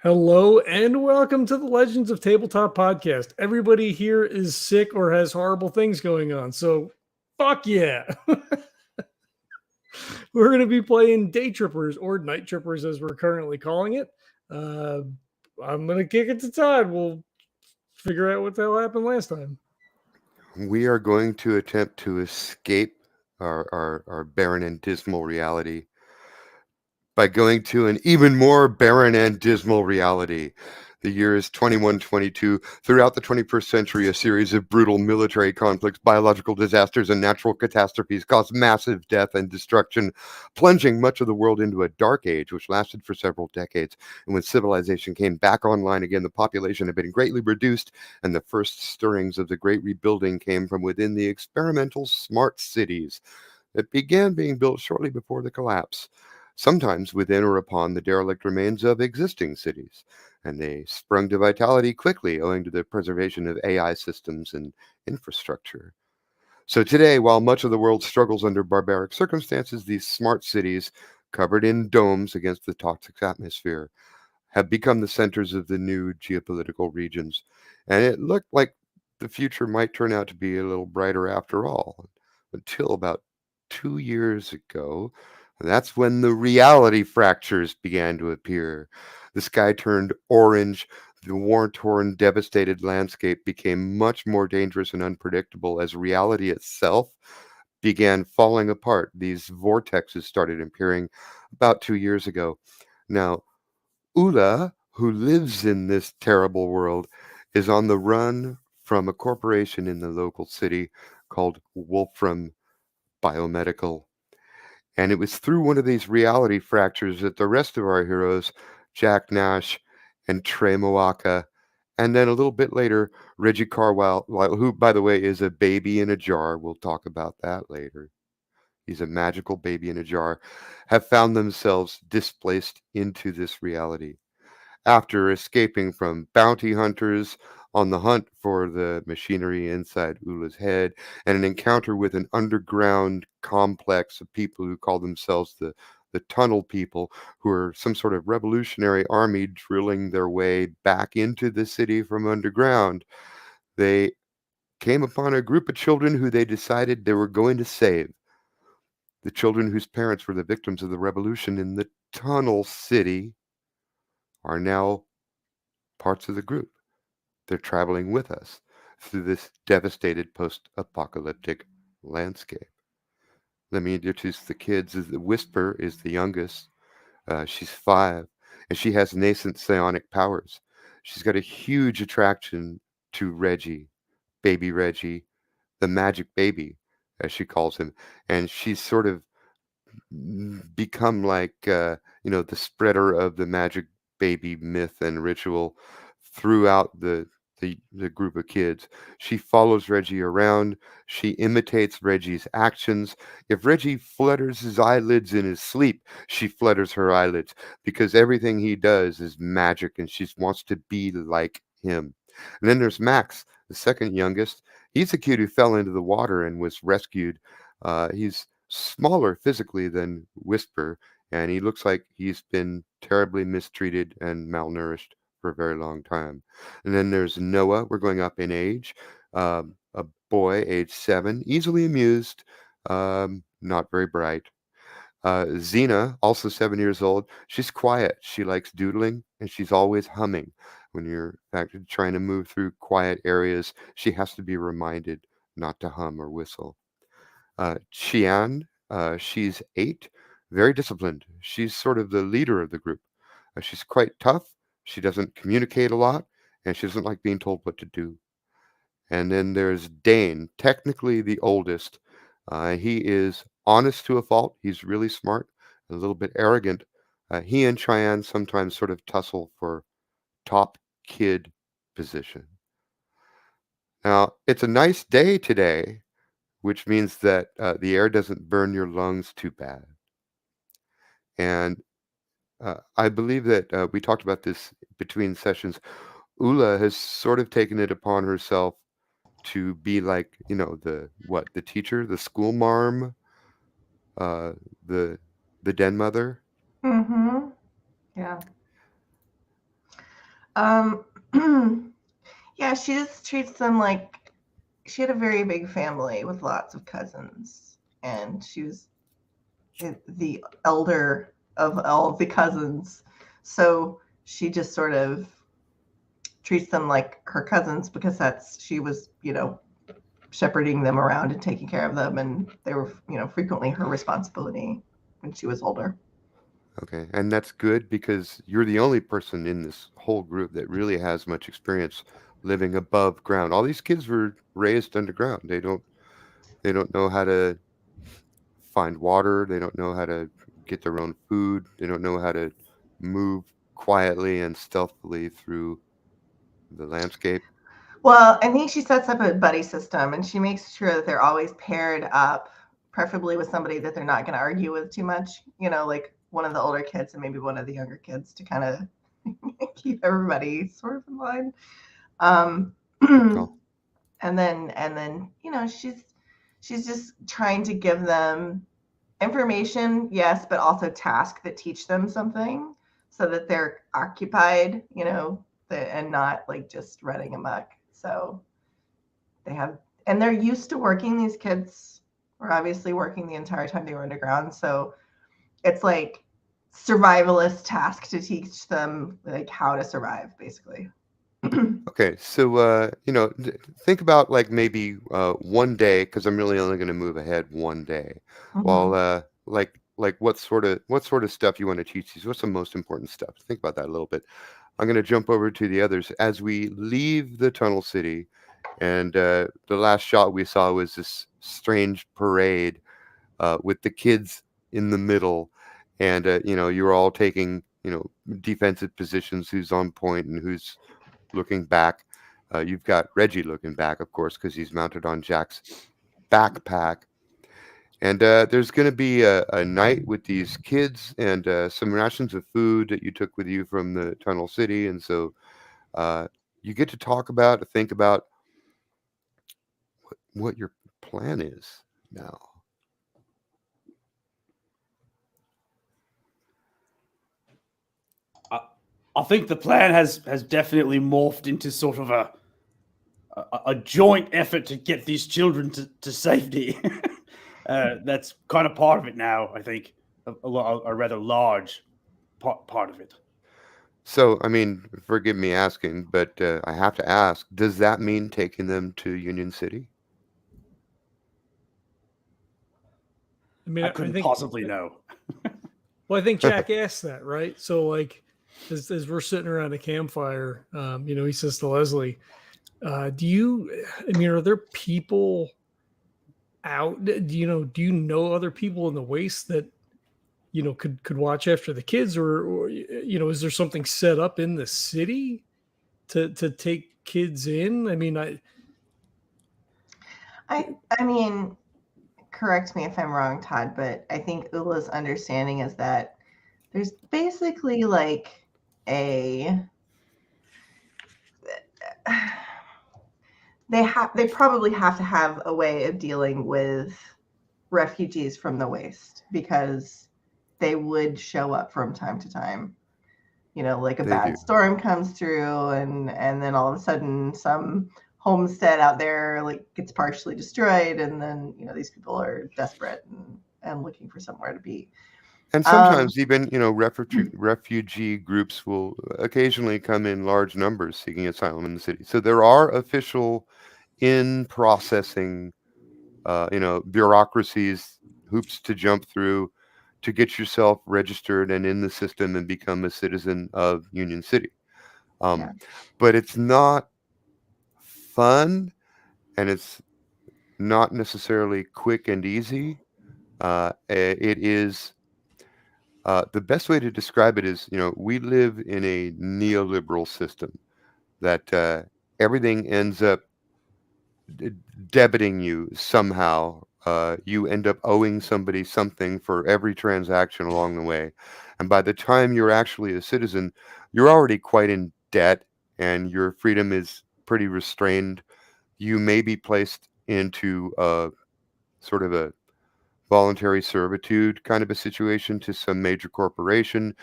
Hello and welcome to the Legends of Tabletop podcast. Everybody here is sick or has horrible things going on, so fuck yeah. We're going to be playing DayTrippers or Night Trippers as we're currently calling it. Uh, I'm going to kick it to Todd. We'll figure out what the hell happened last time. We are going to attempt to escape our barren and dismal reality by going to an even more barren and dismal reality. The year is 2122. Throughout the 21st century, a series of brutal military conflicts, biological disasters, and natural catastrophes caused massive death and destruction, plunging much of the world into a dark age which lasted for several decades. And when civilization came back online again, the population had been greatly reduced, and the first stirrings of the Great Rebuilding came from within the experimental smart cities that began being built shortly before the collapse, sometimes within or upon the derelict remains of existing cities, and they sprung to vitality quickly owing to the preservation of AI systems and infrastructure. So today, while much of the world struggles under barbaric circumstances, these smart cities, covered in domes against the toxic atmosphere, have become the centers of the new geopolitical regions. And it looked like the future might turn out to be a little brighter after all, until about 2 years ago. That's when the reality fractures began to appear. The sky turned orange. The war torn, devastated landscape became much more dangerous and unpredictable as reality itself began falling apart. These vortexes started appearing about 2 years ago. Now, Ulla, who lives in this terrible world, is on the run from a corporation in the local city called Wolfram Biomedical. And it was through one of these reality fractures that the rest of our heroes, Jack Nash and Trae Mowaka, and then a little bit later, Reggie Carlisle, who, by the way, is a baby in a jar. We'll talk about that later. He's a magical baby in a jar, have found themselves displaced into this reality after escaping from bounty hunters on the hunt for the machinery inside Ulla's head, and an encounter with an underground complex of people who call themselves the Tunnel People, who are some sort of revolutionary army drilling their way back into the city from underground. They came upon a group of children who they decided they were going to save. The children whose parents were the victims of the revolution in the Tunnel City are now parts of the group. They're traveling with us through this devastated post apocalyptic landscape. Let me introduce the kids. The Whisper is the youngest. She's 5, and she has nascent psionic powers. She's got a huge attraction to Reggie, baby Reggie, the magic baby, as she calls him. And she's sort of become like, the spreader of the magic baby myth and ritual throughout the group of kids. She follows Reggie around. She imitates Reggie's actions. If Reggie flutters his eyelids in his sleep, she flutters her eyelids because everything he does is magic and she wants to be like him. And then there's Max, the second youngest. He's a kid who fell into the water and was rescued. He's smaller physically than Whisper, and he looks like he's been terribly mistreated and malnourished for a very long time. And then there's Noah. We're going up in age. A boy, age 7, easily amused, not very bright. Xena, also 7 years old. She's quiet. She likes doodling, and she's always humming. When you're in fact trying to move through quiet areas, she has to be reminded not to hum or whistle. Chian, she's 8, very disciplined. She's sort of the leader of the group. She's quite tough. She doesn't communicate a lot, and she doesn't like being told what to do. And then there's Dane, technically the oldest. He is honest to a fault. He's really smart, a little bit arrogant. He and Cheyenne sometimes sort of tussle for top kid position. Now, it's a nice day today, which means that the air doesn't burn your lungs too bad. And I believe that we talked about this between sessions. Ulla has sort of taken it upon herself to be like, the teacher, the school marm, uh, the den mother. Mm-hmm. Yeah. Um, yeah, she just treats them like she had a very big family with lots of cousins, and she was the elder of all the cousins. So she just sort of treats them like her cousins because she was, shepherding them around and taking care of them, and they were, frequently her responsibility when she was older. Okay, and that's good because you're the only person in this whole group that really has much experience living above ground. All these kids were raised underground. They don't know how to find water. They don't know how to get their own food. They don't know how to move quietly and stealthily through the landscape. Well, I think she sets up a buddy system, and she makes sure that they're always paired up, preferably with somebody that they're not going to argue with too much, like one of the older kids and maybe one of the younger kids to kind of keep everybody sort of in line. Good call. and then she's just trying to give them information, yes, but also tasks that teach them something so that they're occupied, and not like just running amok. So and they're used to working. These kids were obviously working the entire time they were underground. So it's like survivalist task to teach them like how to survive, basically. Okay, so think about like maybe one day, because I'm really only going to move ahead one day. Well, like what sort of stuff you want to teach these? What's the most important stuff? Think about that a little bit. I'm going to jump over to the others as we leave the tunnel city, and the last shot we saw was this strange parade with the kids in the middle, and you're all taking defensive positions, who's on point and who's looking back. You've got Reggie looking back, of course, because he's mounted on Jack's backpack. And there's going to be a night with these kids and some rations of food that you took with you from the tunnel city. And so you get to think about what your plan is now. I think the plan has definitely morphed into sort of a joint effort to get these children to safety. That's kind of part of it now. I think a rather large part of it. So, I mean, forgive me asking, but I have to ask, does that mean taking them to Union City? I mean, I couldn't possibly know. Well, I think Jack asked that, right? So, like, as we're sitting around a campfire, he says to Leslie, are there people out? Do you know other people in the waste that, could watch after the kids, or is there something set up in the city to take kids in? I mean, I mean, correct me if I'm wrong, Todd, but I think Ulla's understanding is that there's basically like they probably have to have a way of dealing with refugees from the waste because they would show up from time to time. Like a bad storm comes through and then all of a sudden some homestead out there like gets partially destroyed, and then these people are desperate and looking for somewhere to be. And sometimes even refugee groups will occasionally come in large numbers seeking asylum in the city. So there are official in processing bureaucracies, hoops to jump through to get yourself registered and in the system and become a citizen of Union City. But it's not fun, and it's not necessarily quick and easy. It is the best way to describe it is, we live in a neoliberal system that everything ends up debiting you somehow. You end up owing somebody something for every transaction along the way. And by the time you're actually a citizen, you're already quite in debt and your freedom is pretty restrained. You may be placed into sort of a voluntary servitude kind of a situation to some major corporation.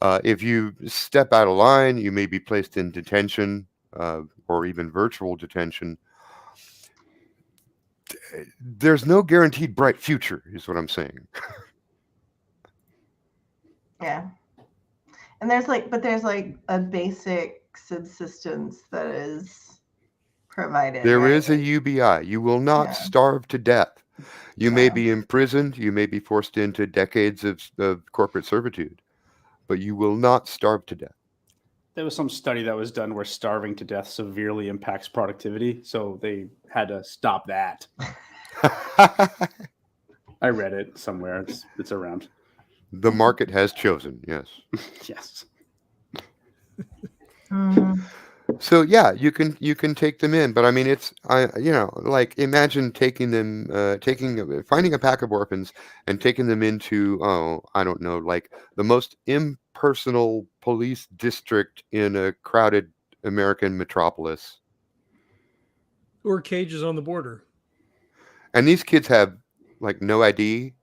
If you step out of line, you may be placed in detention or even virtual detention. There's no guaranteed bright future, is what I'm saying. Yeah. And there's like a basic subsistence that is provided. There right? is a UBI. You will not Yeah. starve to death. You may Yeah. be imprisoned. You may be forced into decades of corporate servitude, but you will not starve to death. There was some study that was done where starving to death severely impacts productivity, so they had to stop that. I read it somewhere. It's around. The market has chosen, yes. Yes. Mhm. So yeah, you can take them in, but I mean, it's like imagine taking them, finding a pack of orphans and taking them into, I don't know, like the most impersonal police district in a crowded American metropolis, Or cages on the border. and these kids have like no ID.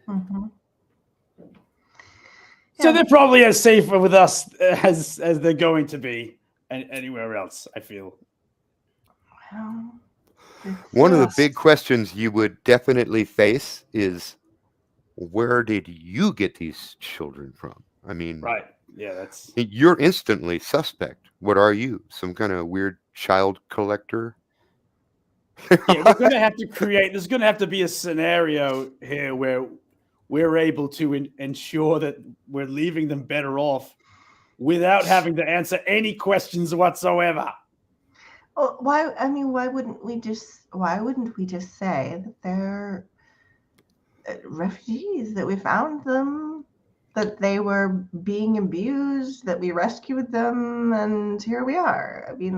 Mhm. So Yeah. they're probably as safe with us as they're going to be anywhere else, I feel. Well, it's One of the just- big questions you would definitely face is, where did you get these children from? I mean, Right. Yeah, that's you're instantly suspect. What are you? Some kind of weird child collector? yeah, we're gonna have to create there's gonna have to be a scenario here where we're able to ensure that we're leaving them better off without having to answer any questions whatsoever. Well, why? I mean, why wouldn't we just say that they're refugees, that we found them, that they were being abused, that we rescued them, and here we are? I mean,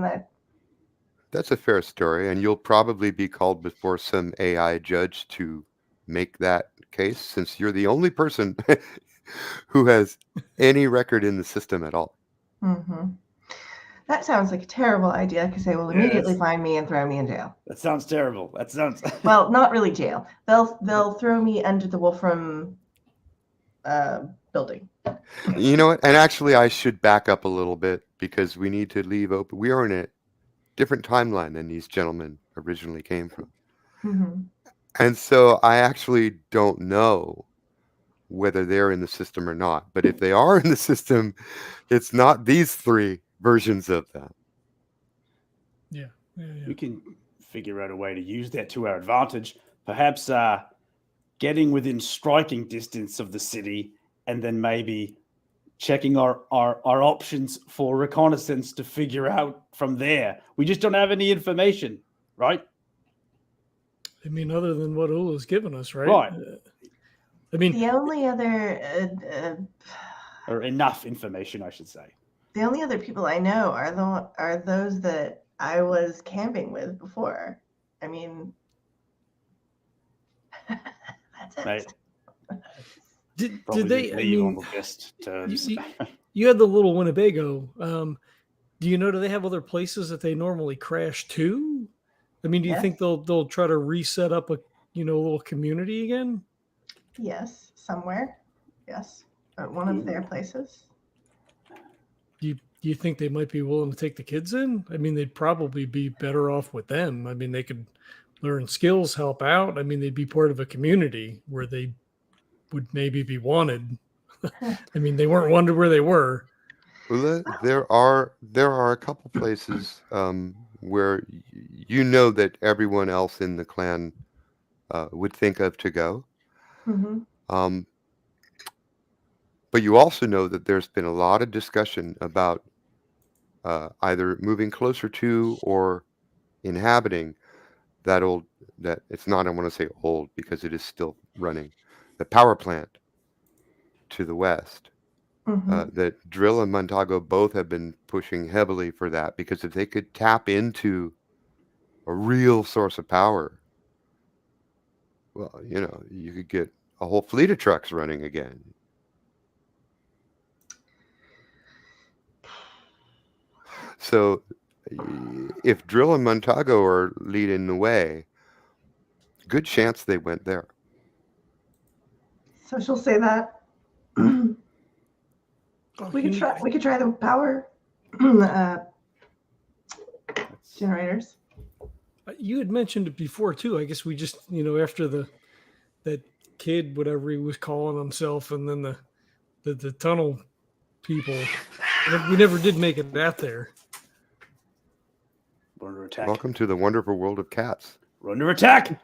That's a fair story, and you'll probably be called before some AI judge to make that case, since you're the only person who has any record in the system at all. hmm that sounds like a terrible idea because they will Yeah, immediately that's- find me and throw me in jail. That sounds terrible. That sounds Well, not really jail. They'll throw me under the Wolfram building. You know what? And actually, I should back up a little bit because we need to leave open. We are in a different timeline than these gentlemen originally came from. hmm And so I actually don't know whether they're in the system or not. But if they are in the system, it's not these three versions of them. Yeah. we can figure out a way to use that to our advantage. Perhaps getting within striking distance of the city and then maybe checking our options for reconnaissance to figure out from there. We just don't have any information, right? I mean, other than what Ulla's given us, right? Right. I mean, The only other Or enough information, I should say. people I know are those that I was camping with before. I mean, that's it. Right. did Probably they? I leave on mean, the best terms. you had the little Winnebago. Do you know? Do they have other places that they normally crash to? I mean, do you think Yes. they'll try to reset up a little community again? Yes, somewhere. Yes, at one of their places. Do you think they might be willing to take the kids in? I mean, they'd probably be better off with them. I mean, they could learn skills, help out. I mean, they'd be part of a community where they would maybe be wanted. I mean, they weren't wanted where they were. Ulla, there are a couple places where you know that everyone else in the clan would think of to go. hmm But you also know that there's been a lot of discussion about either moving closer to or inhabiting that it's not, I want to say old because it is still running, the power plant to the west. hmm That Drill and Montago both have been pushing heavily for that, because if they could tap into a real source of power, well, you could get a whole fleet of trucks running again. So if Drill and Montago are leading the way, good chance they went there. So she'll say that. Oh, We you could try. need- We could try the power generators. You had mentioned it before too. I guess we just, after that kid, whatever he was calling himself, and then the tunnel people, we never did make it out there. We're under attack. Welcome to the wonderful world of cats. We're under attack.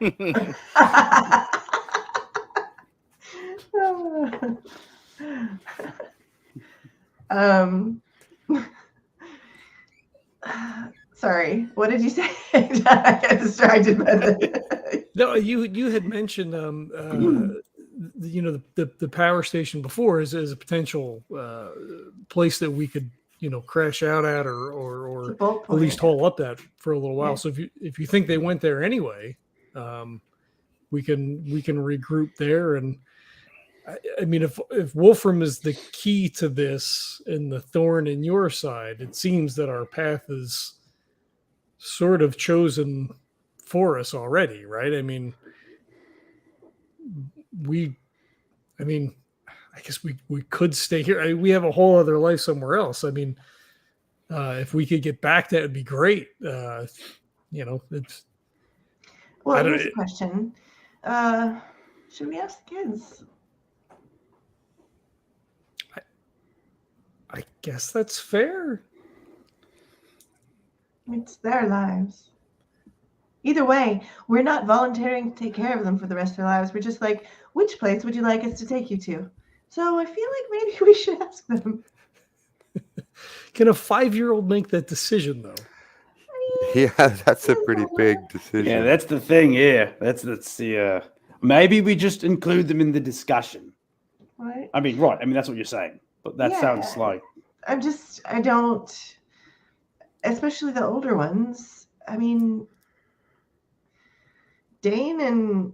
Sorry, what did you say? I got distracted by the. No, you had mentioned the power station before as a potential place that we could crash out at or at least hole up at for a little while. Yeah. So if you think they went there anyway, we can regroup there. And I mean, if Wolfram is the key to this and the thorn in your side, it seems that our path is sort of chosen for us already, right? I mean, I guess we could stay here. We have a whole other life somewhere else. I mean, if we could get back, that would be great. It's. Well, here's a question. Should we ask the kids? I guess that's fair. It's their lives. Either way, we're not volunteering to take care of them for the rest of their lives. We're just like, which place would you like us to take you to? So I feel like maybe we should ask them. Can a 5-year-old make that decision, though? Yeah, that's a pretty big decision. Yeah, that's the thing. Yeah, that's the. Maybe we just include them in the discussion. Right? I mean, right. I mean, that's what you're saying. But that Yeah. sounds like. I don't, especially the older ones. I mean, Dane and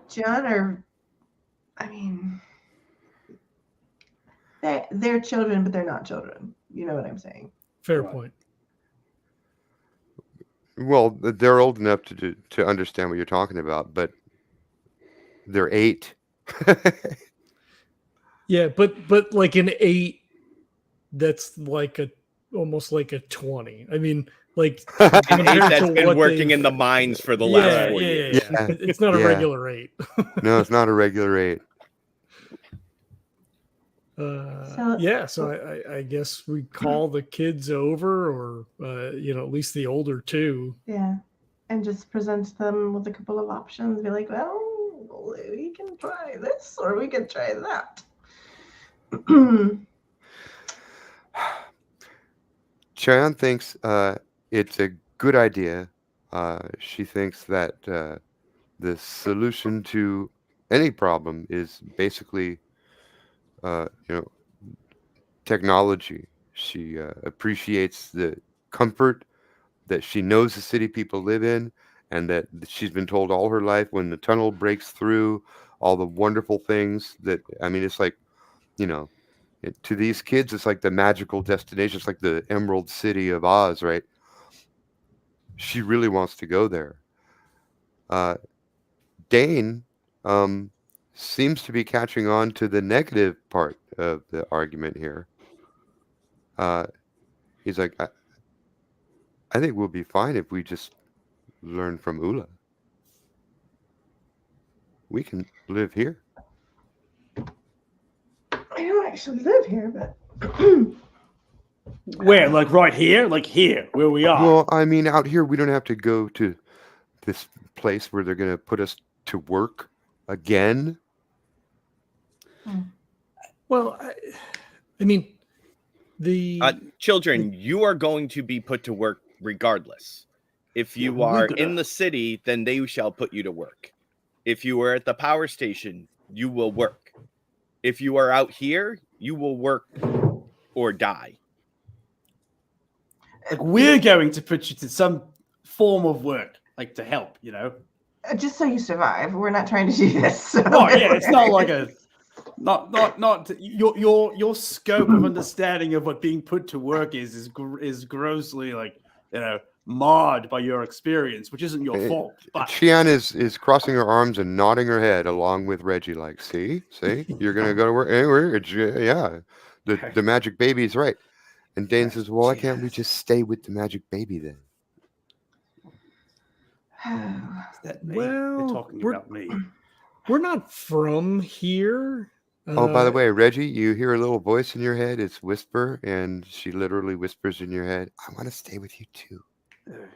John are, I mean, they're children, but they're not children. You know what I'm saying? Fair Right. point. Well, they're old enough to understand what you're talking about, but they're 8. Yeah, but like an 8, that's like almost like a 20. I mean, like An 8 compared that's to been what working they've- in the mines for the last 4 years. Yeah. It's not a Yeah. regular 8. No, it's not a regular 8. So I guess we call the kids over, or at least the older two. Yeah. And just present them with a couple of options. Be like, well, we can try this or we can try that. Cheyenne thinks it's a good idea. She thinks that the solution to any problem is basically, technology. She appreciates the comfort that she knows the city people live in, and that she's been told all her life when the tunnel breaks through, all the wonderful things that, I mean, it's like, to these kids, it's like the magical destination. It's like the Emerald City of Oz, right? She really wants to go there. Dane seems to be catching on to the negative part of the argument here. He's like, I think we'll be fine if we just learn from Ulla. We can live here. I don't actually live here, but Where? Like right here? Like here, where we are? Well, I mean, out here, we don't have to go to this place where they're going to put us to work again. Well, I mean, the Children, you are going to be put to work regardless. If you are in the city, then they shall put you to work. If you are at the power station, you will work. If you are out here, you will work or die. Like we're going to put you to some form of work, like to help, just so you survive. We're not trying to do this. So Oh yeah, it's not like a not your scope of understanding of what being put to work is grossly like marred by your experience, which isn't your fault. But Chian is crossing her arms and nodding her head along with Reggie, like, see, you're gonna go to work. Yeah, the magic baby's right. And Dane says, well, why can't we just stay with the magic baby then? is that me? Well, They're talking about me. We're not from here. Oh, by the way, Reggie, you hear a little voice in your head. It's Whisper, and she literally whispers in your head, I want to stay with you too.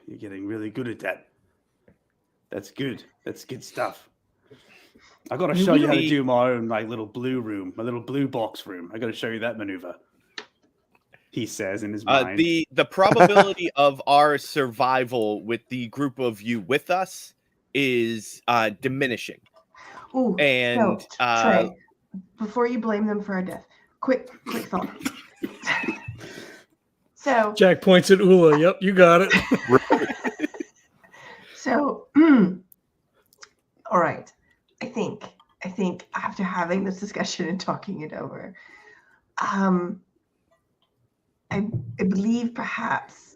You're getting really good at that. That's good. That's good stuff. I got to show you how to do my own little blue room, my little blue box room. I got to show you that maneuver. He says in his mind. The probability of our survival with the group of you with us is diminishing. Ooh, And so, Trae, before you blame them for our death, quick thought. So Jack points at Ulla. Yep, you got it. So, all right. I think after having this discussion and talking it over, I believe perhaps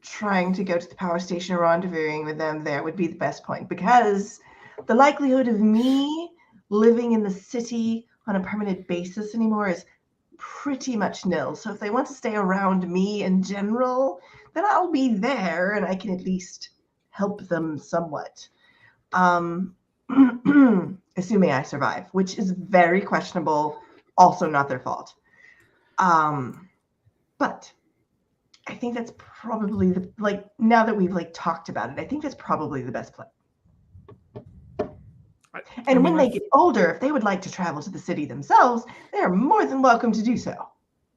trying to go to the power station, rendezvousing with them there would be the best point, because the likelihood of me living in the city on a permanent basis anymore is pretty much nil. So if they want to stay around me in general, then I'll be there and I can at least help them somewhat. Assuming I survive, which is very questionable, also not their fault. But I think that's probably now that we've talked about it, I think that's probably the best plan. And when they get older, if they would like to travel to the city themselves, they are more than welcome to do so.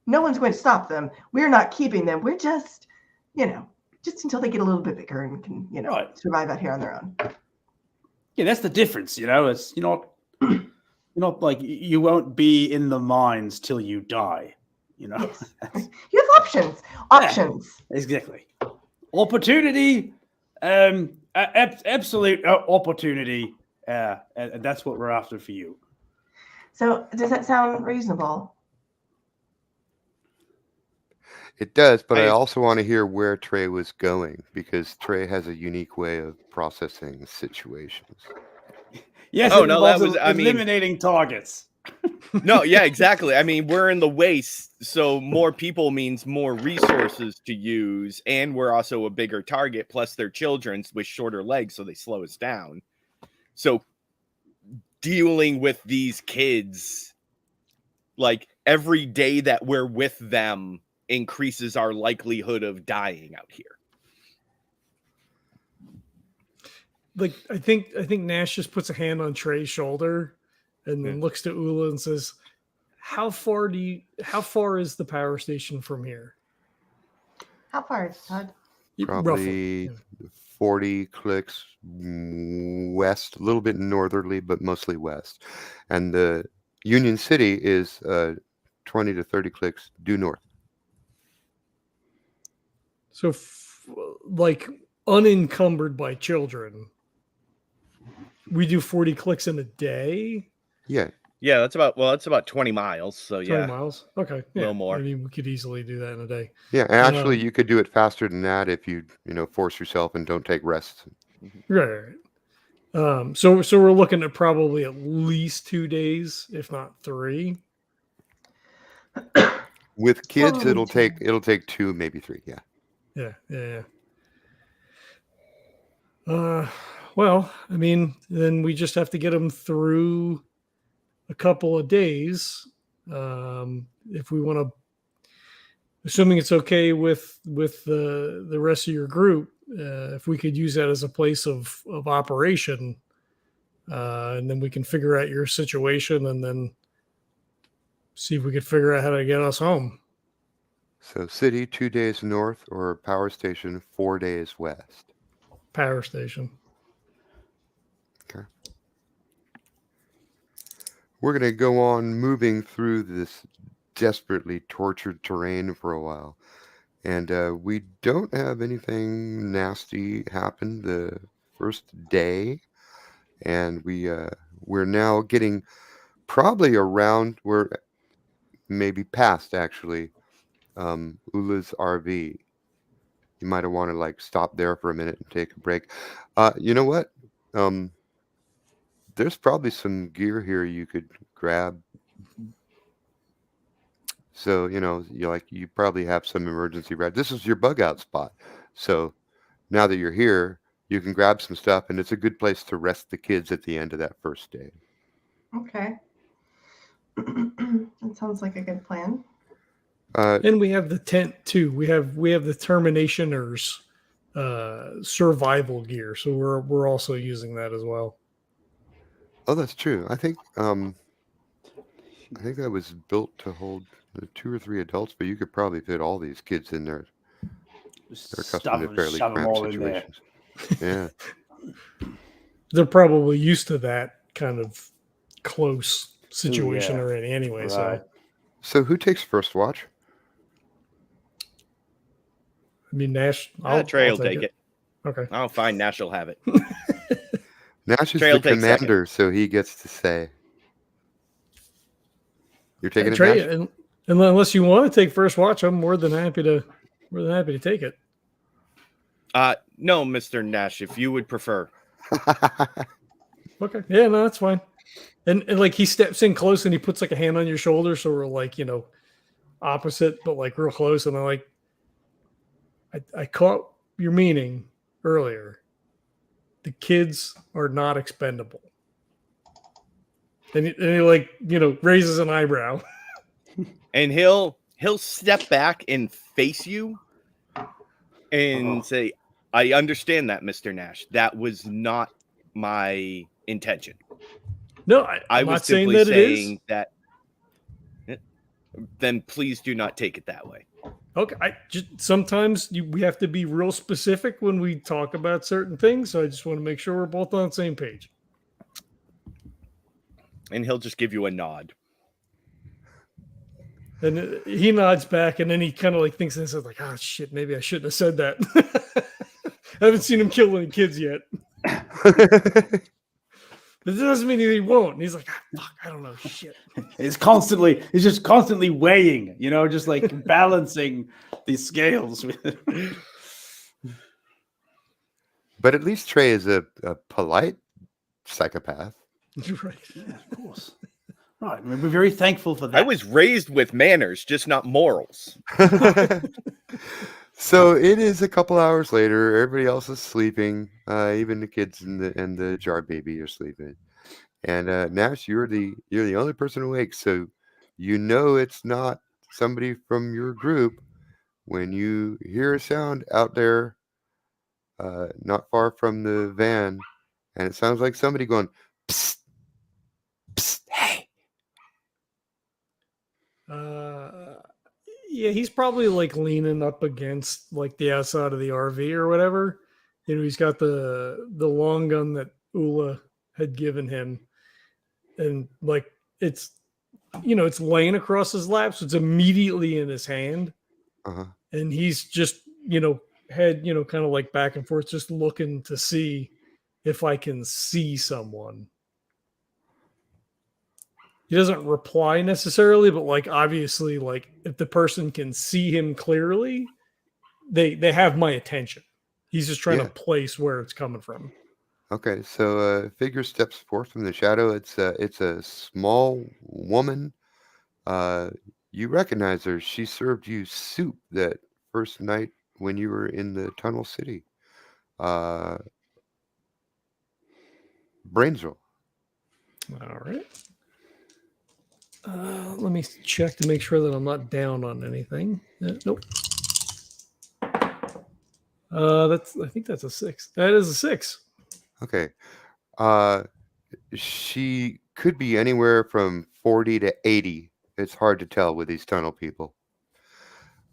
No one's going to stop them. We're not keeping them. We're just until they get a little bit bigger and can, survive out here on their own. Yeah, that's the difference. It's you're not like you won't be in the mines till you die. Yes. You have options. Yeah, exactly. Opportunity, absolute opportunity. And that's what we're after for you. So does that sound reasonable? It does, but I also want to hear where Trae was going, because Trae has a unique way of processing situations. Yes, eliminating targets. No, yeah, exactly. I mean, we're in the waste, so more people means more resources to use, and we're also a bigger target, plus they're children with shorter legs, so they slow us down. So dealing with these kids, every day that we're with them increases our likelihood of dying out here. I think Nash just puts a hand on Trae's shoulder and then looks to Ulla and says, how far is the power station from here? How far is Tod? Probably 40 clicks west, a little bit northerly, but mostly west. And the Union City is 20 to 30 clicks due north. So, unencumbered by children, we do 40 clicks in a day? Yeah. Yeah, that's about 20 miles. So 20 miles? Okay. Yeah. A little more. I mean, we could easily do that in a day. Yeah, actually, you could do it faster than that if you force yourself and don't take rests. Right. So we're looking at probably at least 2 days, if not 3. With kids, it'll take 2, maybe 3. Yeah. Yeah. Well, I mean, then we just have to get them through a couple of days. If we want to, assuming it's okay with the rest of your group, if we could use that as a place of operation, and then we can figure out your situation and then see if we could figure out how to get us home. So city 2 days north, or power station 4 days west. Power station. Okay. We're going to go on moving through this desperately tortured terrain for a while. And we don't have anything nasty happen the first day. And we're now getting probably around, we're maybe past actually, Ulla's RV. you might have wanted to like stop there for a minute and take a break. You know what? There's probably some gear here you could grab. So, you probably have some emergency ride. This is your bug out spot. So now that you're here, you can grab some stuff, and it's a good place to rest the kids at the end of that first day. Okay. That sounds like a good plan. And we have the tent too. We have the Terminationers survival gear, so we're also using that as well. Oh, that's true. I think that was built to hold 2 or 3 adults, but you could probably fit all these kids in there. They're accustomed to fairly shove 'em cramped all in there. situations. Yeah. They're probably used to that kind of close situation yeah. already anyway. Right. So who takes first watch? I mean, Nash. Trae will take it. Okay. Oh, fine. Nash will have it. Nash is Trae will the take commander, so he gets to say. You're taking it, Trae, Nash? and unless you want to take first watch, I'm more than happy to take it. No, Mr. Nash, if you would prefer. Okay. Yeah, no, that's fine. And like he steps in close and he puts like a hand on your shoulder, so we're like, opposite, but like real close. And I'm like, I caught your meaning earlier. The kids are not expendable. And he like, raises an eyebrow. And he'll step back and face you and say, I understand that, Mr. Nash. That was not my intention. No, I I'm was not saying simply that it is. saying that. Then please do not take it that way. Okay, sometimes we have to be real specific when we talk about certain things. So I just want to make sure we're both on the same page. And he'll just give you a nod. And he nods back, and then he kind of like thinks this is like, oh shit, maybe I shouldn't have said that. I haven't seen him kill any kids yet. But this doesn't mean he won't. And he's like, fuck, I don't know, shit. He's just constantly weighing, just like balancing these scales. But at least Trae is a polite psychopath. Right. Yeah, of course. Right. We're very thankful for that. I was raised with manners, just not morals. So it is a couple hours later. Everybody else is sleeping. Even the kids and the jar baby are sleeping. And Nash, you're the only person awake, so it's not somebody from your group when you hear a sound out there, not far from the van, and it sounds like somebody going, psst, psst, hey. Yeah, he's probably like leaning up against like the outside of the RV or whatever. He's got the long gun that Ulla had given him, and like it's laying across his lap, so it's immediately in his hand. Uh-huh. And he's just head kind of like back and forth, just looking to see if I can see someone. He doesn't reply necessarily, but like obviously, like if the person can see him clearly, they have my attention. He's just trying to place where it's coming from. Okay, so figure steps forth from the shadow. It's a small woman. You recognize her. She served you soup that first night when you were in the Tunnel City. Brainsville. All right. Let me check to make sure that I'm not down on anything. Nope. I think that's a 6. That is a 6. Okay. She could be anywhere from 40 to 80. It's hard to tell with these tunnel people.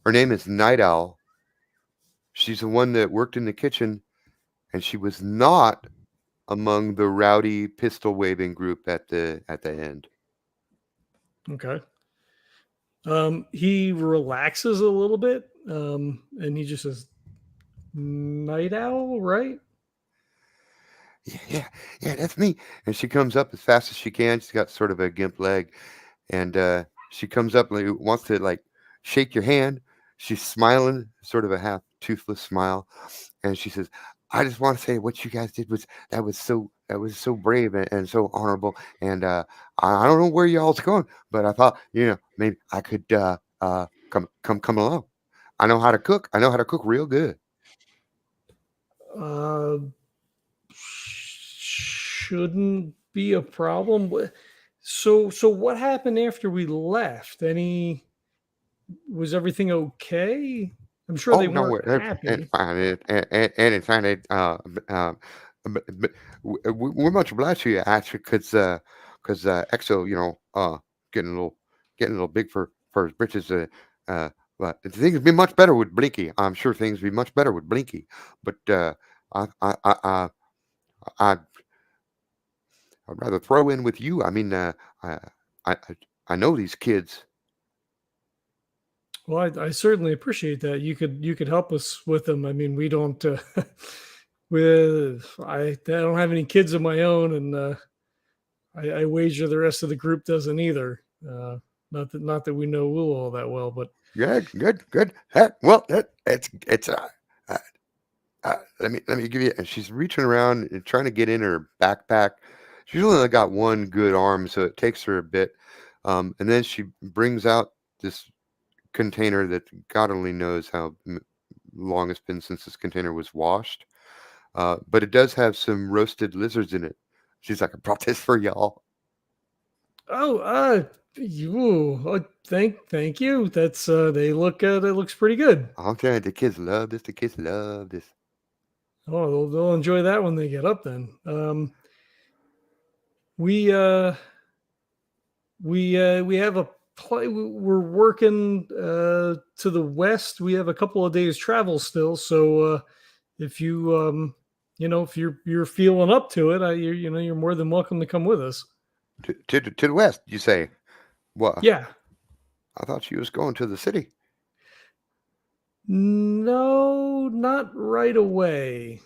Her name is Night Owl. She's the one that worked in the kitchen, and she was not among the rowdy pistol waving group at the end. Okay. He relaxes a little bit, and he just says, Night Owl, right? Yeah, that's me. And she comes up as fast as she can. She's got sort of a gimp leg, and she comes up and wants to like shake your hand. She's smiling, sort of a half toothless smile, and she says, "I just want to say what you guys did was so brave and so honorable. And I don't know where y'all's going, but I thought maybe I could come along. I know how to cook. I know how to cook real good." Uh, shouldn't be a problem. So what happened after we left? Was everything okay? I'm sure Oh they no, weren't it's happy. fine. And in fact, we're much obliged to you actually, because EXO, getting a little big for his britches. But things would be much better with Blinky. I'm sure things would be much better with Blinky. But I I I I I'd rather throw in with you. I mean, I I I know these kids. Well, I certainly appreciate that. You could help us with them. I mean, we don't. I don't have any kids of my own, and I wager the rest of the group doesn't either. Not that we know Will all that well, but Good. Well, it's uh, let me give you. And she's reaching around and trying to get in her backpack. She's only got one good arm, so it takes her a bit. And then she brings out this container that God only knows how long it's been since this container was washed. But it does have some roasted lizards in it. She's like, "I brought this for y'all." oh, thank you. That's they look it looks pretty good. I'm telling you, the kids love this. The kids love this. Oh, they'll enjoy that when they get up then. We uh we have a play. We're working to the west. We have a couple of days travel still. So if you if you're feeling up to it, you're more than welcome to come with us. To the west, you say? What? Yeah. I thought she was going to the city. No, not right away.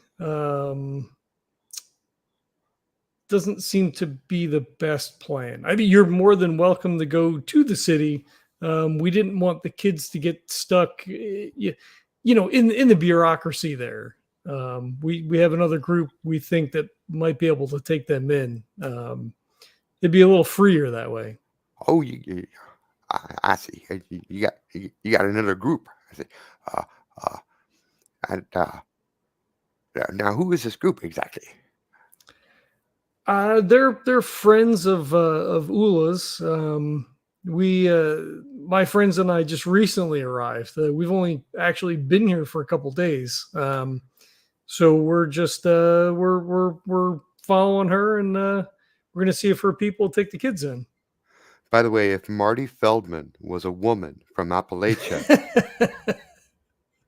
Doesn't seem to be the best plan. I mean, you're more than welcome to go to the city. We didn't want the kids to get stuck, in the bureaucracy there. We have another group we think that might be able to take them in. It'd be a little freer that way. Oh, I see. You got another group. I see. Uh, uh, and now who is this group exactly? They're friends of Ulla's. My friends and I just recently arrived. We've only actually been here for a couple days. So we're just we're following her, and we're gonna see if her people take the kids in. By the way, if Marty Feldman was a woman from Appalachia,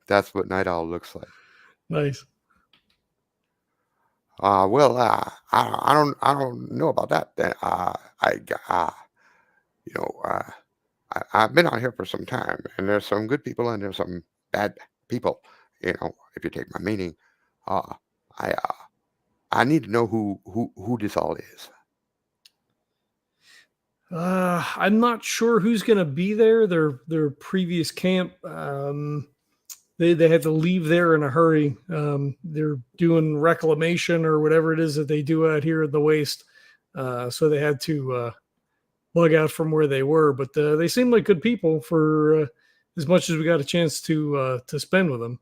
that's what Night Owl looks like. Nice. Well, I don't know about that. Then, I've been out here for some time, and there's some good people and there's some bad people. If you take my meaning, uh, I need to know who this all is. I'm not sure who's going to be there. Their previous camp, they had to leave there in a hurry. They're doing reclamation or whatever it is that they do out here at the waste, so they had to bug out from where they were. But they seem like good people for as much as we got a chance to spend with them.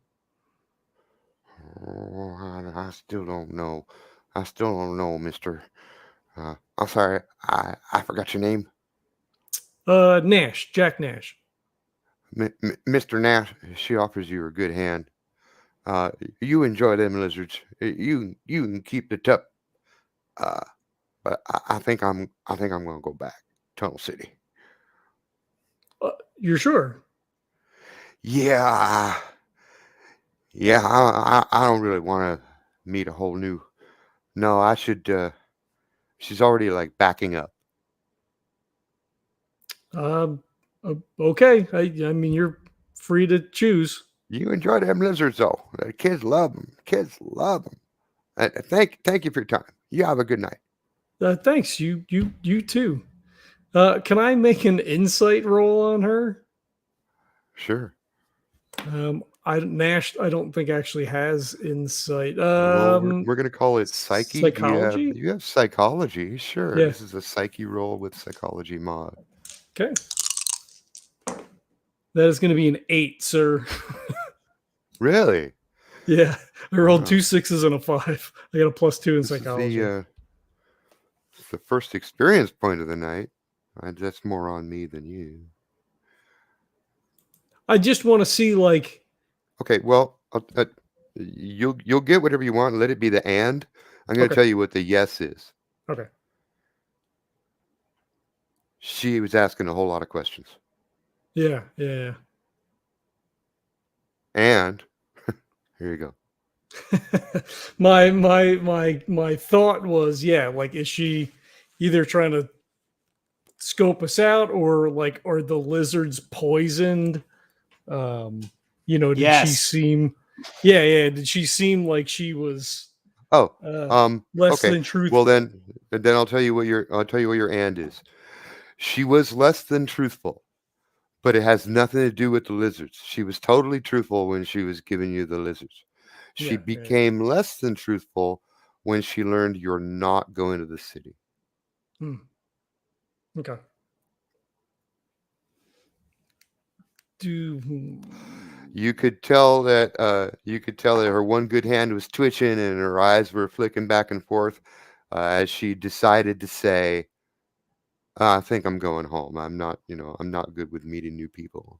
Oh, I still don't know. I still don't know, Mister. I'm sorry. I forgot your name. Nash, Jack Nash. Mr. Nash. She offers you a good hand. You enjoy them lizards. You can keep the tup. But I think I'm going to go back. Tunnel City. You're sure? Yeah. Yeah. I don't really want to meet a whole new. No, I should. She's already like backing up. Okay. I mean, you're free to choose. You enjoy them lizards, though. The kids love them. Kids love them. Thank you for your time. You have a good night. Thanks. You too. Can I make an insight roll on her? Sure. Nash, I don't think actually has insight. Well, we're going to call it psyche. Psychology? You have psychology. Sure. Yeah. This is a psyche roll with psychology mod. Okay. That is going to be an 8, sir. Really? Yeah. I rolled Wow. 2 6s and a 5. I got a +2 in This psychology. is the first experience point of the night. That's more on me than you. I just want to see, like, Okay, well, you'll get whatever you want. Let it be the and. I'm going to Okay. tell you what the yes is. okay. She was asking a whole lot of questions. Yeah. And here you go. my thought was, yeah, like, is she either trying to scope us out, or like, are the lizards poisoned? Did she Yes. seem did she seem like she was Oh, less okay. than truthful? Well, then I'll tell you what your and is. She was less than truthful, but it has nothing to do with the lizards. She was totally truthful when she was giving you the lizards. She Yeah. became less than truthful when she learned you're not going to the city. Okay. You could tell that her one good hand was twitching and her eyes were flicking back and forth as she decided to say, I think I'm going home. I'm not good with meeting new people.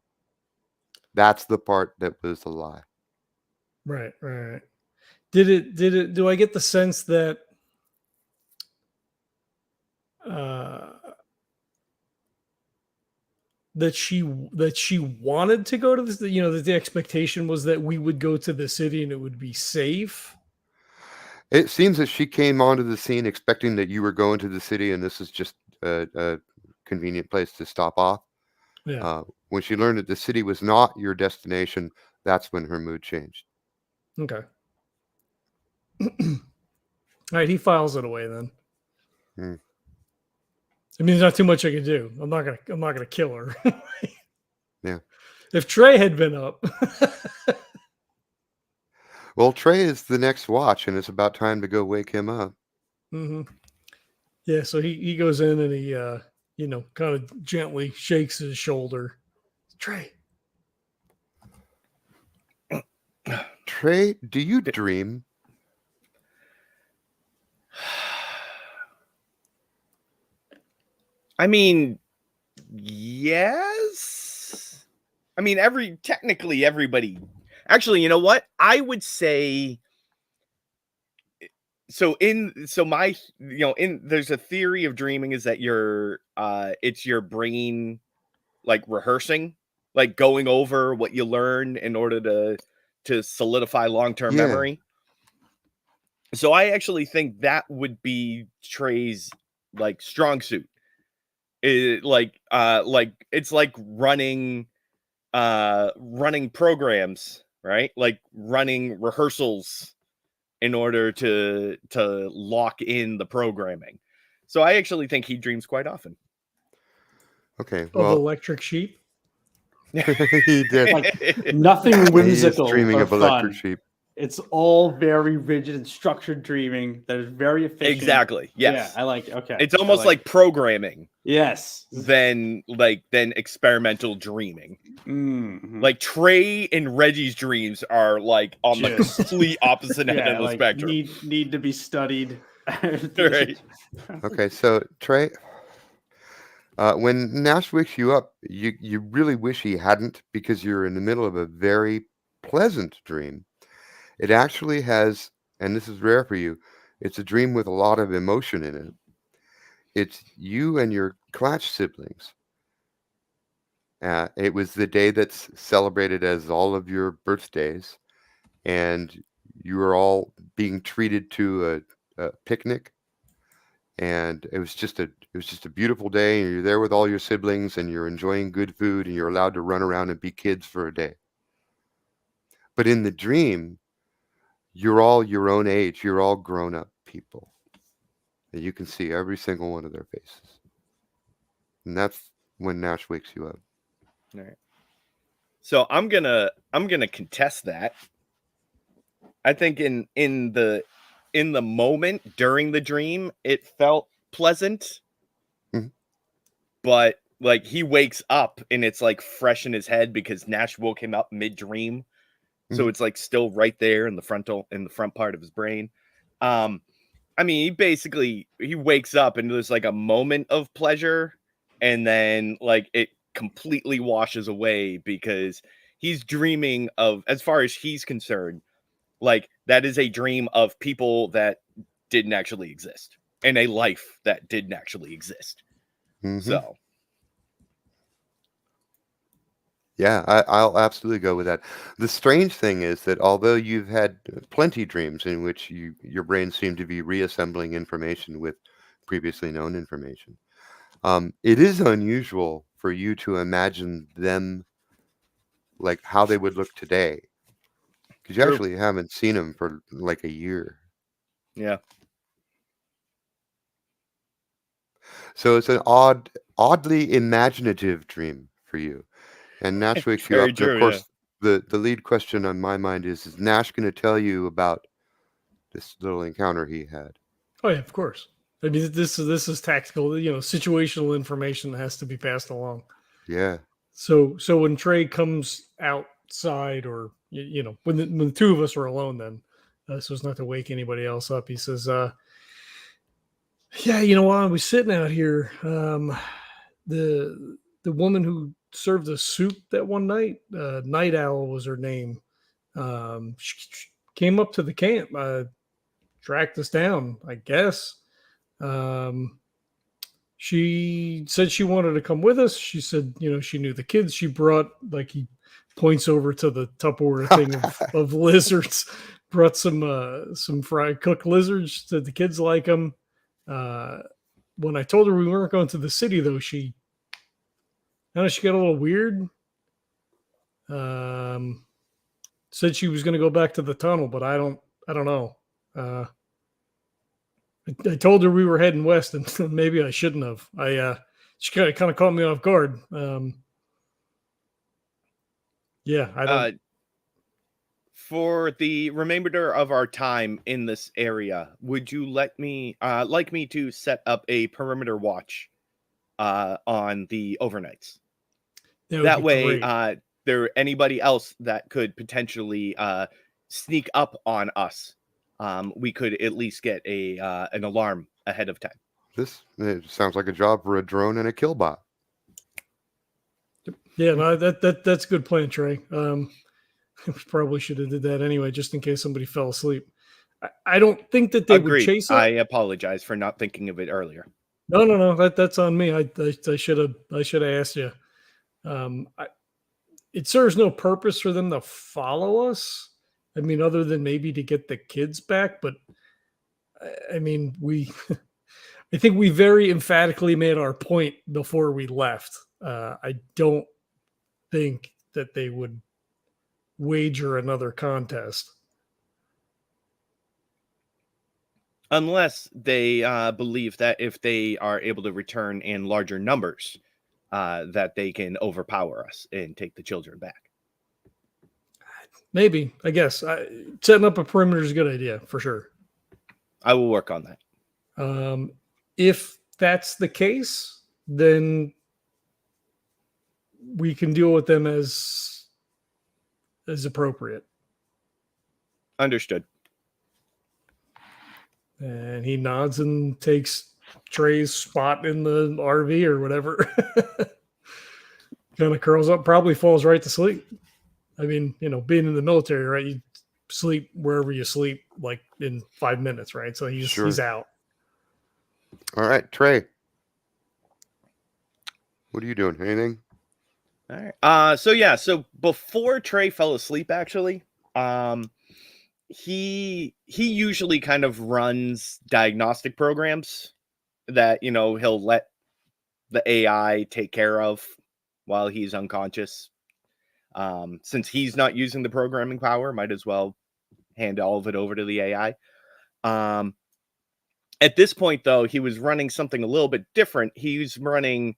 That's the part that was a lie. Right. Do I get the sense that that she wanted to go to this, that the expectation was that we would go to the city and it would be safe? It seems that she came onto the scene expecting that you were going to the city and this is just a convenient place to stop off. Yeah. When she learned that the city was not your destination, that's when her mood changed. Okay. All right, he files it away then. Hmm. I mean, there's not too much I can do. I'm not gonna kill her. Yeah. If Trae had been up. Well, Trae is the next watch, and it's about time to go wake him up. Mm-hmm. Yeah, so he goes in and he kind of gently shakes his shoulder. Trae. Trae, do you dream? I mean, yes. I mean, technically everybody. Actually, you know what? I would say. There's a theory of dreaming is that it's your brain, like rehearsing, like going over what you learn in order to solidify long-term memory. So I actually think that would be Trae's like strong suit. It's like running programs, right? Like running rehearsals in order to lock in the programming. So I actually think he dreams quite often. Okay, Of well, electric sheep. he did. Like, nothing whimsical. He is dreaming or of electric fun. sheep. It's all very rigid and structured dreaming that is very efficient. Exactly. Yes. Yeah, I like it. Okay. It's almost like programming. Yes. Than experimental dreaming. Mm-hmm. Like Trae and Reggie's dreams are like on the complete opposite end of the spectrum. Need to be studied. Right. Okay, so Trae, when Nash wakes you up, you really wish he hadn't, because you're in the middle of a very pleasant dream. It actually has, and this is rare for you, it's a dream with a lot of emotion in it. It's you and your Clatch siblings. It was the day that's celebrated as all of your birthdays, and you were all being treated to a picnic, and it was just a beautiful day, and you're there with all your siblings, and you're enjoying good food, and you're allowed to run around and be kids for a day. But in the dream, you're all your own age. You're all grown-up people. And you can see every single one of their faces. And that's when Nash wakes you up. All right. So I'm gonna contest that. I think in the moment during the dream, it felt pleasant, Mhm. but like he wakes up and it's like fresh in his head because Nash woke him up mid dream, so Mhm. it's like still right there in the front part of his brain. I mean, he wakes up and there's like a moment of pleasure, and then like it completely washes away because he's dreaming of, as far as he's concerned, like that is a dream of people that didn't actually exist and a life that didn't actually exist. Mhm. So Yeah, I'll absolutely go with that. The strange thing is that although you've had plenty dreams in which your brain seemed to be reassembling information with previously known information, it is unusual for you to imagine them like how they would look today, because you true. actually haven't seen them for like a year. Yeah. So it's an oddly imaginative dream for you. And Nash wakes you Very up. And of true, yeah. course, the lead question on my mind is Nash going to tell you about this little encounter he had? Oh yeah, of course. I mean, this is tactical, situational information that has to be passed along. Yeah. So when Trae comes outside, or when the two of us are alone, then so as not to wake anybody else up, he says, "Yeah, while I was sitting out here, the woman who served the soup that one night, Night Owl was her name. She came up to the camp, tracked us down, I guess. Um, she said she wanted to come with us. She said, she knew the kids. She brought, like, he points over to the Tupperware thing of lizards, brought some fried cooked lizards. Said the kids like them. When I told her we weren't going to the city, though, she got a little weird. Um, said she was going to go back to the tunnel, but I don't know. I told her we were heading west, and maybe I shouldn't have. She kind of caught me off guard. Yeah, I don't. For the remainder of our time in this area, would you like me to set up a perimeter watch on the overnights? That would That be way, great. there anybody else that could potentially sneak up on us, we could at least get an alarm ahead of time. It sounds like a job for a drone and a killbot. Yeah, no, that's a good plan, Trae. We probably should have did that anyway, just in case somebody fell asleep. I don't think that they would Agreed. chase I us. apologize for not thinking of it earlier. No. That's on me. I should have asked you. It serves no purpose for them to follow us. I mean, other than maybe to get the kids back. But I mean, I think we very emphatically made our point before we left. I don't think that they would wager another contest. Unless they believe that if they are able to return in larger numbers, that they can overpower us and take the children back. Maybe, I guess. Setting up a perimeter is a good idea, for sure. I will work on that. If that's the case, then we can deal with them as appropriate. Understood. And he nods and takes Trae's spot in the RV or whatever. Kind of curls up, probably falls right to sleep. I mean, being in the military, right? You sleep wherever you sleep, like in 5 minutes, right? So he's out. All right, Trae. What are you doing? Anything? All right. So before Trae fell asleep, actually, he usually kind of runs diagnostic programs that he'll let the AI take care of while he's unconscious. Since he's not using the programming power, might as well hand all of it over to the AI. At this point, though, he was running something a little bit different. He's running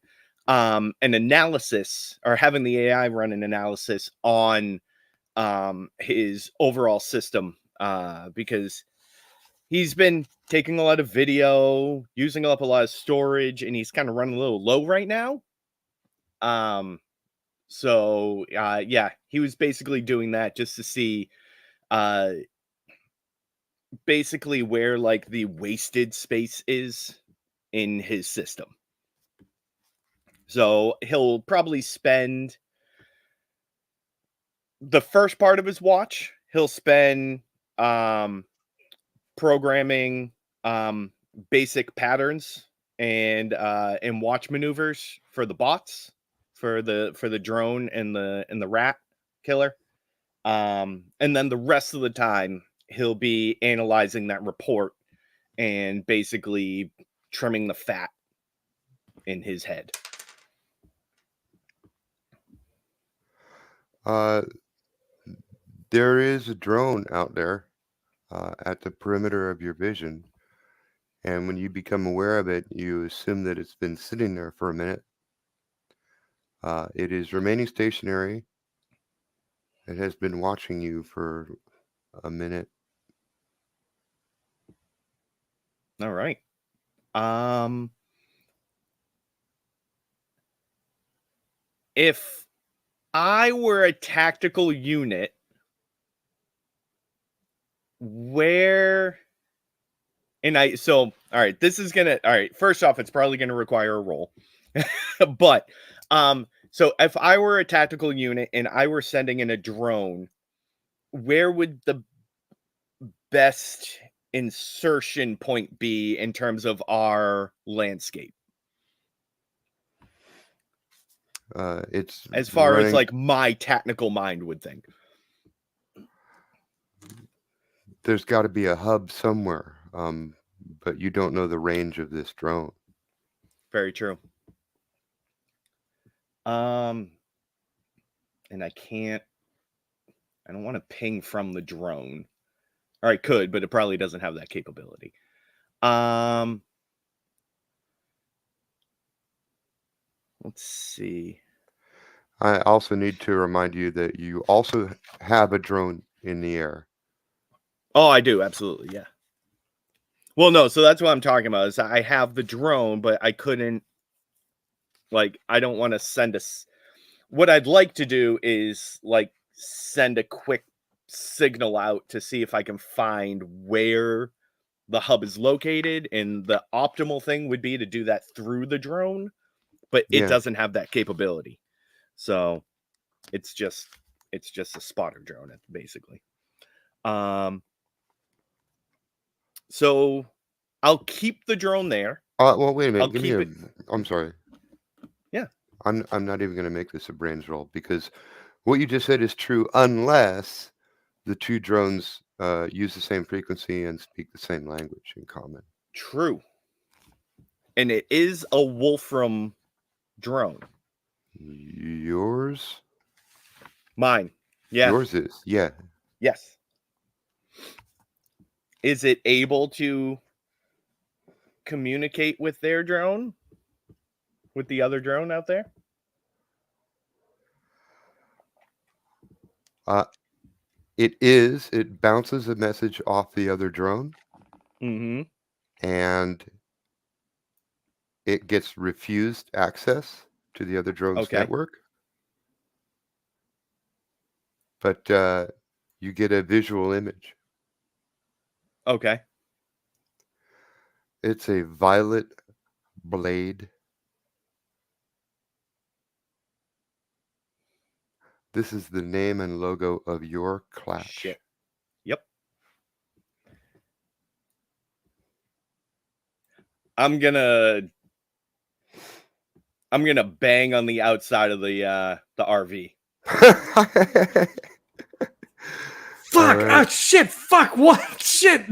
an analysis, or having the AI run an analysis on his overall system, because he's been taking a lot of video, using up a lot of storage, and he's kind of running a little low right now. So yeah, he was basically doing that just to see basically where like the wasted space is in his system. So he'll probably spend the first part of his watch, he'll spend programming basic patterns and watch maneuvers for the bots, for the drone and the rat killer. And then the rest of the time he'll be analyzing that report and basically trimming the fat in his head. There is a drone out there at the perimeter of your vision, and when you become aware of it, you assume that it's been sitting there for a minute. It is remaining stationary. It has been watching you for a minute. All right. If I were a tactical unit, where, and all right, this is gonna, all right, first off, it's probably gonna require a roll. But so if I were a tactical unit and I were sending in a drone, where would the best insertion point be in terms of our landscape? It's as far running, as like my technical mind would think. there's got to be a hub somewhere, but you don't know the range of this drone. Very true. And I don't want to ping from the drone. Or I could, but it probably doesn't have that capability. Let's see. I also need to remind you that you also have a drone in the air. Oh, I do. Absolutely. Yeah. Well, no. So that's what I'm talking about is I have the drone, but I couldn't, like, I don't want to send what I'd like to do is like send a quick signal out to see if I can find where the hub is located. And the optimal thing would be to do that through the drone, but it doesn't have that capability. So it's just a spotter drone, basically. So I'll keep the drone there. Well, wait a minute. I'll keep it. I'm sorry. Yeah. I'm not even going to make this a brains roll because what you just said is true unless the two drones use the same frequency and speak the same language in common. True. And it is a Wolfram drone. Yours? Mine. Yeah. Yours is. Yeah. Yes. Is it able to communicate with their drone? With the other drone out there? It is. It bounces a message off the other drone. Mm-hmm. And it gets refused access to the other drone's network. But you get a visual image. Okay. It's a violet blade. This is the name and logo of your class. Shit. Yep. I'm gonna bang on the outside of the RV. Fuck! Right. Ah, shit! Fuck! What? Shit!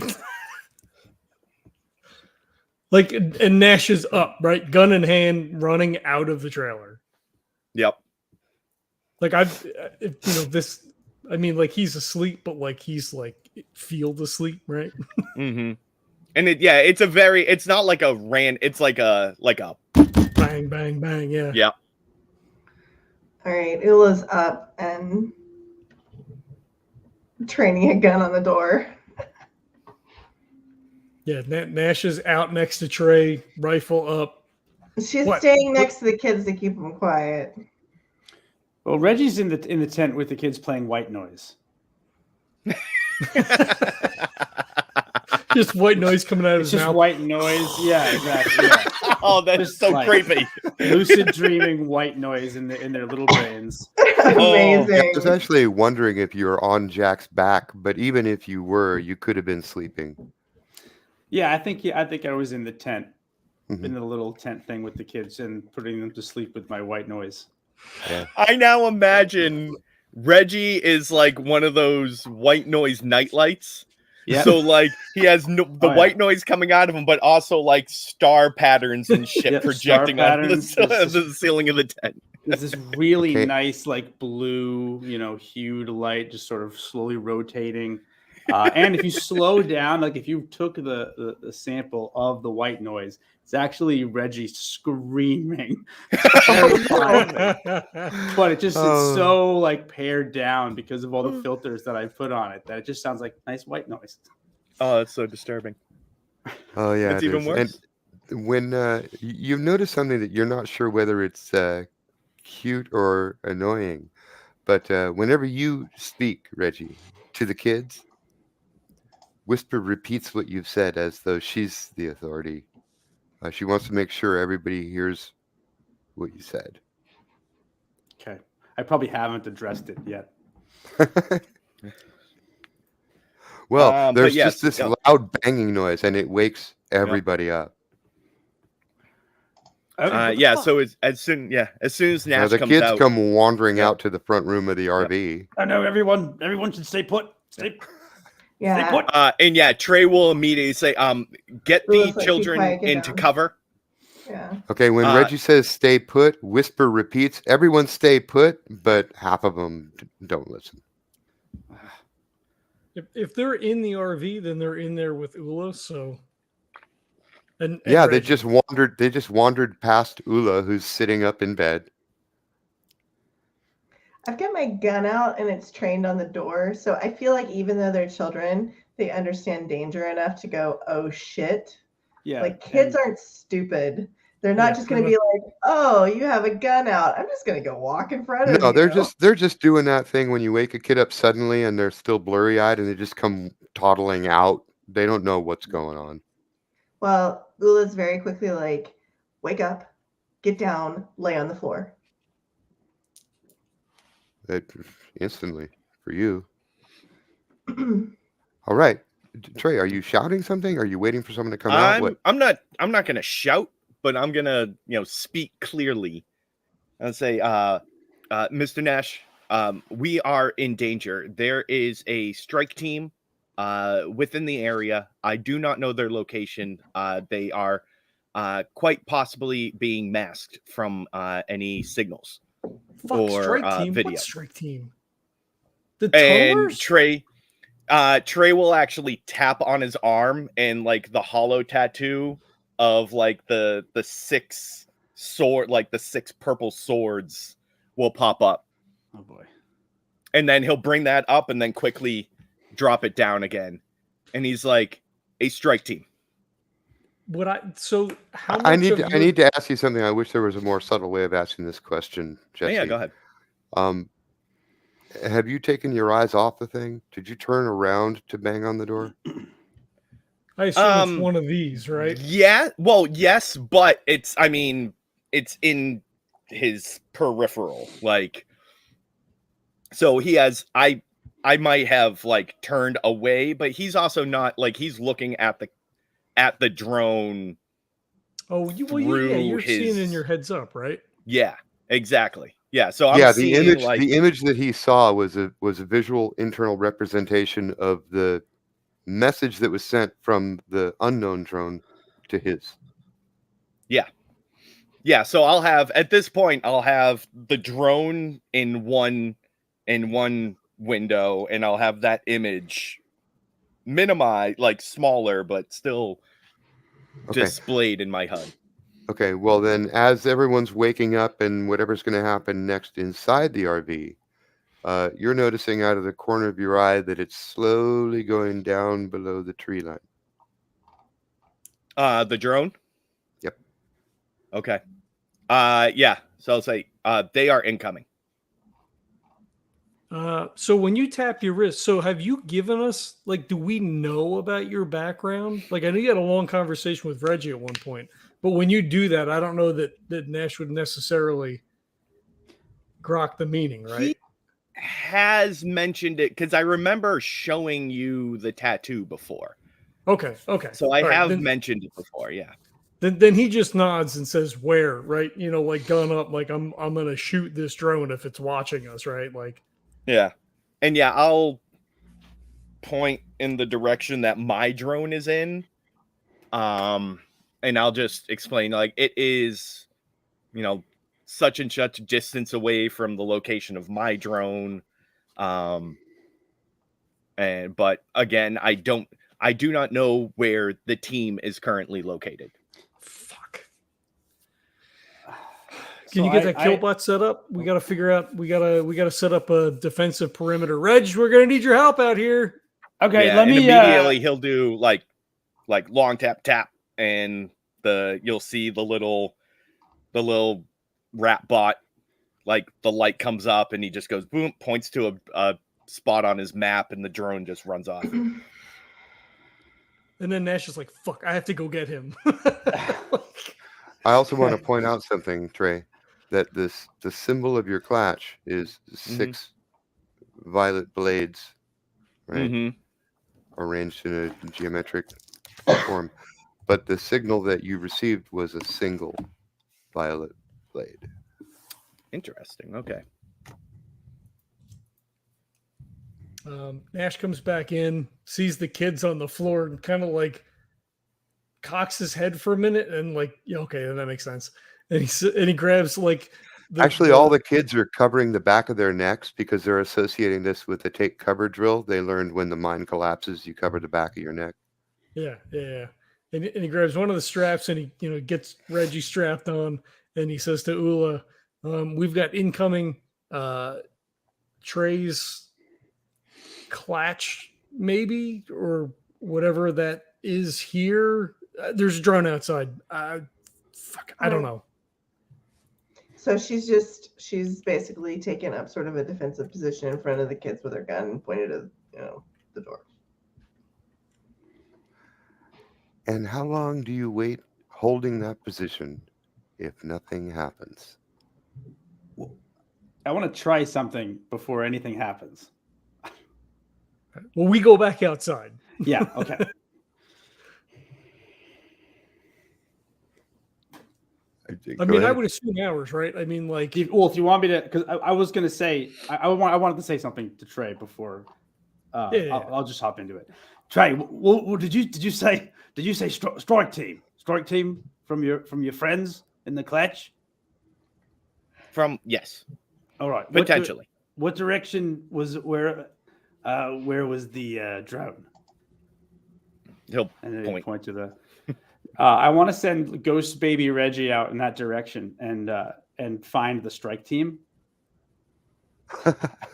Like, and Nash is up, right? Gun in hand, running out of the trailer. Yep. Like, this, I mean, like, he's asleep, but, like, he's, like, field asleep, right? Mm-hmm. And it's not like a it's like a Bang. bang, bang, bang. Yeah. Yeah. All right, Ulla's up and training a gun on the door. Yeah. Nash is out next to Trae, rifle up. She's What? staying next to the kids to keep them quiet. Well, Reggie's in the tent with the kids playing white noise. Just white noise coming out of It's his just mouth. white noise. Yeah, exactly. Yeah. Oh, that's Just so like- creepy. Lucid dreaming white noise in their little brains. Amazing. I was actually wondering if you were on Jack's back, but even if you were, you could have been sleeping. Yeah, I think I was in the tent, Mhm. in the little tent thing with the kids and putting them to sleep with my white noise. I now imagine Reggie is like one of those white noise nightlights. Yeah. So like he has the Oh, yeah. white noise coming out of him, but also like star patterns and shit Yep, projecting star out of patterns. the ceiling of the tent. There's this really Okay. nice, like blue, hued light, just sort of slowly rotating. And if you slow down, like if you took the sample of the white noise, it's actually Reggie screaming. But it's so like pared down because of all the filters that I put on it that it just sounds like nice white noise. Oh, that's so disturbing. Oh yeah, It's it even is. worse. And when you've noticed something that you're not sure whether it's cute or annoying, but whenever you speak, Reggie, to the kids, Whisper repeats what you've said as though she's the authority. She wants to make sure everybody hears what you said. Okay. I probably haven't addressed it yet. Well, But there's yes, just this yeah. loud banging noise, and it wakes everybody up. Yeah. So as soon as Now, Nash the comes kids out, come wandering Yeah. out to the front room of the RV. I know everyone should stay put. Stay Yeah. put. and yeah, Trae will immediately say, get the Ulla's like, "Be children quiet, get into down." cover. Yeah. Okay, when Uh, Reggie says "stay put," Whisper repeats, "Everyone stay put," but half of them don't listen. If they're in the RV, then they're in there with Ulla. So, and Yeah, they Reggie. just wandered. They just wandered past Ulla, who's sitting up in bed. I've got my gun out and it's trained on the door. So I feel like even though they're children, they understand danger enough to go, oh shit. Yeah. Like kids and- aren't stupid. They're not Yeah, just going to they're be like, oh, you have a gun out. I'm just going to go walk in front of you. No, they're just doing that thing when you wake a kid up suddenly and they're still blurry eyed and they just come toddling out. They don't know what's going on. Well, Ulla's very quickly like, wake up, get down, lay on the floor. That instantly for you. All right, Trae, are you shouting something? Are you waiting for someone to come out? What? I'm not gonna shout, but I'm gonna speak clearly and say, Mr. Nash, we are in danger. There is a strike team within the area. I do not know their location. They are quite possibly being masked from any signals. Fuck, or, strike team. video. What strike team? The And tunnelers? Trae will actually tap on his arm, and like the hollow tattoo of like the six purple swords will pop up, Oh boy. and then he'll bring that up and then quickly drop it down again, and he's like, a strike team. How much I need of I need to ask you something. I wish there was a more subtle way of asking this question, Jesse. Yeah, go ahead. Have you taken your eyes off the thing? Did you turn around to bang on the door? I assume it's one of these, right? Yeah, well, yes, but it's in his peripheral, like, so he has, I might have like turned away, but he's also not, like, he's looking at the drone. Oh, through you're seeing in his- your heads up, right? Yeah, exactly. Yeah, so I'm Yeah, seeing the image that he saw was a visual internal representation of the message that was sent from the unknown drone to his. Yeah, so at this point I'll have the drone in one window, and I'll have that image minimized, like smaller, but still Okay. displayed in my HUD. Okay, well then, as everyone's waking up and whatever's going to happen next inside the RV, you're noticing out of the corner of your eye that it's slowly going down below the tree line. The drone. Yep. Okay. Yeah. So I'll say they are incoming. So when you tap your wrist, so have you given us, like, do we know about your background? Like, I know you had a long conversation with Reggie at one point, but when you do that, I don't know that Nash would necessarily grok the meaning, right? He has mentioned it because I remember showing you the tattoo before. Okay. So I All right, have then- mentioned it before. Yeah. Then he just nods and says, "Where?" Right? You know, like gun up, like I'm gonna shoot this drone if it's watching us, right? Like, Yeah. And yeah, I'll point in the direction that my drone is in. And I'll just explain, like, it is, such and such distance away from the location of my drone. But again, I do not know where the team is currently located. fuck. Can you get that kill bot set up? We got to figure out. We gotta set up a defensive perimeter. Reg, we're gonna need your help out here. Okay, Yeah, let and me immediately he'll do like long tap, and you'll see the little rat bot, like the light comes up and he just goes boom, points to a spot on his map, and the drone just runs off. And then Nash is like, "Fuck, I have to go get him." I also want to point out something, Trae, that the symbol of your clutch is 6 violet blades, right? Mm-hmm. Arranged in a geometric form. But the signal that you received was a single violet blade. Interesting. Okay. Nash comes back in, sees the kids on the floor, and kind of like cocks his head for a minute, and like, yeah, okay, that makes sense. And he grabs like. Actually, all the kids are covering the back of their necks because they're associating this with the take cover drill they learned when the mine collapses. You cover the back of your neck. Yeah. And he grabs one of the straps and he, gets Reggie strapped on, and he says to Ulla, "We've got incoming Trae's clutch, maybe, or whatever that is here. There's a drone outside. I don't know." So she's basically taken up sort of a defensive position in front of the kids with her gun and pointed at the door. And how long do you wait holding that position if nothing happens? I want to try something before anything happens. Well, we go back outside. Yeah, okay. I mean, I would assume hours, right? I mean, like, if you want me to, because I was going to say, I wanted to say something to Trae before. I'll just hop into it. Trae, what did you say? Did you say strike team? Strike team from your friends in the clutch? Yes. All right. Potentially. What direction was where was the drone? He'll And point to the. I want to send Ghost Baby Reggie out in that direction and find the strike team.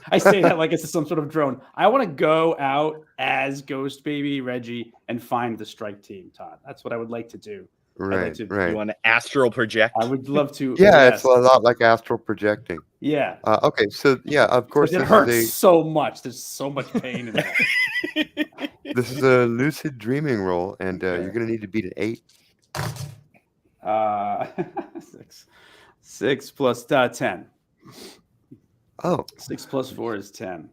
I say that like it's some sort of drone. I want to go out as Ghost Baby Reggie and find the strike team, Todd. That's what I would like to do. Right. You want to astral project? I would love to. Yeah, yes. it's a lot like astral projecting. Yeah. Okay, so yeah, of course, It hurts so much. There's so much pain in that. This is a lucid dreaming roll, and you're going to need to beat an 8. 6 plus 10. Oh, 6 plus 4 is 10.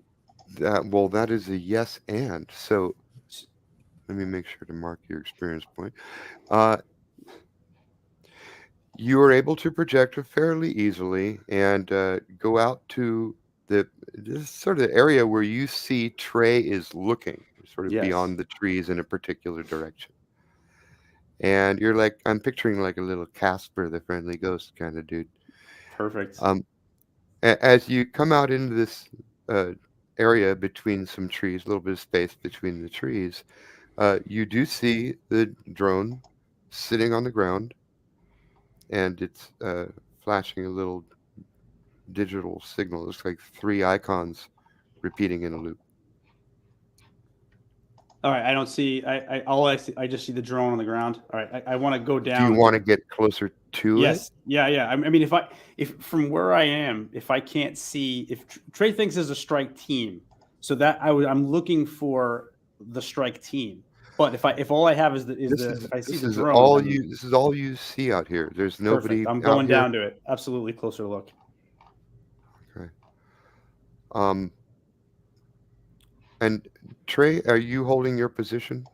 that is a yes and. So let me make sure to mark your experience point. You are able to project fairly easily and go out to this sort of area where you see Trae is looking, sort of beyond the trees in a particular direction. And you're like, I'm picturing like a little Casper, the Friendly Ghost kind of dude. Perfect. As you come out into this area between some trees, a little bit of space between the trees, you do see the drone sitting on the ground, and it's flashing a little digital signal. It looks like 3 icons repeating in a loop. All right, I don't see. I just see the drone on the ground. All right, I want to go down. Do you want to get closer to Yes. Yeah. I mean, if from where I am, if I can't see, if Trae thinks there's a strike team, so that I'm looking for the strike team. But if all I have is if I see the drone, this is all you see out here. There's nobody. perfect. I'm out going here. down to it. Absolutely, closer look. Okay. And Trae, are you holding your position?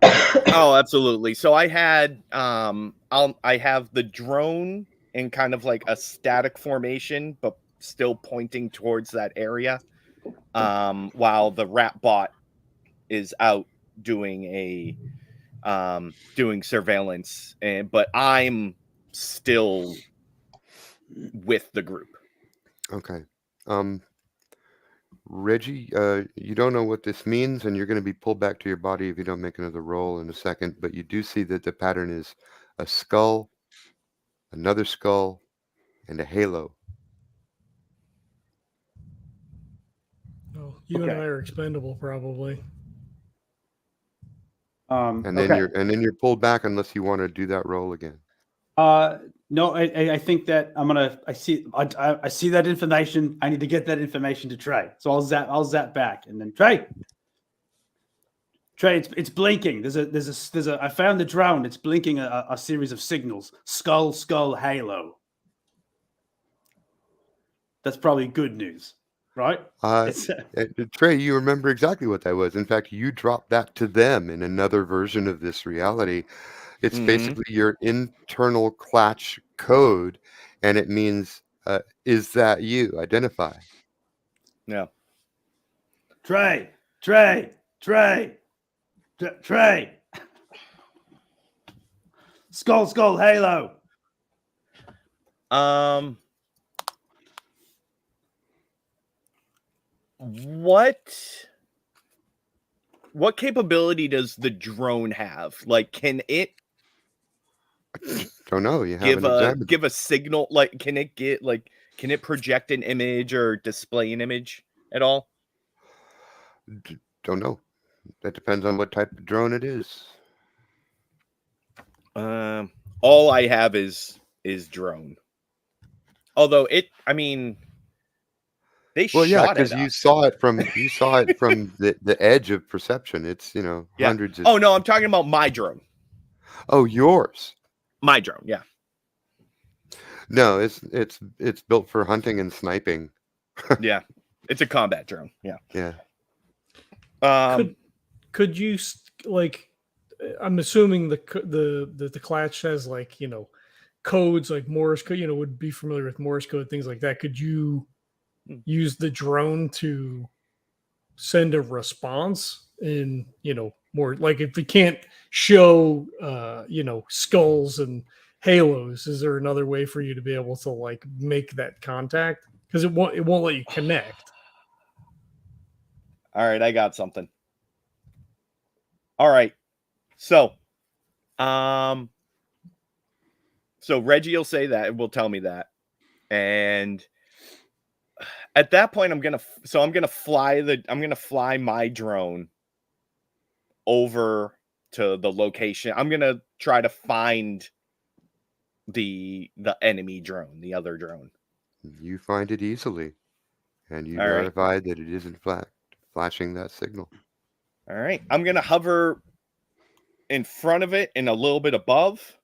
Oh, absolutely. So I had I have the drone in kind of like a static formation, but still pointing towards that area. While the rat bot is out doing doing surveillance, but I'm still with the group. Okay. Reggie, you don't know what this means, and you're going to be pulled back to your body if you don't make another roll in a second, but you do see that the pattern is a skull, another skull, and a halo. Oh, you and I are expendable, probably. And then you're pulled back unless you want to do that roll again. No, I think that I see that information. I need to get that information to Trae. So I'll zap back, and then Trae, it's blinking. I found the drone. It's blinking a series of signals. Skull, halo. That's probably good news, right? Trae, you remember exactly what that was. In fact, you dropped that to them in another version of this reality. It's basically your internal Clatch code, and it means, is that you? Identify. Yeah. Trae. Skull, halo. What capability does the drone have? Like, can it Don't know. You haven't give a signal? Like, can it project an image or display an image at all? Don't know. That depends on what type of drone it is. All I have is drone. Although they shot because you saw it from the edge of perception. It's hundreds of. Oh no, I'm talking about my drone. Oh, yours. My drone, yeah. No, it's built for hunting and sniping. Yeah, it's a combat drone. Yeah. Yeah. Could you I'm assuming the Clatch has codes like Morse code. Would be familiar with Morse code, things like that. Could you use the drone to send a response in more like if it can't show skulls and halos, is there another way for you to be able to make that contact? Because it won't let you connect. All right, I got something. All right. So Reggie will say that, will tell me that. And at that point I'm going to fly my drone over to the location. I'm going to try to find the enemy drone, the other drone. You find it easily, and you verified that it isn't flashing that signal. All right. I'm going to hover in front of it and a little bit above,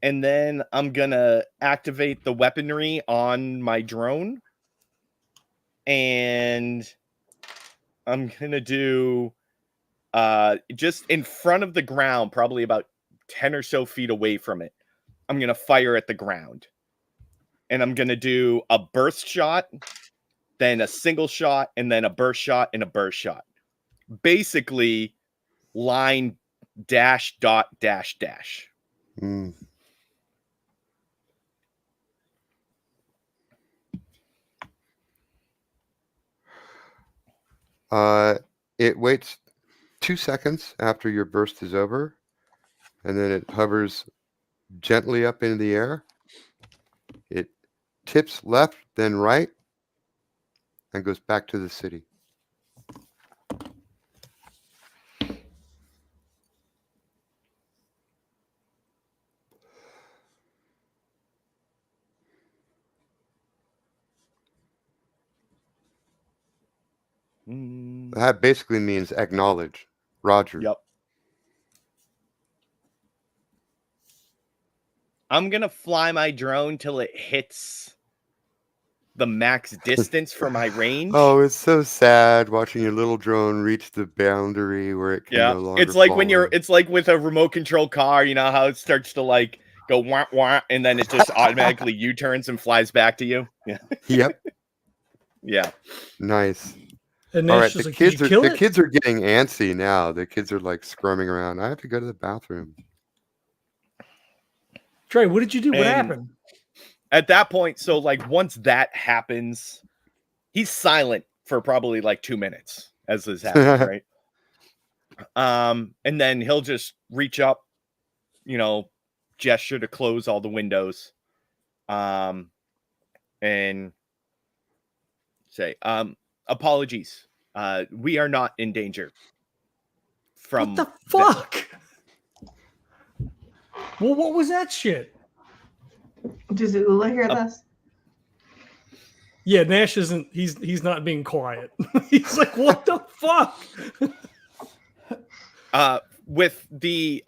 and then I'm going to activate the weaponry on my drone, and I'm going to do just in front of the ground, probably about 10 or so feet away from it. I'm going to fire at the ground, and I'm going to do a burst shot, then a single shot, and then a burst shot and a burst shot. Basically, line dash dot dash dash. It waits 2 seconds after your burst is over, and then it hovers gently up into the air. It tips left, then right, and goes back to the city. Mm, That basically means acknowledge. Roger. Yep. I'm gonna fly my drone till it hits the max distance for my range. Oh, it's so sad watching your little drone reach the boundary where it can yeah. no longer It's like when follow. it's like with a remote control car, you know how it starts to like go wah wah and then it just automatically U-turns and flies back to you. Yeah. Yep. Yeah. Nice. And All Nash right, was the like, "Did you kill it?" kids are getting antsy now. The kids are like squirming around. I have to go to the bathroom. Trae, what did you do? What And- happened? At that point, so like once that happens, he's silent for probably like 2 minutes as this happens, right? And then he'll just reach up, gesture to close all the windows, and say, apologies. We are not in danger. From What the fuck? Well, what was that shit? Does Ulla hear Uh, this? Yeah, Nash isn't. He's not being quiet. He's like, "What the fuck?" With the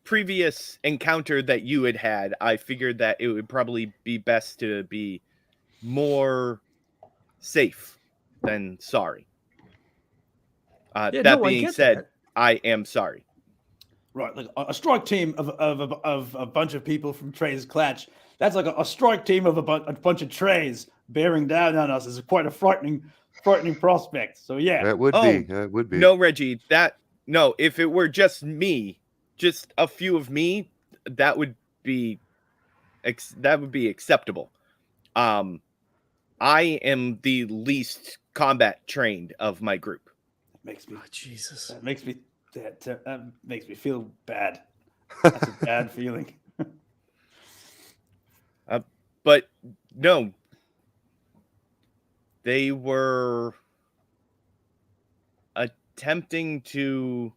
previous encounter that you had, I figured that it would probably be best to be more safe than sorry. Yeah, that no, I being get said, that. I am sorry. Right, like a strike team of a bunch of people from Trae's clutch. That's like a strike team of a bunch of Traes bearing down on us is quite a frightening prospect. So yeah, That would Oh, be. That would be. No, Reggie, if it were just me, just a few of me, that would be acceptable. I am the least combat trained of my group. makes me Oh, Jesus. that makes me feel bad. That's a bad feeling. But no, they were attempting to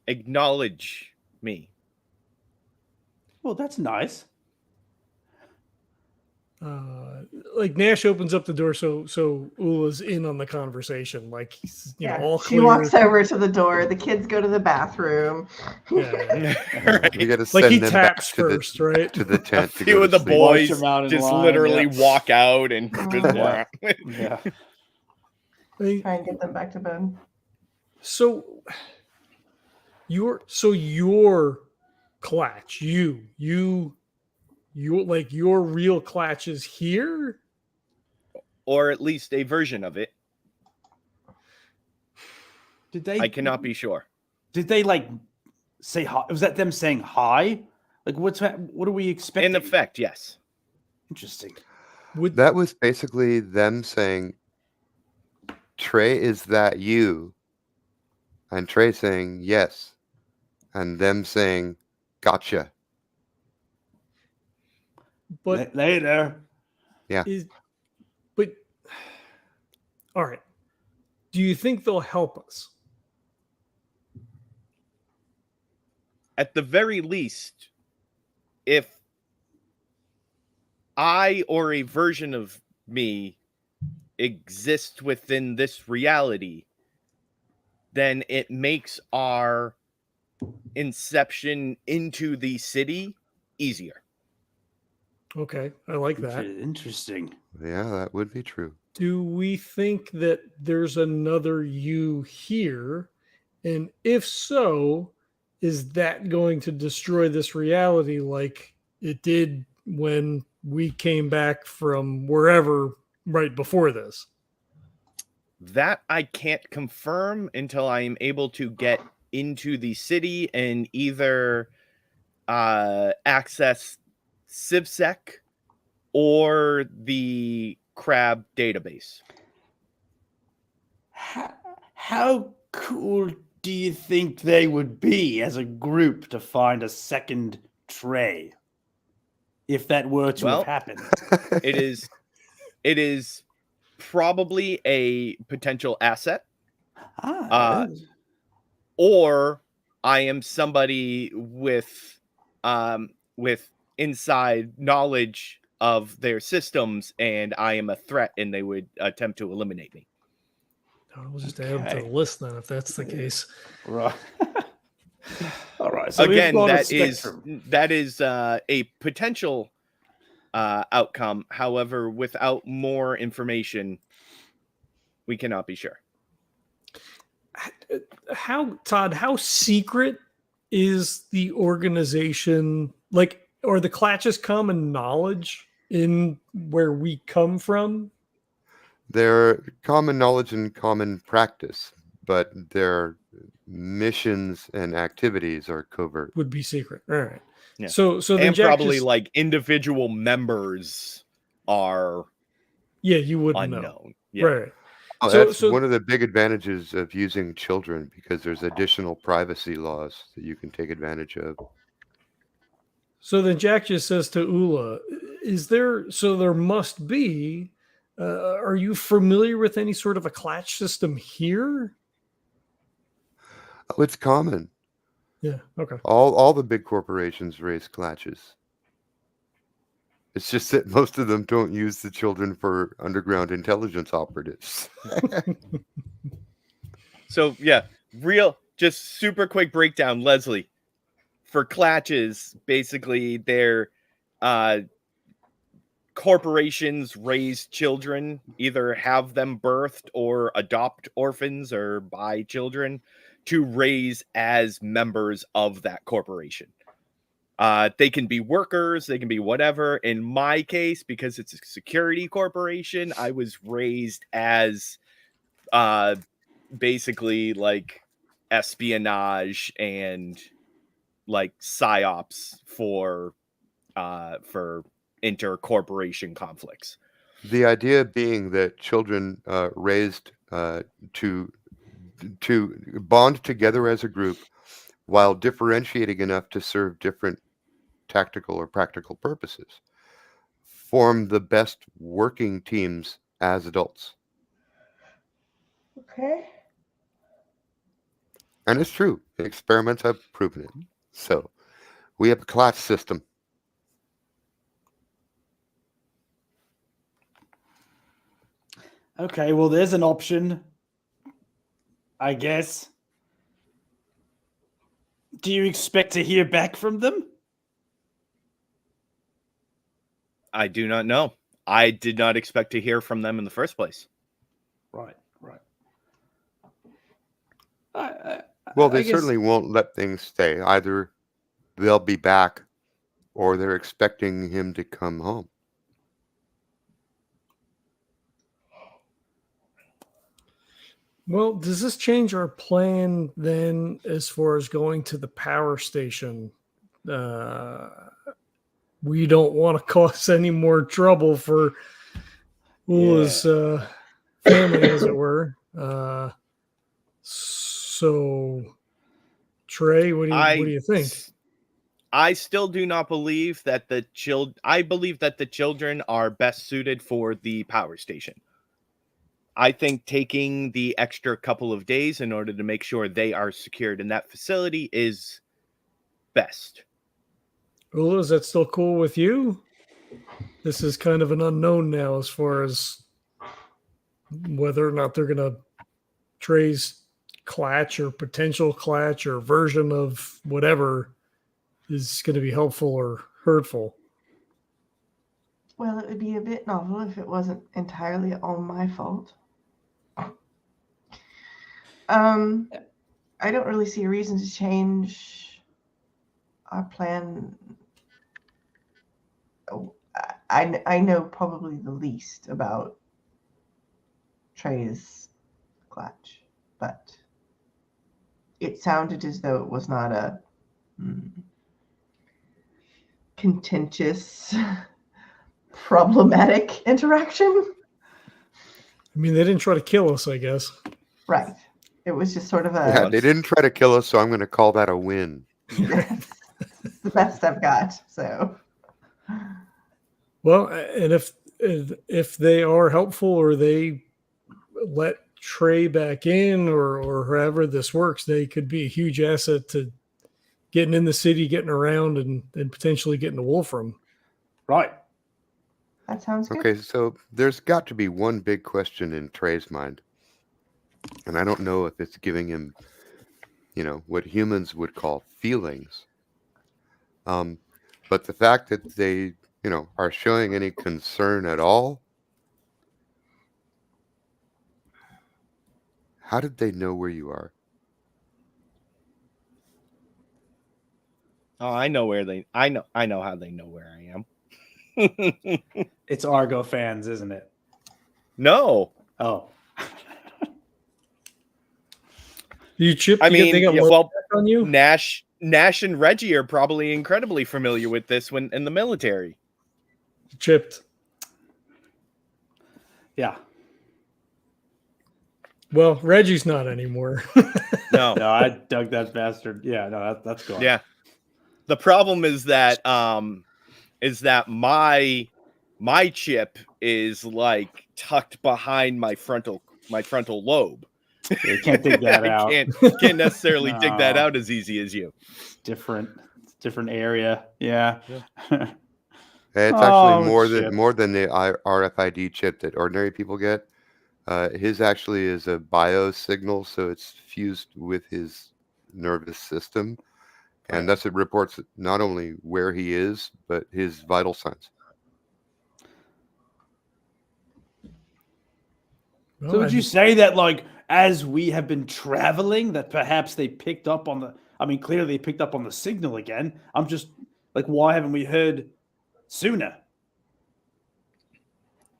acknowledge me. Well, that's nice. Like Nash opens up the door, so Ulla's in on the conversation. Like he's, all she clear. walks over to the door. The kids go to the bathroom. Yeah. Right. We got to Like send he them back taps to first, right? the A tent. to few go of to the sleep. boys March around in just line, literally yeah. walk out and Yeah. Yeah. Like, Try and get them back to bed. so your clutch, your real clutch is here. or at least a version of it. Did they? I cannot be sure. Did they like say hi? Was that them saying hi? Like what are we expecting? In effect, yes. Interesting. Would That was basically them saying, Trae, is that you? And Trae saying, yes. And them saying, gotcha. but Later. but all right. Do you think they'll help us? At the very least, if I or a version of me exists within this reality, then it makes our inception into the city easier. Okay, I like that. Interesting. Yeah, that would be true. Do we think that there's another you here? And if so, is that going to destroy this reality like it did when we came back from wherever right before this? That I can't confirm until I am able to get into the city and either access CivSec or the Crab database. How cool do you think they would be as a group to find a second Trae? If that were to Well, have happened. It is probably a potential asset. Or I am somebody with inside knowledge of their systems, and I am a threat, and they would attempt to eliminate me. We'll just add them to the list then, if that's the case. Right. All right. So Again, we've got that is a potential outcome. However, without more information, we cannot be sure. Todd, how secret is the organization? Like, or the Clatch's common knowledge in where we come from? Their common knowledge and common practice, but their missions and activities are covert. Would be secret. All right. Yeah. So then And Jack probably just, like individual members are you wouldn't know. unknown. Yeah. Right. Oh, So- that's so- one of the big advantages of using children, because there's additional privacy laws that you can take advantage of. So then Jack just says to Ulla, there must be, are you familiar with any sort of a Clatch system here? Oh, it's common. Yeah. Okay. All the big corporations raise Clatches. It's just that most of them don't use the children for underground intelligence operatives. So just super quick breakdown, Leslie. For Clatches, basically they're corporations raise children, either have them birthed or adopt orphans or buy children to raise as members of that corporation. They can be workers, they can be whatever. In my case, because it's a security corporation, I was raised as basically like espionage and like psyops for inter-corporation conflicts. The idea being that children raised to bond together as a group while differentiating enough to serve different tactical or practical purposes form the best working teams as adults. Okay. And it's true. Experiments have proven it. So we have a class system. Okay, well, there's an option, I guess. Do you expect to hear back from them? I do not know. I did not expect to hear from them in the first place. Right. Well, I they guess- certainly won't let things stay. Either they'll be back or they're expecting him to come home. Well, does this change our plan then as far as going to the power station? We don't want to cause any more trouble for Ulla's family, as it were. So, Trae, what do you think? I still do not believe that the I believe that the children are best suited for the power station. I think taking the extra couple of days in order to make sure they are secured in that facility is best. Ulla, is that still cool with you? This is kind of an unknown now as far as whether or not they're going to Trae's Clatch or potential Clatch or version of whatever is going to be helpful or hurtful. Well, it would be a bit novel if it wasn't entirely all my fault. I don't really see a reason to change our plan. I know probably the least about Trae's Clatch, but it sounded as though it was not a contentious, problematic interaction. I mean, they didn't try to kill us, I guess. Right. It was just sort of Yeah, a they didn't try to kill us, so I'm going to call that a win. yes, it's the best I've got. So Well, and if they are helpful or they let Trae back in or however this works, they could be a huge asset to getting in the city, getting around, and potentially getting to Wolfram. Right. that sounds good. Okay, so there's got to be one big question in Trey's mind. And I don't know if it's giving him, what humans would call feelings. But the fact that they, are showing any concern at all, how did they know where you are? Oh, I know I know how they know where I am. It's Argo fans, isn't it? No. Oh. You Chip? I you get- mean, they got yeah, Mowaka well, on you. Nash and Reggie are probably incredibly familiar with this when in the military. Chipped. Yeah. Well, Reggie's not anymore. No. No, I dug that bastard. Yeah, no, that's gone. Yeah. The problem is that my chip is like tucked behind my frontal lobe. You can't dig that out. Can't necessarily dig that No. out as easy as you. Different area. Yeah. It's Oh, actually chip. more than the RFID chip that ordinary people get. His actually is a bio signal, so it's fused with his nervous system, and thus it reports not only where he is, but his vital signs. Well, So would I you just- say that, like, as we have been traveling, that perhaps they picked up on the? I mean, clearly they picked up on the signal again. I'm just like, why haven't we heard sooner?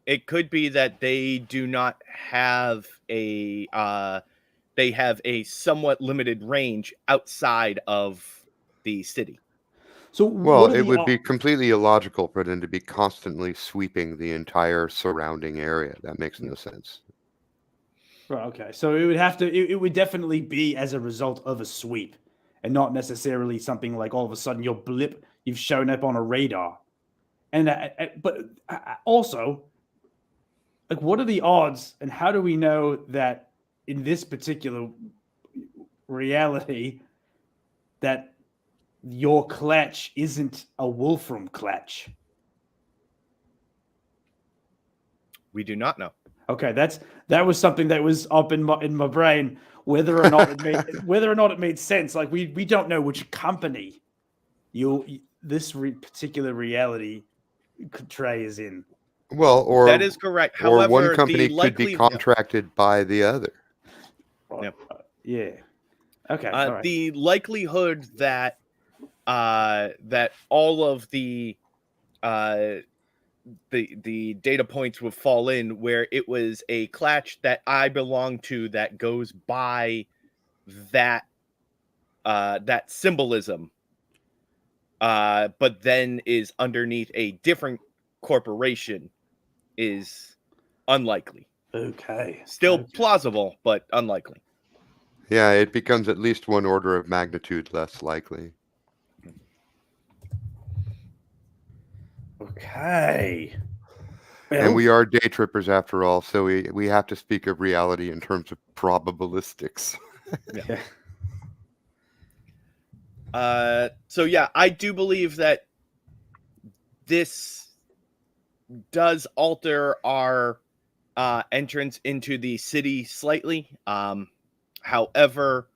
It could be that they do not have they have a somewhat limited range outside of the city. So Well, what are it the would be completely illogical for them to be constantly sweeping the entire surrounding area. That makes no sense. Right, okay, so it would have to. It would definitely be as a result of a sweep, and not necessarily something like all of a sudden you've shown up on a radar, and but also, like, what are the odds, and how do we know that in this particular reality that your clutch isn't a Wolfram clutch? We do not know. Okay, that was something that was up in my brain, whether or not it made sense. Like we don't know which company particular reality Trae is in. Well, or That is correct. or However, one company the could be contracted by the other. Yep. Yeah. Okay. All right. The likelihood that that all of the data points would fall in where it was a clutch that I belong to that goes by that that symbolism, but then is underneath a different corporation is unlikely. Okay. Still plausible, but unlikely. Yeah, it becomes at least one order of magnitude less likely. Okay. And we are day trippers after all, so we have to speak of reality in terms of probabilistics. So yeah, I do believe that this does alter our entrance into the city slightly. However,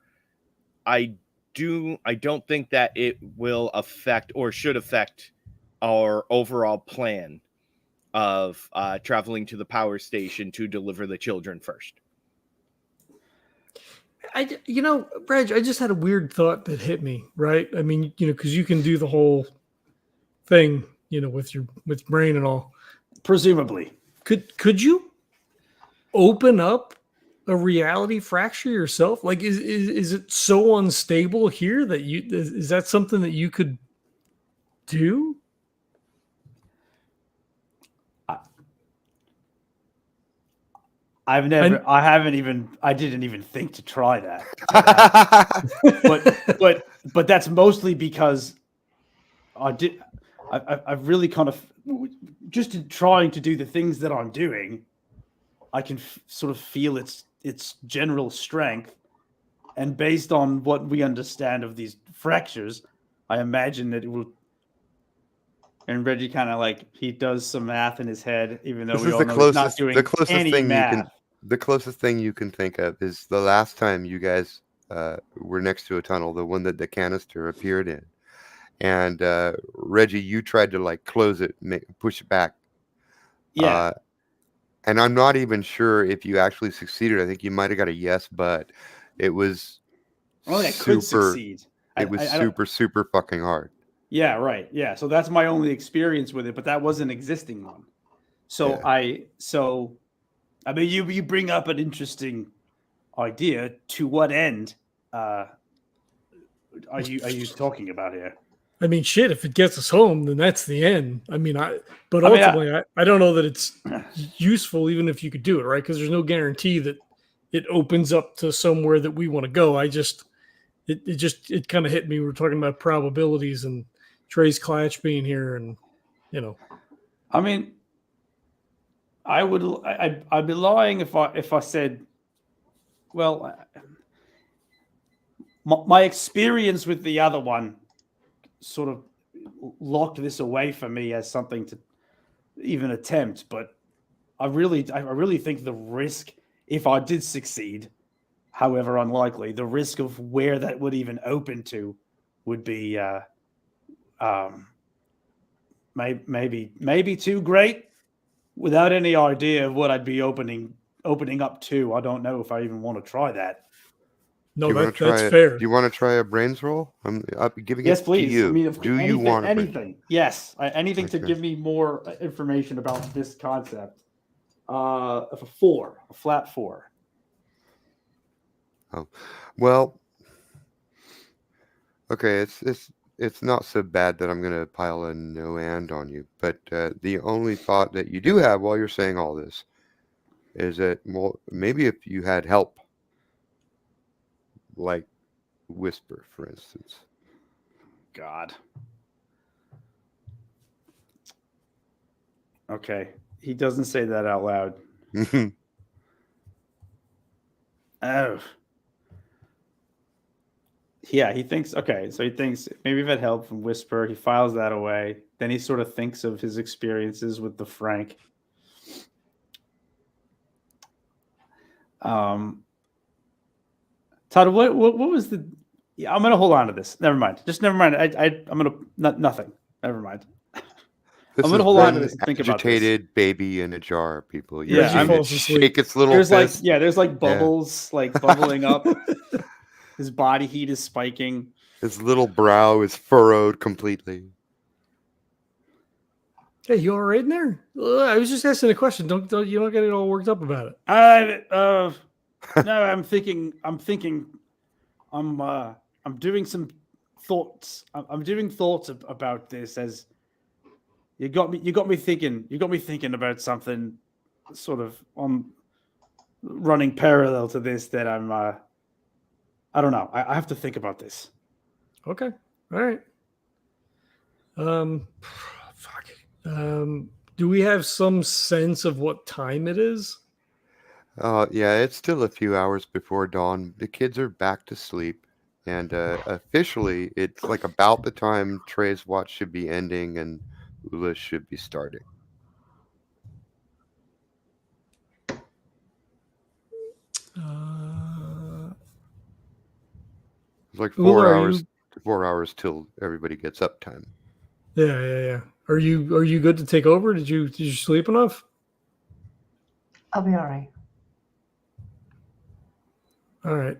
I don't think that it will affect or should affect our overall plan of traveling to the power station to deliver the children first. Reg, I just had a weird thought that hit me, right? I mean, because you can do the whole thing, with brain and all. Presumably. Could you open up a reality fracture yourself? Like, is it so unstable here that is that something that you could do? I didn't even think to try that. But that's mostly because I've really kind of just in trying to do the things that I'm doing, I can sort of feel its general strength, and based on what we understand of these fractures, I imagine that it will. And Reggie kind of like he does some math in his head, even though This we is all the know he's not closest. doing The closest any thing math. you can. The closest thing you can think of is the last time you guys were next to a tunnel, the one that the canister appeared in, and Reggie, you tried to like close it, push it back. Yeah. And I'm not even sure if you actually succeeded. I think you might have got a yes, but it was I could succeed. It was super fucking hard. Yeah, right. Yeah. So that's my only experience with it, but that was an existing one. So Yeah. I mean you bring up an interesting idea. To what end are you talking about here? I mean, shit, if it gets us home, then that's the end. I mean, ultimately, I don't know that it's useful, even if you could do it, right? Because there's no guarantee that it opens up to somewhere that we want to go. It kind of hit me. We're talking about probabilities and Trae's Clatch being here, and I mean, I'd be lying if I said, well, my experience with the other one sort of locked this away for me as something to even attempt. But I really think the risk, if I did succeed, however unlikely, the risk of where that would even open to would be maybe too great. Without any idea of what I'd be opening up to, I don't know if I even want to try that. No, that's fair. Do you want to try a brains roll? I'm giving Yes, it please. to you. I mean, do you want anything? Yes, anything to Okay. give me more information about this concept. A flat 4. Oh, well, okay. It's not so bad that I'm gonna pile a no and on you. But the only thought that you do have while you're saying all this is that, well, maybe if you had help, like Whisper, for instance. God. Okay, he doesn't say that out loud. Oh. Yeah, he thinks, okay, so he thinks maybe if it helped from Whisper, he files that away. Then he sort of thinks of his experiences with the Frank. Todd, what was the... Yeah, I'm going to hold on to this. Never mind. Just never mind. I'm going to... Nothing. Never mind. I'm going to hold on to this and think about this. Agitated baby in a jar, people. Yeah, You're seeing it shake its little fist. There's like bubbles like bubbling up. His body heat is spiking. His little brow is furrowed completely. Hey, you all right in there? I was just asking a question. Don't you don't get it all worked up about it. No, I'm thinking. I'm doing some thoughts. I'm doing thoughts about this as you got me thinking. You got me thinking about something sort of on running parallel to this that I'm. I don't know. I have to think about this. Okay. All right. Fuck. Do we have some sense of what time it is? Yeah, it's still a few hours before dawn. The kids are back to sleep, and officially, it's like about the time Trae's watch should be ending and Ulla should be starting. It's like 4 Ulla, hours. 4 hours till everybody gets up time. Yeah. Are you good to take over? Did you sleep enough? I'll be all right. All right.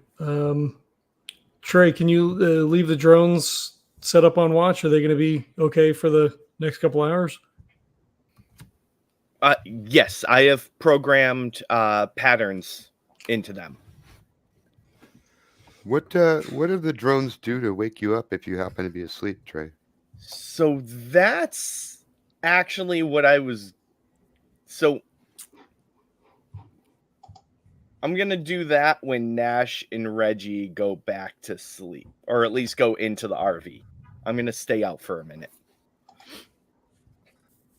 Trae, can you leave the drones set up on watch? Are they going to be okay for the next couple hours? Yes, I have programmed patterns into them. What do the drones do to wake you up if you happen to be asleep, Trae? So that's actually what I was. So I'm going to do that when Nash and Reggie go back to sleep, or at least go into the RV. I'm going to stay out for a minute.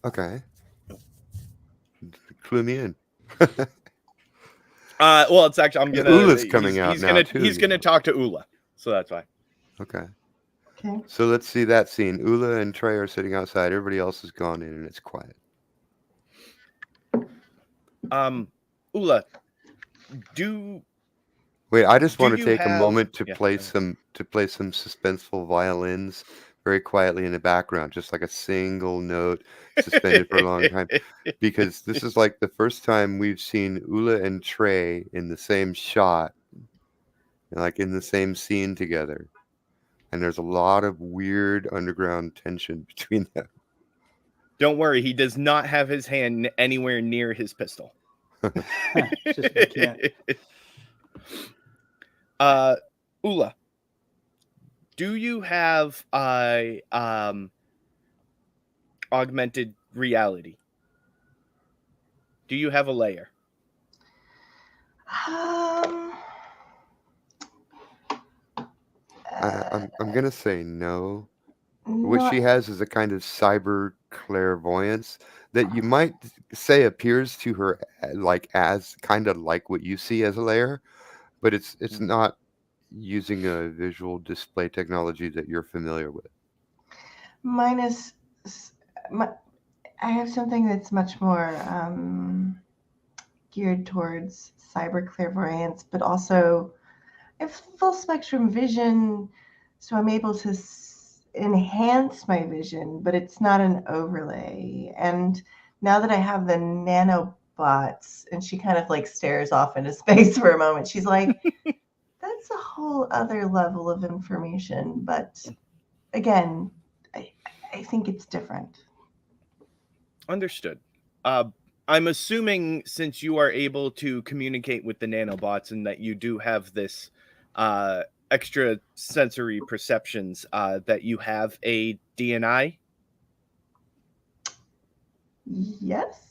Okay. Clue me in. Well, it's actually I'm gonna. Ulla's coming out he's now, gonna too, he's you gonna know. talk to Ulla, so that's why. Okay. Okay. So let's see that scene. Ulla and Trae are sitting outside. Everybody else has gone in, and it's quiet. Ulla, do Wait, I just Do want to you take a have- moment to Yeah, play go ahead. some suspenseful violins very quietly in the background, just like a single note suspended for a long time, because this is like the first time we've seen Ulla and Trae in the same shot, like in the same scene together, and there's a lot of weird underground tension between them. Don't worry, he does not have his hand anywhere near his pistol. It's just I can't. Ulla, do you have augmented reality? Do you have a layer? I'm gonna say no. What not- she has is a kind of cyber clairvoyance that you might say appears to her like as kind of like what you see as a layer, but it's not using a visual display technology that you're familiar with. Mine is. I have something that's much more geared towards cyber clairvoyance, but also I have full spectrum vision, so I'm able to enhance my vision, but it's not an overlay. And now that I have the nanobots, and she kind of like stares off into space for a moment, she's like, that's a whole other level of information. But again, I think it's different. Understood. I'm assuming since you are able to communicate with the nanobots and that you do have this extra sensory perceptions, that you have a DNI. Yes.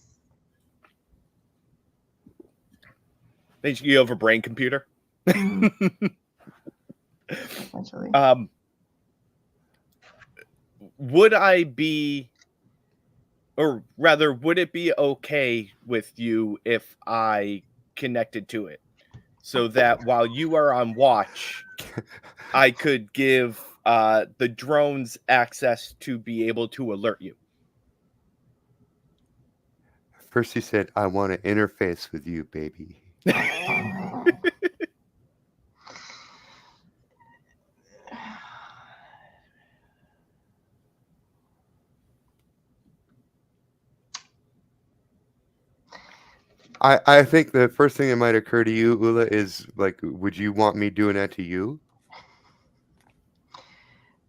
You have a brain computer. Essentially. Would I be, or rather, would it be okay with you if I connected to it so that while you are on watch, I could give the drones access to be able to alert you? First he said, I want to interface with you, baby. I think the first thing that might occur to you, Ulla, is like, would you want me doing that to you?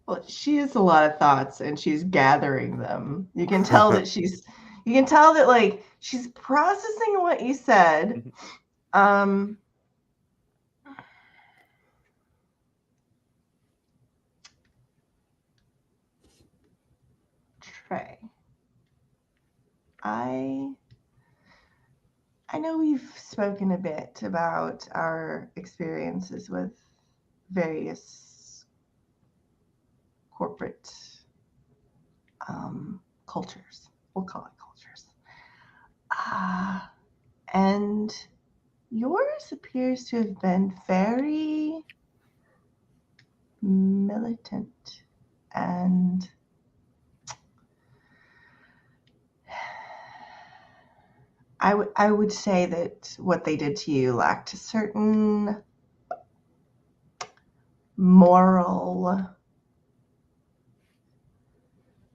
Well, she has a lot of thoughts and she's gathering them. You can tell that like she's processing what you said. Trae, I know we've spoken a bit about our experiences with various corporate cultures. We'll call it cultures. And yours appears to have been very militant and I would say that what they did to you lacked a certain moral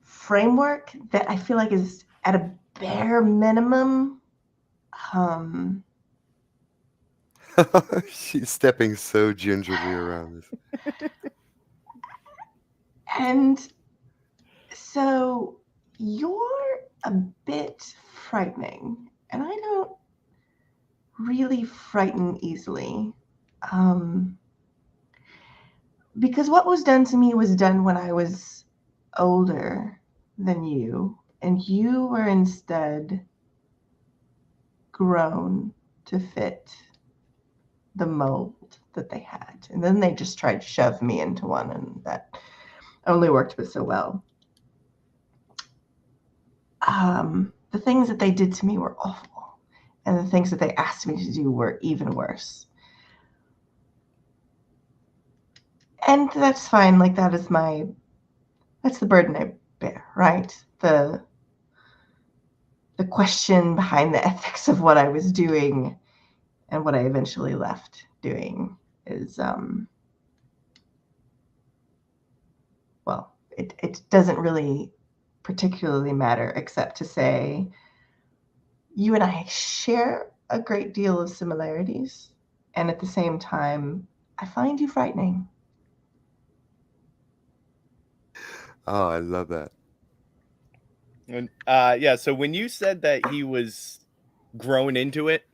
framework that I feel like is at a bare minimum. She's stepping so gingerly around this. And so you're a bit frightening, and I don't really frighten easily. Because what was done to me was done when I was older than you, and you were instead grown to fit the mold that they had. And then they just tried to shove me into one, and that only worked but so well. The things that they did to me were awful, and the things that they asked me to do were even worse. And that's fine. Like, that's the burden I bear, right? The question behind the ethics of what I was doing and what I eventually left doing is, well, it doesn't really particularly matter, except to say you and I share a great deal of similarities, and at the same time, I find you frightening. Oh, I love that. And yeah, so when you said that he was grown into it,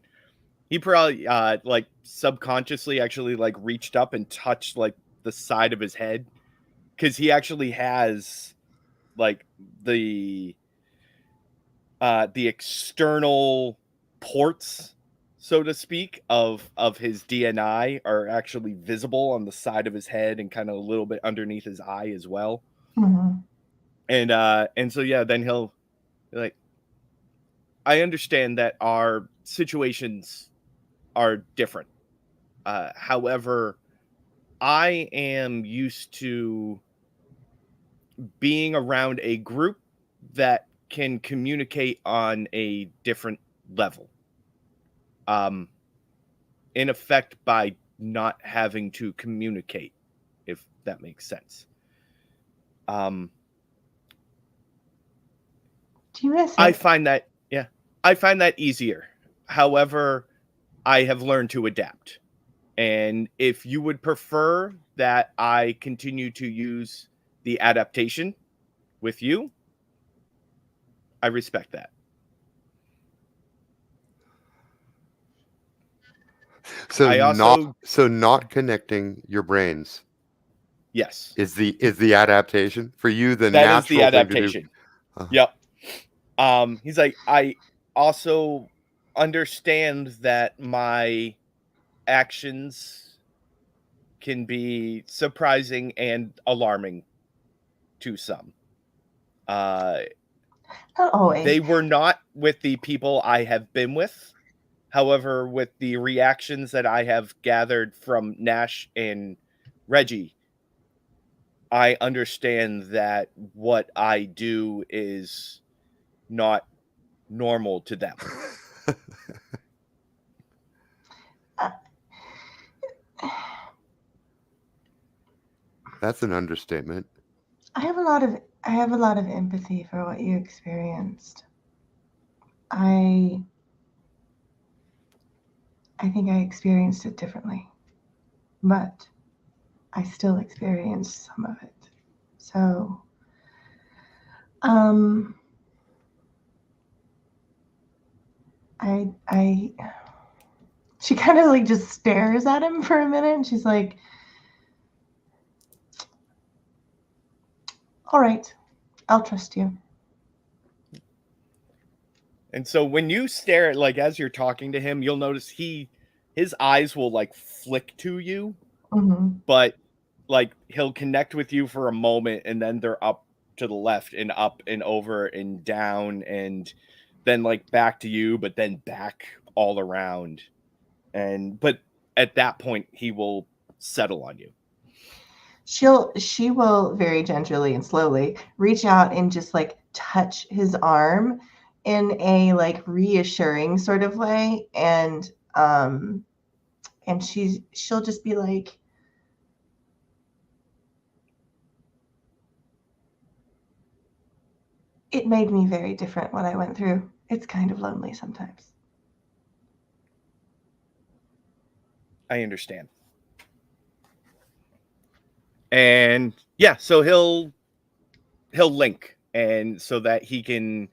he probably like subconsciously actually like reached up and touched like the side of his head, because he actually has like the external ports, so to speak, of his DNI are actually visible on the side of his head and kind of a little bit underneath his eye as well. Mm-hmm. And so yeah, then he'll be like, I understand that our situations are different. However, I am used to being around a group that can communicate on a different level. In effect, by not having to communicate, if that makes sense. Do you miss it? I find that easier. However, I have learned to adapt. And if you would prefer that I continue to use the adaptation with you, I respect that. So not connecting your brains Yes. is the adaptation for you. That natural is the adaptation. Thing to do. Yep. He's like, I also understand that my actions can be surprising and alarming to some. Not always. They were not with the people I have been with. However, with the reactions that I have gathered from Nash and Reggie, I understand that what I do is not normal to them. That's an understatement. I have a lot of empathy for what you experienced. I think I experienced it differently, but I still experienced some of it. So, she kind of like just stares at him for a minute, and she's like, all right, I'll trust you. And so when you stare at, like, as you're talking to him, you'll notice his eyes will like flick to you, but like he'll connect with you for a moment and then they're up to the left and up and over and down and then like back to you, but then back all around. But at that point he will settle on you. She will very gingerly and slowly reach out and just like touch his arm in a like reassuring sort of way, and she'll just be like, it made me very different what I went through. It's kind of lonely sometimes. I understand. And yeah, so he'll link, and so that he can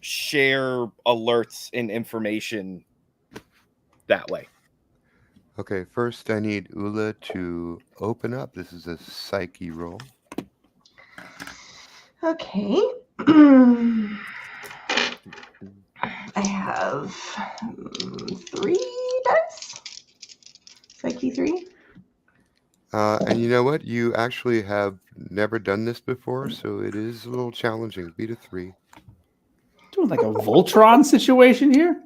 share alerts and information that way. Okay, first I need Ulla to open up. This is a psyche roll. Okay. I have 3 dice. 53. And you know what? You actually have never done this before, so it is a little challenging. Beat a 3. Doing like a Voltron situation here.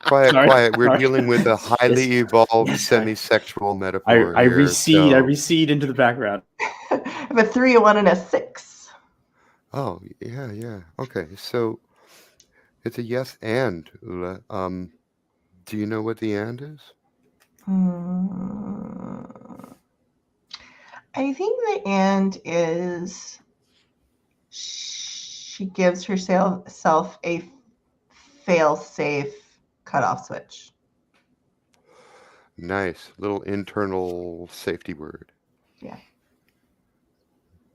Quiet, Sorry. quiet. We're Sorry. dealing with a highly evolved Yes, semi-sexual metaphor I here. recede. so- I recede into the background. I have a 3, a 1, and a 6. Oh, yeah. Okay, so it's a yes and, Ulla. Do you know what the and is? I think the and is she gives herself a fail-safe cutoff switch. Nice. Little internal safety word. Yeah.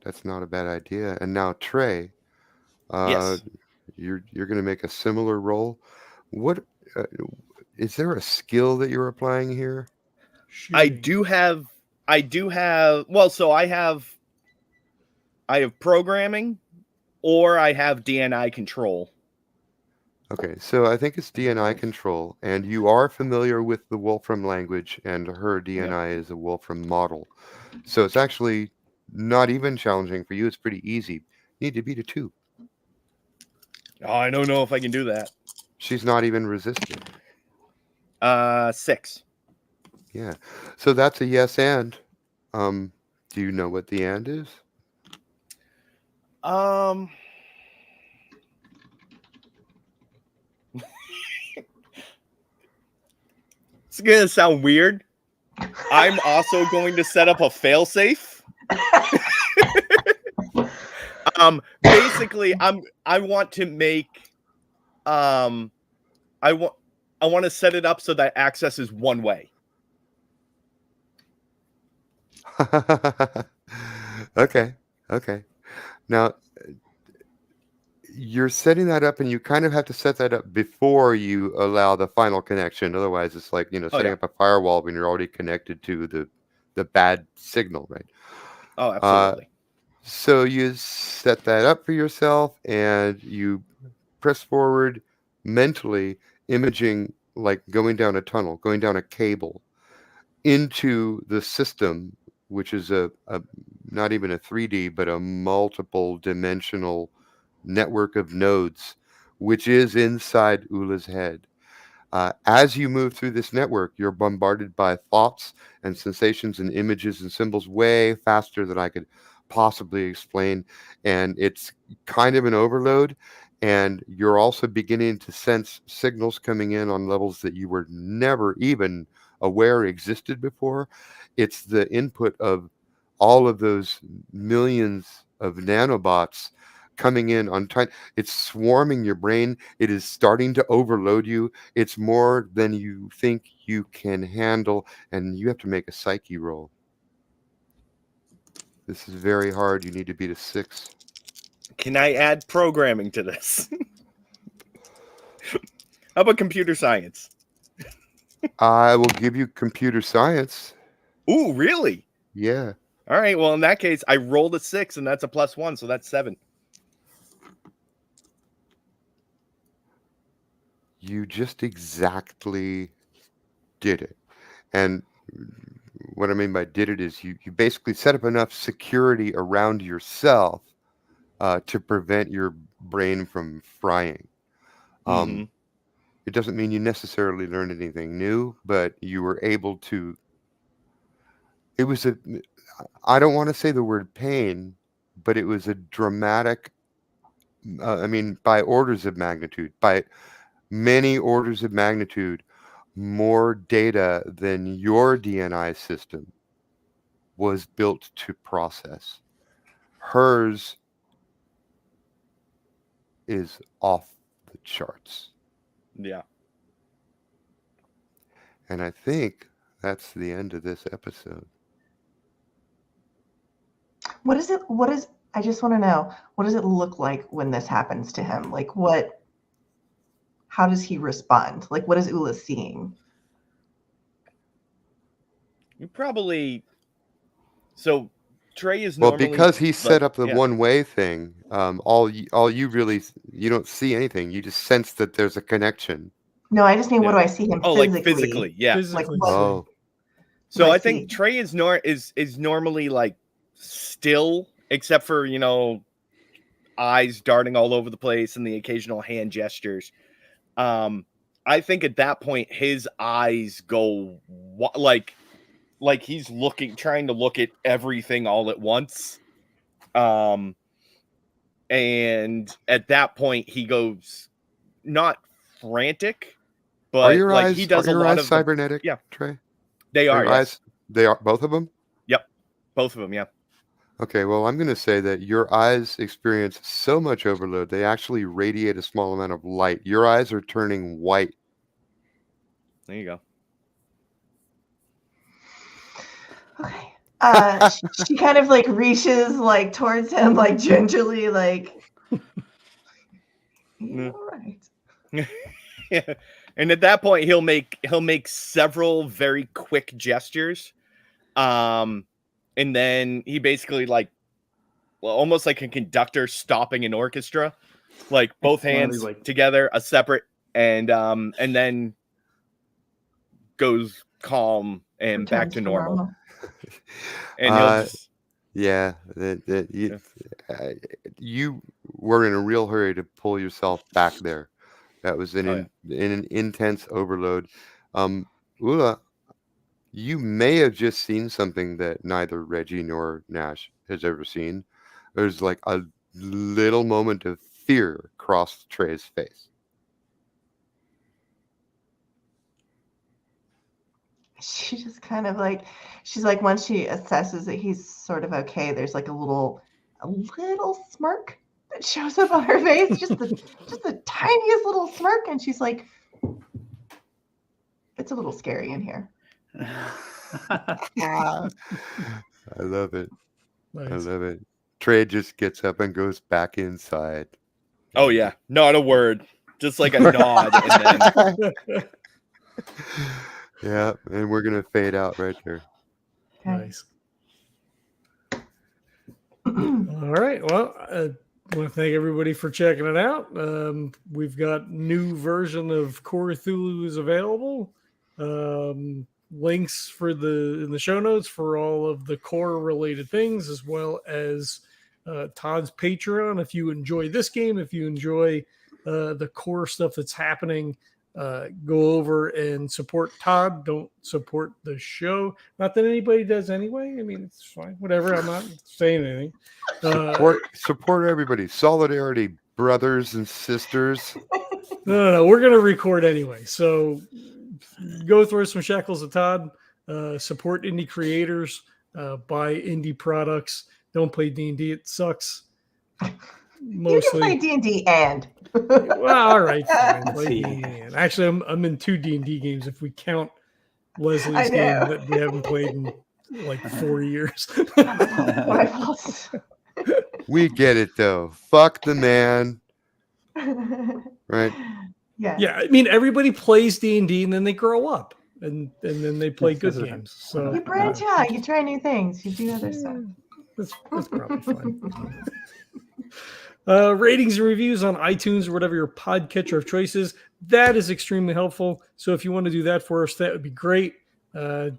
That's not a bad idea. And now, Trae, Yes. you're going to make a similar roll. What is there a skill that you're applying here? I Shooting. do have. Well, so I have programming, or I have DNI control. Okay, so I think it's DNI control, and you are familiar with the Wolfram language, and her DNI is a Wolfram model. So it's actually not even challenging for you. It's pretty easy. You need to beat a 2. Oh, I don't know if I can do that. She's not even resisting. 6. Yeah. So that's a yes and. Do you know what the and is? It's gonna sound weird. I'm also going to set up a failsafe. Basically, I want to make I want to set it up so that access is one way. Okay. Now, you're setting that up, and you kind of have to set that up before you allow the final connection. Otherwise, it's like, setting up a firewall when you're already connected to the bad signal, right? Oh, absolutely. So you set that up for yourself, and you press forward mentally, imaging like going down a tunnel, going down a cable into the system, which is a not even a 3D, but a multiple dimensional network of nodes, which is inside Ulla's head. As you move through this network, you're bombarded by thoughts and sensations and images and symbols way faster than I could possibly explain. And it's kind of an overload. And you're also beginning to sense signals coming in on levels that you were never even aware existed before. It's the input of all of those millions of nanobots coming in on time. It's swarming your brain. It is starting to overload you. It's more than you think you can handle, and you have to make a psyche roll. This is very hard. You need to beat a 6. Can I add programming to this? How about computer science? I will give you computer science. Ooh, really? Yeah. All right. Well, in that case, I rolled a 6, and that's a +1, so that's 7. You just exactly did it. And what I mean by did it is you basically set up enough security around yourself to prevent your brain from frying. It doesn't mean you necessarily learned anything new, but you were able to. It was I don't want to say the word pain, but it was a dramatic, by orders of magnitude, by many orders of magnitude, more data than your DNI system was built to process. Hers is off the charts. Yeah. And I think that's the end of this episode. I just want to know, what does it look like when this happens to him? Like how does he respond? Like, what is Ulla seeing? You probably. So Trae is Well, normally because he set up the yeah. one-way thing, all you really, you don't see anything. You just sense that there's a connection, No, I just mean, what Yeah. do I see him Oh, physically? like physically, yeah. Physically. what- Oh, So I I think see. Trae is normally like still, except for eyes darting all over the place and the occasional hand gestures. I think at that point his eyes go like he's trying to look at everything all at once. And at that point he goes not frantic, are but your like eyes he does are a your lot eyes of the, cybernetic? yeah. Trey. they Are are, your yes. eyes? They are, both of them. Yep, both of them, yeah. Okay, well, I'm going to say that your eyes experience so much overload, they actually radiate a small amount of light. Your eyes are turning white. There you go. Okay. She kind of like reaches like towards him, like gingerly, like. Yeah. All right. Yeah. And at that point he'll make several very quick gestures. And then he basically almost like a conductor stopping an orchestra, like both One of hands these, like- together, a separate, and then goes calm and back Returns to to normal. And he'll just, Yeah, you were in a real hurry to pull yourself back there. That was in an intense overload. Ulla, you may have just seen something that neither Reggie nor Nash has ever seen. There's like a little moment of fear across Trae's face. She just kind of like, she's like, once she assesses that he's sort of okay, there's like a little smirk that shows up on her face, just the tiniest little smirk, and she's like, it's a little scary in here. I love it. I Nice. love it. Trae just gets up and goes back inside. oh yeah, not a word, just like a nod, and then Yeah, and we're gonna fade out right there. Okay. Nice. All right. Well, I want to thank everybody for checking it out. We've got new version of Core Cthulhu is available. Links in the show notes for all of the core related things, as well as Todd's Patreon. If you enjoy this game, if you enjoy the core stuff that's happening, go over and support Todd. Don't support the show. Not that anybody does anyway. I mean, it's fine. Whatever. I'm not saying anything. Support everybody. Solidarity, brothers and sisters. No. We're going to record anyway. So go throw some shekels at Todd. Support indie creators. Buy indie products. Don't play D&D. It sucks. You can play Mostly. D&D and. Well, all right. Fine. Play See. D&D. Actually, I'm in 2 D&D games if we count Leslie's I game know. that we haven't played in like 4 years. My fault. We get it though. Fuck the man. Right. Yeah. Yeah, I mean everybody plays D&D and then they grow up and then they play good games. So You branch out. You try new things. You do other stuff. that's probably fine. Ratings and reviews on iTunes or whatever your podcatcher of choice is, that is extremely helpful. So if you want to do that for us, that would be great. Bumps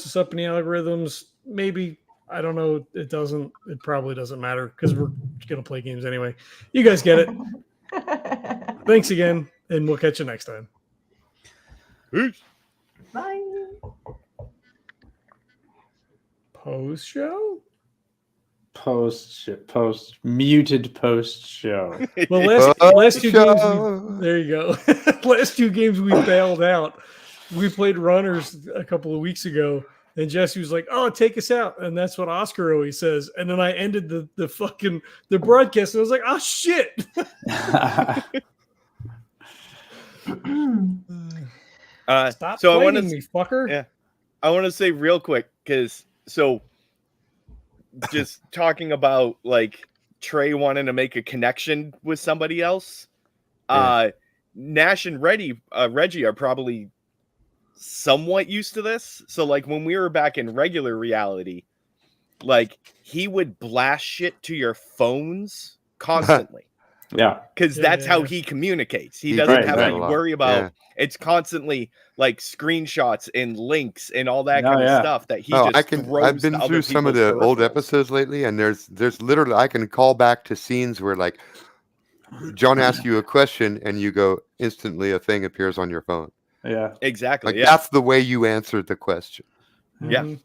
us up in the algorithms. Maybe, I don't know. It probably doesn't matter because we're going to play games anyway. You guys get it. Thanks again, and we'll catch you next time. Peace. Bye. Post show? Muted post show. Well, last 2 games, show. there you go. Last 2 games we bailed out. We played Runners a couple of weeks ago, and Jesse was like, "Oh, take us out," and that's what Oscar always says. And then I ended the broadcast, and I was like, "Oh shit!" Stop So I playing want to me, fucker. Yeah. I want to say real quick because just talking about like Trae wanting to make a connection with somebody else. Yeah. Nash and Reggie are probably somewhat used to this. So like when we were back in regular reality, like he would blast shit to your phones constantly. Yeah. because that's how yeah. he communicates. He He doesn't does have that to a lot. worry about Yeah. it's constantly like screenshots and links and all that Oh, kind of yeah. stuff that he Oh, just throws I've been to through other some of people's the old peripherals. episodes lately, and there's literally I can call back to scenes where like John asks you a question and you go instantly a thing appears on your phone. Yeah. Exactly. Like Yeah. that's the way you answered the question. Yeah. Mhm.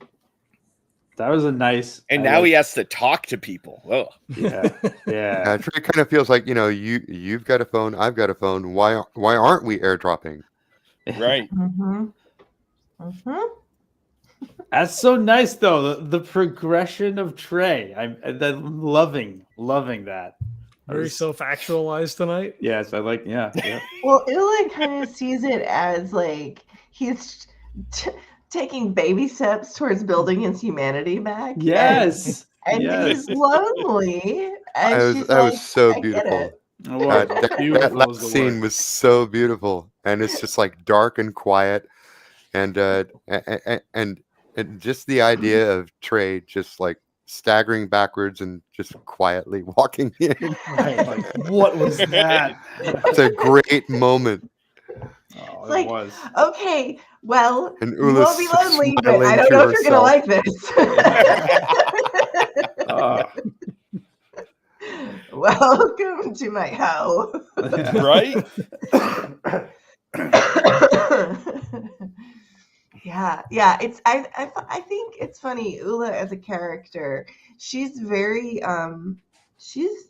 That was a nice. And I now like- he has to talk to people. Oh, Yeah. Yeah. Trey kind of feels like you've got a phone, I've got a phone. Why aren't we airdropping? right. Mm-hmm. Mm-hmm. That's so nice, though. The progression of Trae. I'm loving that. I Very was- self-actualized tonight. Yes, I like. Yeah. Yeah. Well, Ulla kind of sees it as like he's taking baby steps towards building his humanity back. Yes. And Yes. he's lonely. And she's That like, was so I get beautiful. it. It was That beautiful last was the scene word. was so beautiful, and it's just like dark and quiet, and just the idea of Trae just like staggering backwards and just quietly walking in. Right, like, what was that? It's a great moment, Oh, It's it like, was. okay, well, and you Ulla's won't be lonely, but smiling I don't to know if you're gonna herself. like this. Welcome to my house. Right. yeah. It's I think it's funny. Ulla as a character, she's very she's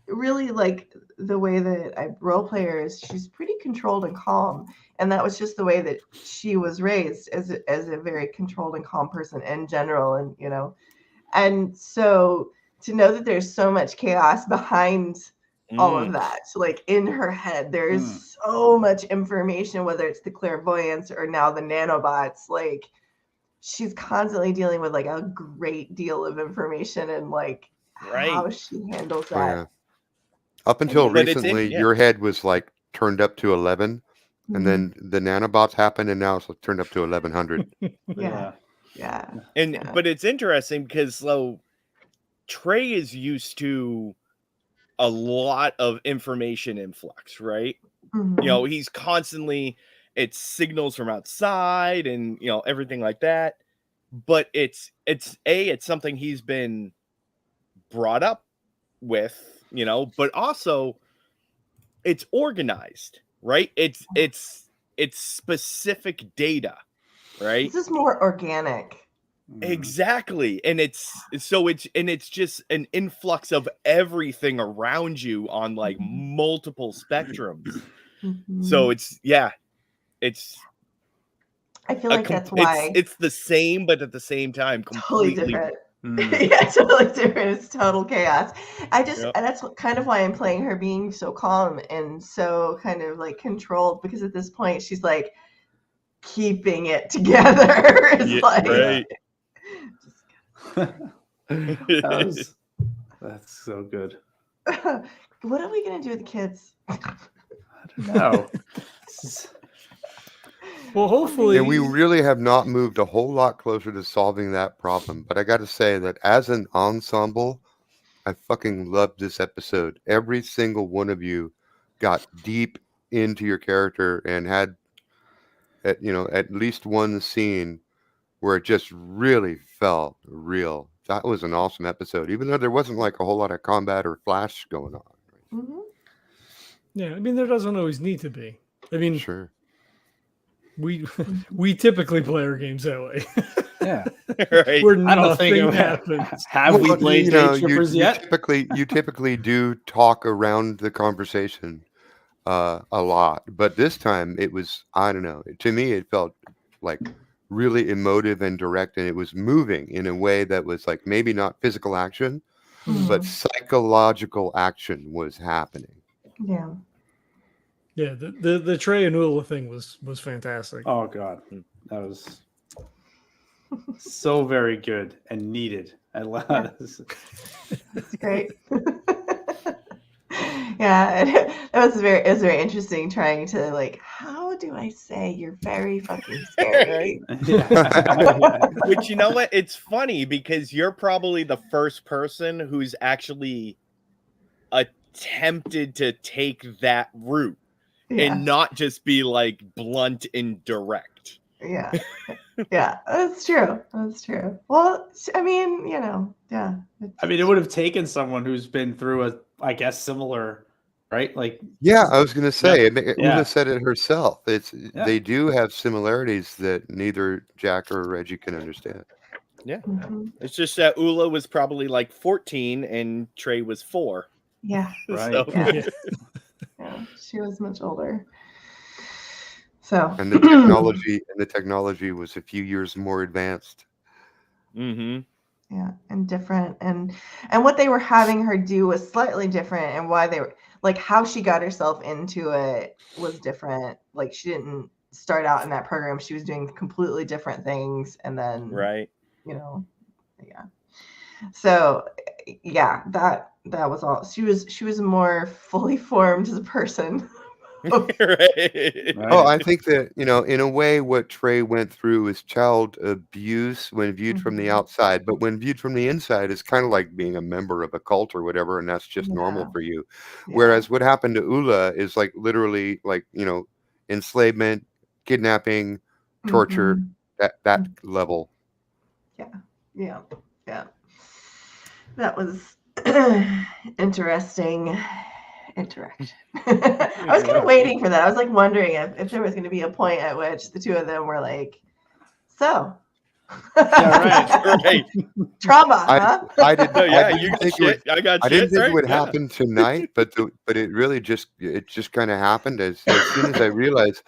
really like the way that I role play her is she's pretty controlled and calm, and that was just the way that she was raised as a very controlled and calm person in general, and and so to know that there's so much chaos behind all of that. So like in her head, there's so much information, whether it's the clairvoyance or now the nanobots, like she's constantly dealing with like a great deal of information and like how Right. she handles Oh, that. yeah. Up until But it's recently, yeah. your head was like turned up to 11, and then the nanobots happened, and now it's turned up to 1100. Yeah. And Yeah. but it's interesting because so Trae is used to a lot of information influx, right? Mhm. He's constantly it's signals from outside and everything like that. But it's something he's been brought up with, but also it's organized, right? It's specific data, right? This is more organic. Exactly. And it's just an influx of everything around you on like multiple spectrums. Mhm. So it's I feel like that's why it's the same, but at the same time totally completely different. Mm. Yeah, totally different. It's total chaos. And Yep. that's kind of why I'm playing her being so calm and so kind of like controlled, because at this point she's like keeping it together. It's Yeah, like right. That's so good. what are we gonna do with the kids? No. Well, hopefully, And we really have not moved a whole lot closer to solving that problem. But I got to say that as an ensemble, I fucking loved this episode. Every single one of you got deep into your character and had at least one scene where it just really felt real. That was an awesome episode, even though there wasn't like a whole lot of combat or flash going on. Mhm. yeah. I mean, there doesn't always need to be. I mean, Sure. we typically play our games that way. Yeah. Right. Where I don't think nothing it happens. Have we Well, played DayTrippers yet? You typically do talk around the conversation a lot, but this time it was, I don't know. To me, it felt like really emotive and direct, and it was moving in a way that was like maybe not physical action, but psychological action was happening. Yeah. Yeah, the Trae and Ulla thing was fantastic. Oh God, that was so very good and needed. I love this. It's great. Yeah, it was very interesting trying to like, how do I say you're very fucking scary? Which, you know what? It's funny because you're probably the first person who's actually tempted to take that route Yeah. and not just be like blunt and direct. Yeah. Yeah. That's true. That's true. Well, I mean, yeah. I mean, it would have taken someone who's been through I guess, similar, right? Like, Yeah, I was going to say, and Yeah. Ulla said it herself. Yeah. They do have similarities that neither Jack or Reggie can understand. Mhm. It's just that Ulla was probably like 14 and Trae was 4. Yeah. Right. So, Yeah. Yeah. She was much older. So. And the technology was a few years more advanced. mm-hmm. Yeah, and different, and what they were having her do was slightly different, and why they were like how she got herself into it was different. Like she didn't start out in that program; she was doing completely different things, and then Right. yeah. So yeah, that was all. She was more fully formed as a person. Right. Oh, I think that, in a way, what Trae went through is child abuse when viewed from the Mhm. outside, but when viewed from the inside, it's kind of like being a member of a cult or whatever, and that's just normal Yeah. for you. Yeah. Whereas what happened to Ulla is like literally like, enslavement, kidnapping, torture, Mhm. that level. Yeah. That was interesting. Interaction. I was kind of waiting for that. I was like wondering if there was going to be a point at which the two of them were like, so. Yeah, Right. Trauma, huh? I didn't. No, yeah, I you didn't got think it would. shit. I got I shit. didn't think right? it would Yeah. happen tonight, but it really just kind of happened as soon as I realized,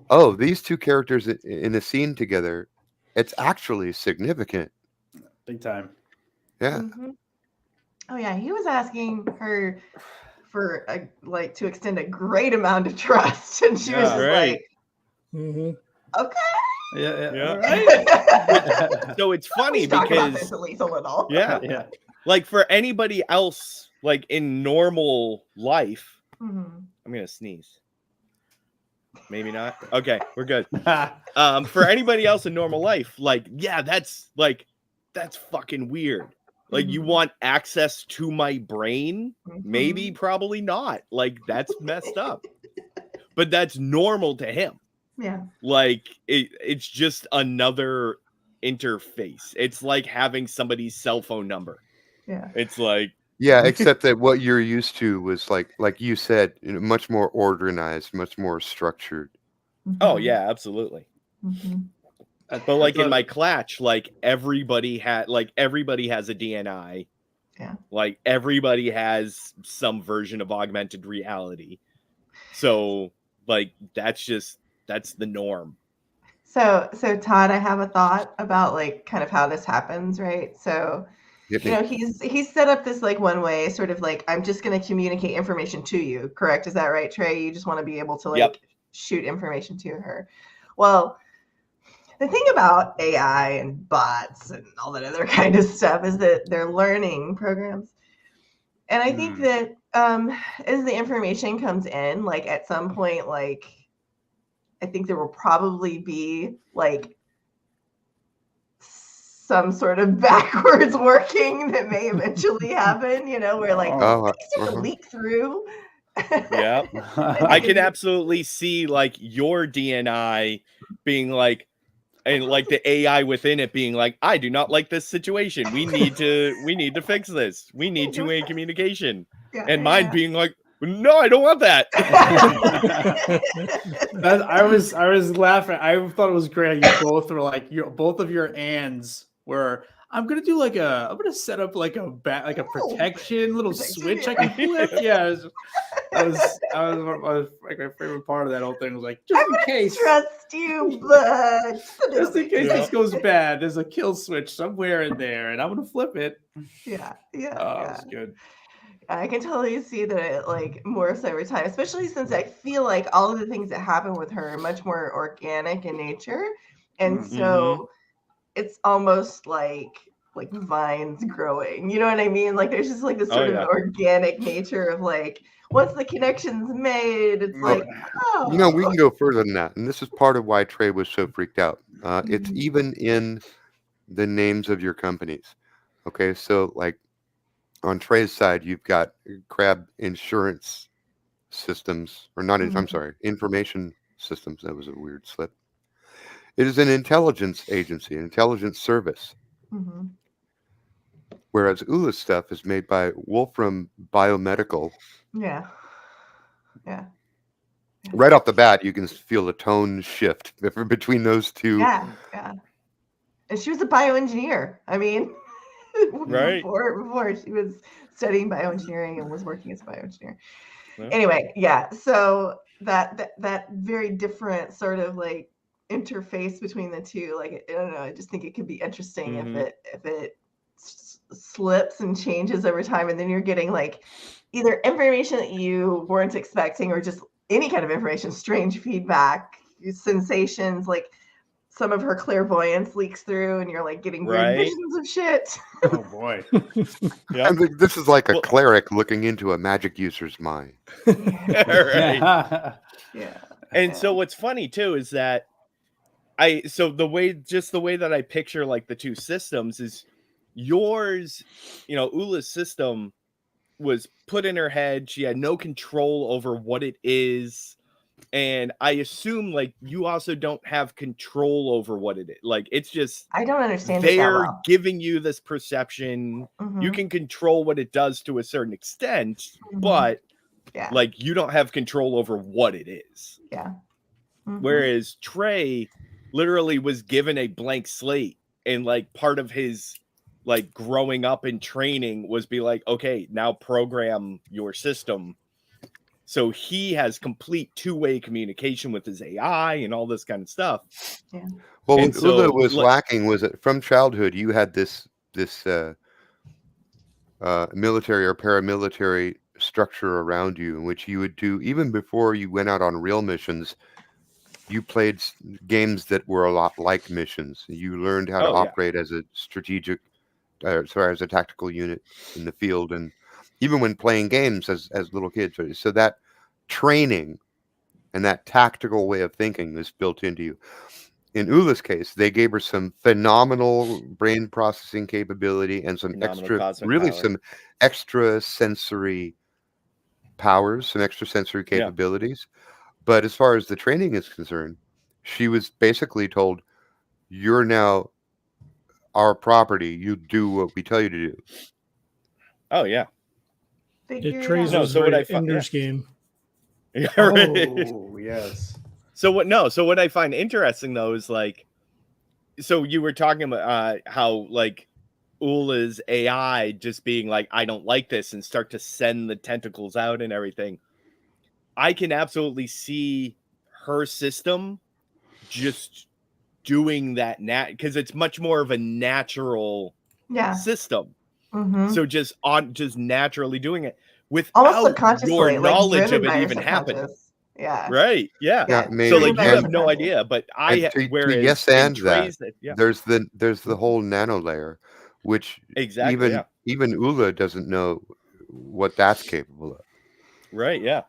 oh, these two characters in a scene together, it's actually significant. big time. Yeah. Mhm. Oh yeah, he was asking her for to extend a great amount of trust, and she was Yeah. just Right. Mhm. like, okay. Yeah. Yeah. All right. So it's funny Let's talk about because this at least a little. yeah, Yeah. like for anybody else, like in normal life, Mhm. I'm gonna sneeze. Maybe not. Okay, we're good. For anybody else in normal life, like, yeah, that's fucking weird. Like, you Mhm. want access to my brain? Maybe, Mhm. probably not. Like, that's messed up. But that's normal to him. Yeah. Like, it's just another interface. It's like having somebody's cell phone number. Yeah. It's like, Yeah, except that what you're used to was like you said, much more organized, much more structured. oh Mhm. yeah, absolutely. Mhm. But like in my clutch, like everybody has a DNI. Yeah. Like everybody has some version of augmented reality. So like that's the norm. So Todd, I have a thought about like kind of how this happens, right? So Hit me. he's set up this like one way, sort of like I'm just going to communicate information to you, correct? Is that right, Trae? You just want to be able to like Yep. shoot information to her. Well, the thing about AI and bots and all that other kind of stuff is that they're learning programs. And I think that as the information comes in, like at some point, like I think there will probably be like some sort of backwards working that may eventually happen, where like things start to leak through. Yeah. I can absolutely see like your DNI being like, and like the AI within it being like, I do not like this situation. We need to fix this. We need two-way communication. And mine being like, no, I don't want that. I was laughing. I thought it was great. You both were like, both of your ands were. I'm gonna set up like a protection little switch I can flip. Yeah, that was like my favorite part of that whole thing. Was like, just in case, trust you, but just in case this goes bad, there's a kill switch somewhere in there, and I'm gonna flip it. Yeah. That's good. I can totally see that it like morphs over time, especially since I feel like all of the things that happen with her are much more organic in nature, and so it's almost like vines growing. You know what I mean? Like there's just like this sort of organic nature of like once the connection's made, it's like we can go further than that, and this is part of why Trae was so freaked out. It's even in the names of your companies. Okay, so like on Trae's side, you've got crab insurance systems, or not, I'm sorry, information systems. That was a weird slip. It is an intelligence agency, an intelligence service. Mhm. Whereas Ulla's stuff is made by Wolfram Biomedical. Yeah. Yeah. Right off the bat, you can feel a tone shift between those two. Yeah. Yeah. And she was a bioengineer. I mean, Right. before she was studying bioengineering and was working as a bioengineer. Yeah. Anyway, yeah. So that very different sort of like interface between the two, like I don't know, I just think it could be interesting if it slips and changes over time, and then you're getting like either information that you weren't expecting or just any kind of information, strange feedback, sensations, like some of her clairvoyance leaks through and you're like getting weird Right. visions of shit. Oh boy. Yeah. This is like a Well- clerik looking into a magic user's mind. Right. Yeah. And so what's funny too is that the way that I picture like the two systems is yours, Ulla's system was put in her head. She had no control over what it is. And I assume like you also don't have control over what it is. Like it's just I don't understand it that they're well. giving you this perception. You Mhm. can control what it does to a certain extent, Mhm. but Yeah. like you don't have control over what it is. Yeah. Mhm. Whereas Trae literally was given a blank slate, and like part of his like growing up and training was be like, okay, now program your system. So he has complete two-way communication with his AI and all this kind of stuff. Yeah. Well, And what Ulla so, was like- lacking was that from childhood you had this military or paramilitary structure around you in which you would do, even before you went out on real missions, you played games that were a lot like missions. You learned how to Oh, yeah. operate as a as a tactical unit in the field, and even when playing games as little kids. Right? So that training and that tactical way of thinking is built into you. In Ulla's case, they gave her some phenomenal brain processing capability and some Phenomenal cosmic power. some extra sensory powers, some extra sensory Yeah. capabilities. But as far as the training is concerned, she was basically told, "You're now our property. You do what we tell you to do." Oh yeah. Figure it Trace out. No, was so what very I fu- Ender's Game. Yeah, right. Oh yes. So what I find interesting though is like, so you were talking about how like Ulla's AI just being like, I don't like this, and start to send the tentacles out and everything. I can absolutely see her system just doing that because it's much more of a natural Yeah. system. Mhm. So just naturally doing it Almost without subconsciously, your like knowledge driven of it by your even happening. subconscious. Yeah. Right. Yeah. Yeah, Yeah. maybe. So like Driven by you your have no subconscious. idea, but And to whereas yes in and that, Trae's yeah, there's the whole nano layer, which exactly. even Yeah. even Ulla doesn't know what that's capable of. Right. Yeah.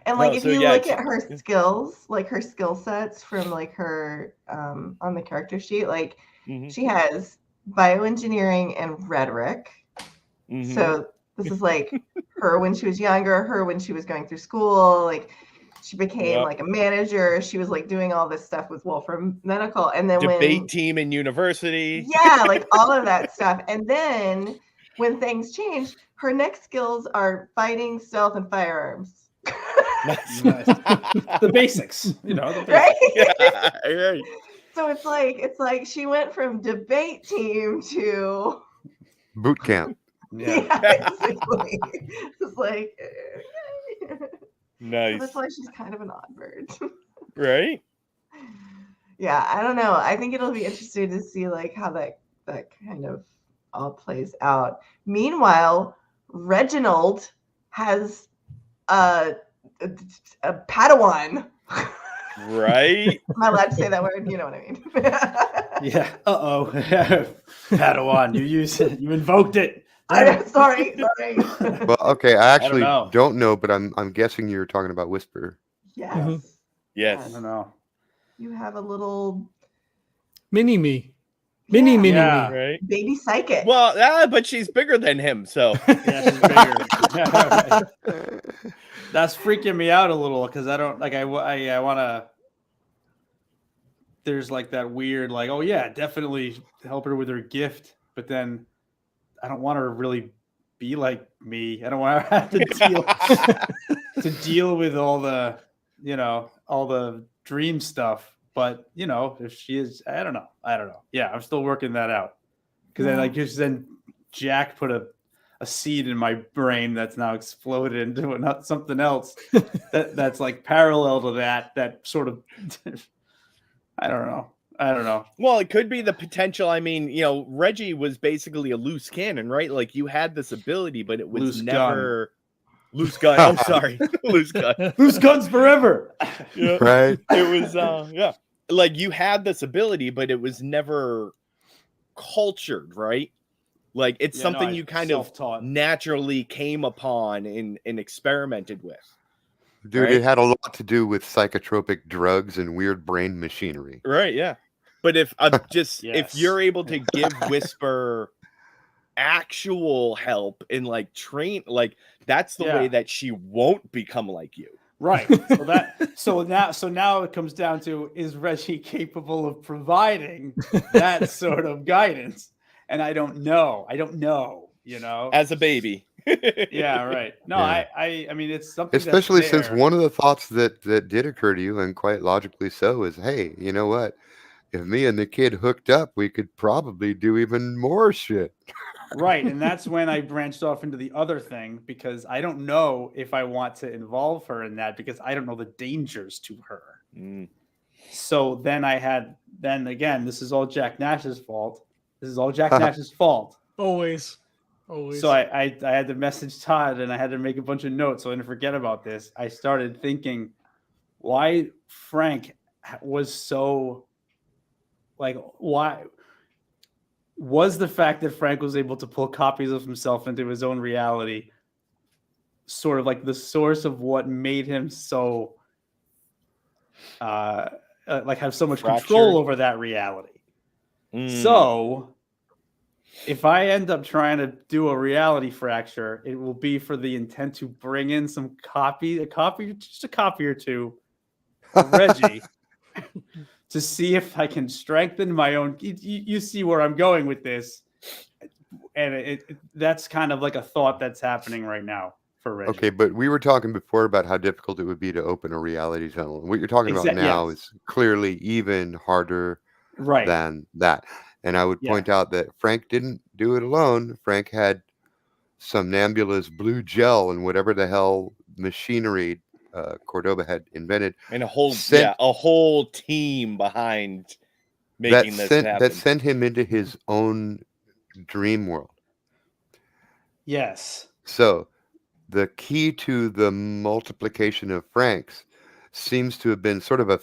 And like No, if so, you yeah, look it's- at her skills, like her skill sets from like her on the character sheet, like Mhm, she has bioengineering and rhetoric. mhm. So this is like her when she was younger, her when she was going through school, like she became Yep. like a manager. She was like doing all this stuff with Wolfram Medical. And then Debate when team in university. yeah, like all of that stuff. And then when things change, her next skills are fighting, stealth, and firearms. Nice. The basics, the basics. Right? Yeah, right. So it's like she went from debate team to Boot camp. yeah, basically. It's like so Nice. that's why she's kind of an odd bird. Right? Yeah, I don't know. I think it'll be interesting to see like how that kind of all plays out. Meanwhile, Reginald has a Padawan. Right? Am I allowed to say that word? You know what I mean. Yeah. Uh-oh. Padawan, you invoked it. I'm sorry. Well, okay, I actually know. don't know, but I'm guessing you're talking about Whisper. Yes. Mhm. Yes. I don't know. You have a little Mini me. Mini, Yeah. mini, Yeah. me. Right. Baby psychic. Well, but she's bigger than him, so Yeah, she's bigger. Right. That's freaking me out a little because I don't like I want to. There's like that weird like, oh yeah, definitely help her with her gift, but then I don't want her to really be like me. I don't want her to have to deal with all the all the dream stuff. But if she is, I don't know. Yeah, I'm still working that out because then Jack put a seed in my brain that's now exploded into something else that's like parallel to that sort of. I don't know. well, it could be the potential. I mean, Reggie was basically a loose cannon, right? Like you had this ability, but it was Loose never loose gun. Oh, sorry, loose gun. Loose guns forever. Yeah. Right. It was yeah. Like you had this ability, but it was never cultured, right? Like it's something you kind of self-taught. naturally came upon and experimented with. Dude, Right. it had a lot to do with psychotropic drugs and weird brain machinery. Right, yeah. But if if Yes. you're able to give Whisper actual help and like train, like that's the way that she won't become like you. Right. So now it comes down to, is Reggie capable of providing that sort of guidance? And I don't know. As a baby. Yeah, right. No, Yeah. I mean it's something Especially that's since there. one of the thoughts that did occur to you, and quite logically so, is, hey, you know what? If me and the kid hooked up, we could probably do even more shit. Right, and that's when I branched off into the other thing because I don't know if I want to involve her in that because I don't know the dangers to her. Mm. So then again, this is all Jack Nash's fault. This is all Jack Nash's fault. Always. So I had to message Todd and I had to make a bunch of notes so I didn't forget about this. I started thinking why Frank was so like, why was the fact that Frank was able to pull copies of himself into his own reality sort of like the source of what made him so like have so much control over that reality. Mm. So if I end up trying to do a reality fracture, it will be for the intent to bring in just a copy or two of Reggie to see if I can strengthen my own. You see where I'm going with this, and that's kind of like a thought that's happening right now for Reggie. Okay, but we were talking before about how difficult it would be to open a reality tunnel. What you're talking about now is clearly even harder than that. And I would point out that Frank didn't do it alone. Frank had Somnambula's blue gel and whatever the hell machinery Cordoba had invented, and a whole team behind making this happen. That sent him into his own dream world. Yes. So the key to the multiplication of Franks seems to have been sort of a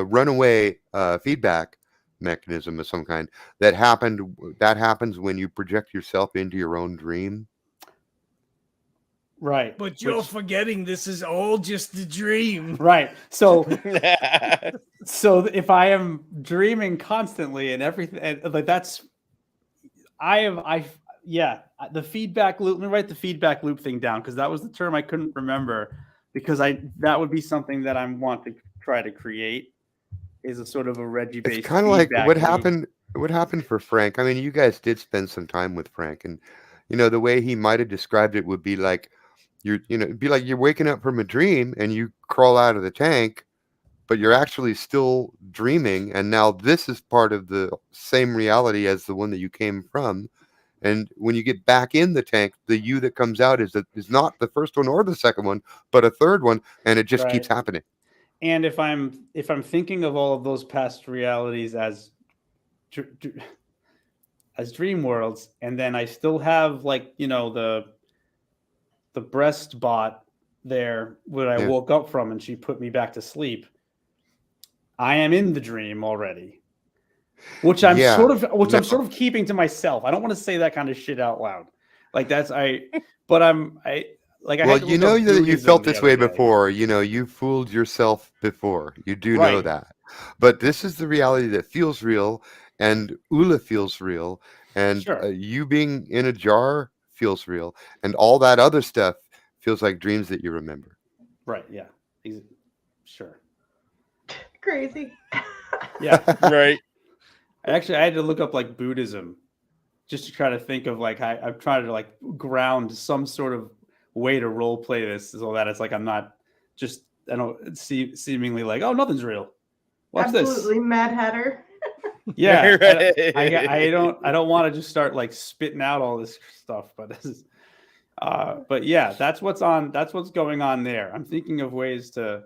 runaway feedback mechanism of some kind that happens when you project yourself into your own dream. Right. But you're forgetting this is all just a dream. Right. So if I am dreaming constantly and everything, and like that's, the feedback loop. Let me write the feedback loop thing down because that was the term I couldn't remember because that would be something that I want to try to create is a sort of a Reggie based. It's kind of like what happened for Frank. I mean, you guys did spend some time with Frank, and the way he might have described it would be like it'd be like you're waking up from a dream and you crawl out of the tank, but you're actually still dreaming, and now this is part of the same reality as the one that you came from. And when you get back in the tank, the you that comes out is not the first one or the second one, but a third one, and it just keeps happening. And if I'm thinking of all of those past realities as dream worlds, and then I still have the breast bot there where I woke up from and she put me back to sleep. I am in the dream already, which I'm sort of keeping to myself. I don't want to say that kind of shit out loud. Like that's but I'm like, well, you know that you felt this way before. You fooled yourself before. You do know that. But this is the reality that feels real. and Ulla feels real, and Sure. you being in a jar feels real, and all that other stuff feels like dreams that you remember. Right. Yeah. Sure. Crazy. Yeah. Right. Actually, I had to look up like Buddhism just to try to think of like I'm trying to like ground some sort of way to role play this so that it's like I'm not just I don't see seemingly like, oh, nothing's real. Watch Absolutely, Mad Hatter. this. Yeah. Right. I don't want to just start like spitting out all this stuff, but this is but yeah, that's what's going on there. I'm thinking of ways to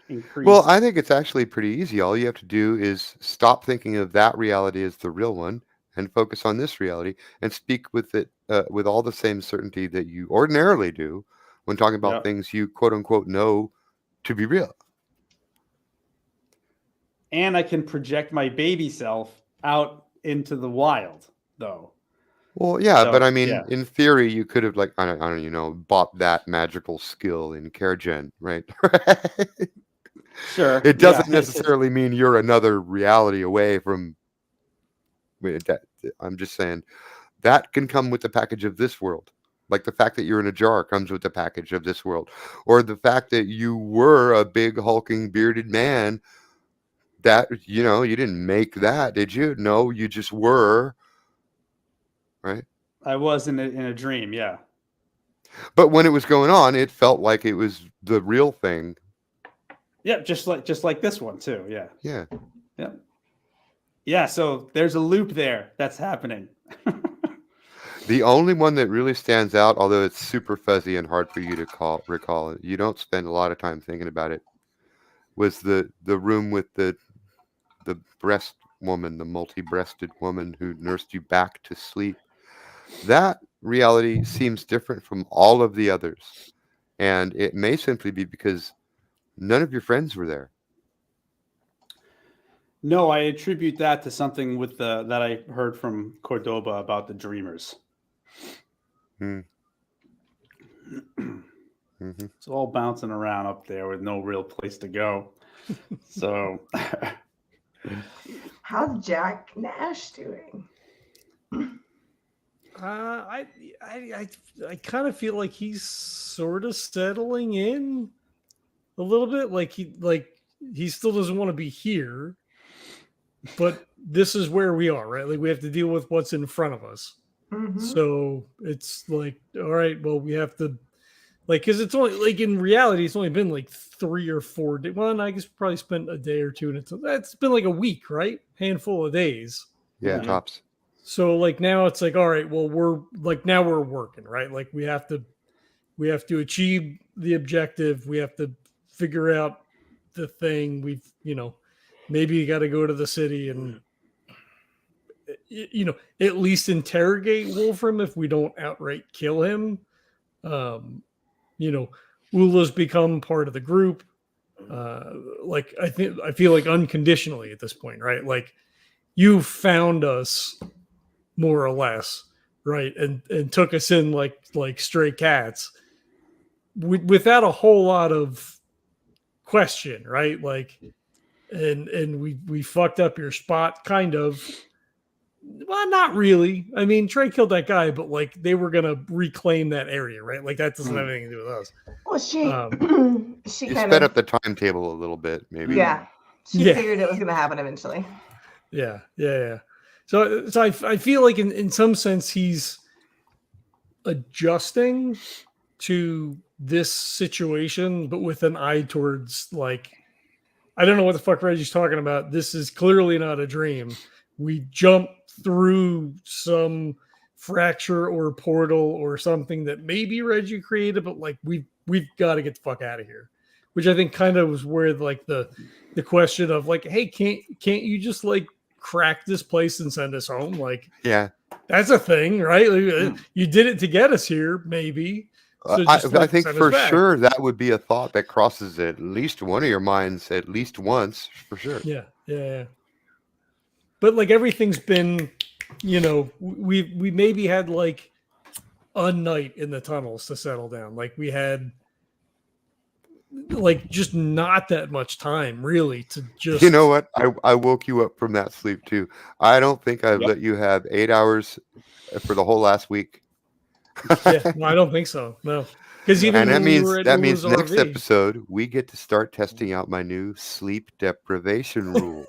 increase. Well, I think it's actually pretty easy. All you have to do is stop thinking of that reality as the real one and focus on this reality and speak with it with all the same certainty that you ordinarily do when talking about Yep. things you quote unquote know to be real. And I can project my baby self out into the wild, though. Well, yeah, So, but I mean, yeah. in theory, you could have like I don't bought that magical skill in CareGen, right? Sure. It doesn't yeah. necessarily mean you're another reality away from. I'm just saying that can come with the package of this world. Like the fact that you're in a jar comes with the package of this world, or the fact that you were a big hulking bearded man. That you didn't make that, did you? No, you just were, right? I was in a dream, yeah. But when it was going on, it felt like it was the real thing. Yeah, just like this one too. Yeah. Yeah. Yeah. Yeah, so there's a loop there that's happening. The only one that really stands out, although it's super fuzzy and hard for you to recall, you don't spend a lot of time thinking about it, was the room with the breast woman, the multi-breasted woman who nursed you back to sleep. That reality seems different from all of the others. And it may simply be because none of your friends were there. No, I attribute that to something with that I heard from Cordoba about the dreamers. Mm-hmm. It's all bouncing around up there with no real place to go. So How's Jack Nash doing? I kind of feel like he's sort of settling in a little bit. Like he still doesn't want to be here, but this is where we are, right? Like we have to deal with what's in front of us. Mhm. So it's like, all right, well, we have to because it's only like in reality, it's only been like 3 or 4 days. Well, I guess probably spent a day or two, and it's been like a week, right? Handful of days. Yeah, Mhm. tops. So like now it's like, all right, well, we're working, right? Like we have to achieve the objective. We have to figure out the thing. Maybe you got to go to the city and at least interrogate Wolfram if we don't outright kill him. Ulla's become part of the group. I feel like unconditionally at this point, right? Like you found us more or less, right? And took us in like stray cats without a whole lot of question, right? Like, and we fucked up your spot, kind of. Well, not really. I mean, Trae killed that guy, but like they were gonna reclaim that area, right? Like that doesn't have anything to do with us. Well, she You kind sped of up the timetable a little bit, maybe. yeah. She Yeah. figured it was going to happen eventually. Yeah. So I feel like in some sense he's adjusting to this situation, but with an eye towards like, I don't know what the fuck Reggie's talking about. This is clearly not a dream. We jumped through some fracture or portal or something that maybe Reggie created, but like we've got to get the fuck out of here. Which I think kind of was where like the question of like, hey, can't you just like crack this place and send us home? Like, Yeah. that's a thing, right? Like, you did it to get us here, maybe. So I just, like, think send us for back. sure that would be a thought that crosses at least one of your minds at least once, for sure. Yeah. But like everything's been, we maybe had like a night in the tunnels to settle down. Like we had like just not that much time really to just. You know what? I woke you up from that sleep too. I don't think I've Yep. let you have 8 hours for the whole last week. Yeah, no, I don't think so. No, because even And that when we means were at Ulla's next RV, episode we get to start testing out my new sleep deprivation rules.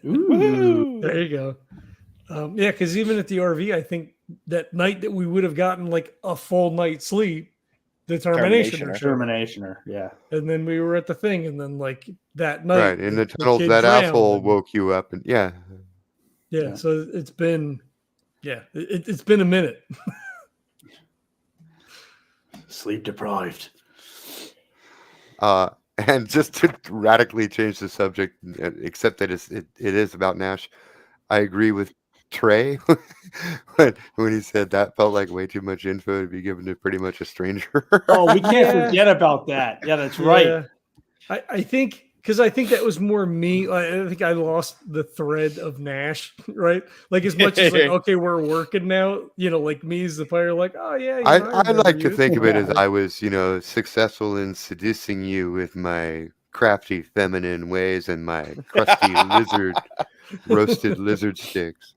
Ooh. there you go. Yeah, because even at the RV, I think that night that we would have gotten like a full night's sleep, the termination or Terminationer. Yeah. and then we were at the thing, and then like that night, Right. In the tunnels, kid that drowned, asshole and- woke you up, and yeah. Yeah, so it's been, it's been a minute. Sleep deprived. And just to radically change the subject, except that it is about Nash, I agree with Trae when he said that felt like way too much info to be given to pretty much a stranger. Oh, we can't Yeah. forget about that. Yeah, that's right. Yeah. I think because I think that was more me. I think I lost the thread of Nash, right? Like as much as like, okay, we're working now. Like me as the player, like, oh yeah. I remember like to you. think of it as I was, successful in seducing you with my crafty feminine ways and my crusty roasted lizard sticks.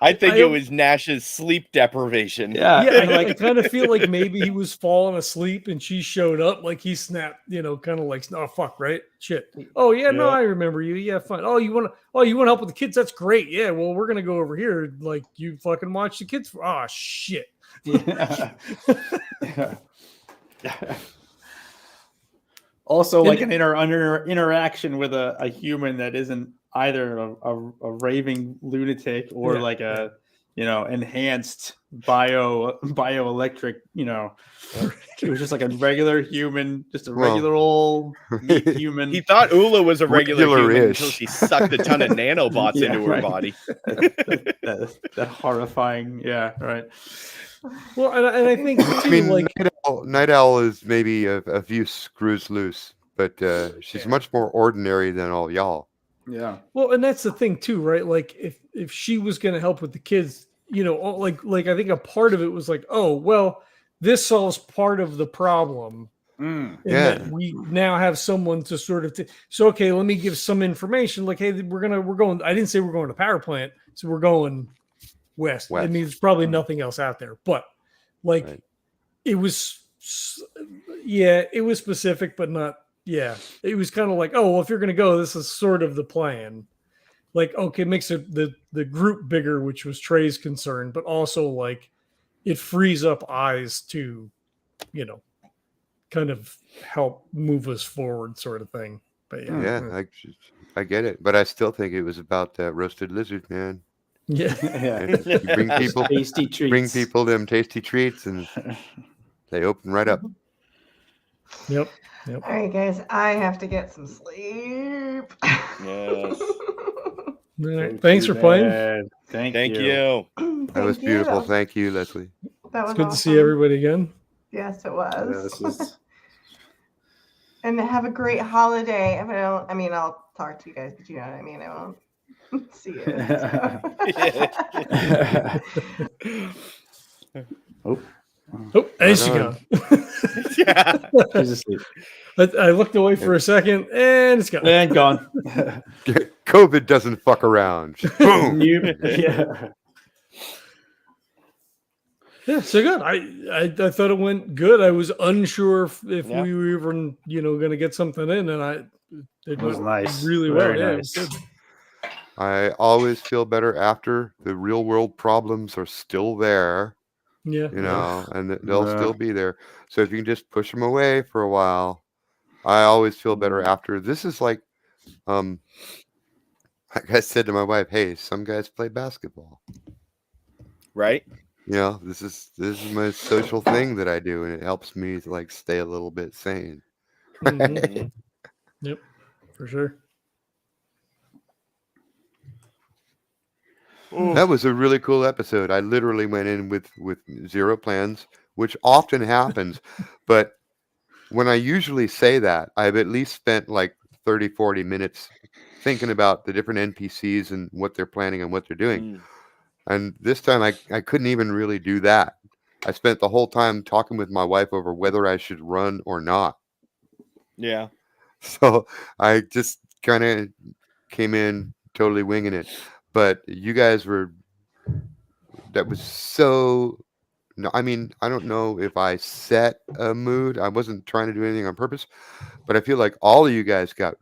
I think I- it was Nash's sleep deprivation. Yeah. Yeah, and I kind of feel like maybe he was falling asleep and she showed up, like he snapped, kind of like, oh fuck, right? Shit. Oh yeah, no, Yeah. I remember you. Yeah, fine. Oh, you want to help with the kids? That's great. Yeah, well, we're gonna go over here. Like you fucking watch the kids. Oh shit. Yeah. Also, like an interaction with a human that isn't either a raving lunatic or Yeah. like a enhanced bioelectric. It was just like a regular human, just a Well, regular old meat human. He thought Ulla was a regular human Regular-ish. until she sucked a ton of nanobots Yeah, into her right. body. that horrifying. Yeah, right. Well, and I think I too, mean, like Night Owl is maybe a few screws loose, but she's much more ordinary than all y'all. Yeah. well, and that's the thing too, right? Like if she was gonna help with the kids, like I think a part of it was like, oh well, this solves part of the problem. Mm. And Yeah. that we now have someone to sort of so okay, let me give some information. Like, hey, we're going. I didn't say we're going to power plant, so we're going west. I West. mean, there's probably nothing else out there, but like Right. it was, it was specific, but not. Yeah, it was kind of like, oh, well, if you're going to go, this is sort of the plan. Like, okay, it makes the group bigger, which was Trae's concern, but also like it frees up eyes to, kind of help move us forward, sort of thing. But Yeah, I get it, but I still think it was about that roasted lizard, man. yeah. Yeah. You bring people, Tasty treats. them tasty treats, and they open right up. Yep. All right, guys, I have to get some sleep. Yes. All right. Thanks for playing. Thank Thank you. you. That was beautiful. Thank you, Leslie. That was It's good to see awesome. everybody again. Yes, it Yeah, was. this was And have a great holiday. I'll talk to you guys, but you know what I mean. I won't see you. oh, Oh, there she Right goes. Yeah. she's asleep. I looked away for a second, and it's gone. And gone. COVID doesn't fuck around. Just boom. Nope. Yeah. Yeah, so good. I thought it went good. I was unsure if Yeah. we were even going to get something in, and it was went nice. really well. Very Yeah, nice. it was good. I always feel better after the real world problems are still there, Yeah, and they'll Yeah. still be there. So if you can just push them away for a while, I always feel better after. This is like I said to my wife, hey, some guys play basketball. Right? This is my social thing that I do, and it helps me to like stay a little bit sane. Mhm. Yep, for sure. That was a really cool episode. I literally went in with zero plans, which often happens. But when I usually say that, I've at least spent like 30, 40 minutes thinking about the different NPCs and what they're planning and what they're doing. Mm. And this time I couldn't even really do that. I spent the whole time talking with my wife over whether I should run or not. Yeah. So I just kind of came in totally winging it. But you guys were, that was so, no, I mean, I don't know if I set a mood. I wasn't trying to do anything on purpose, but I feel like all of you guys got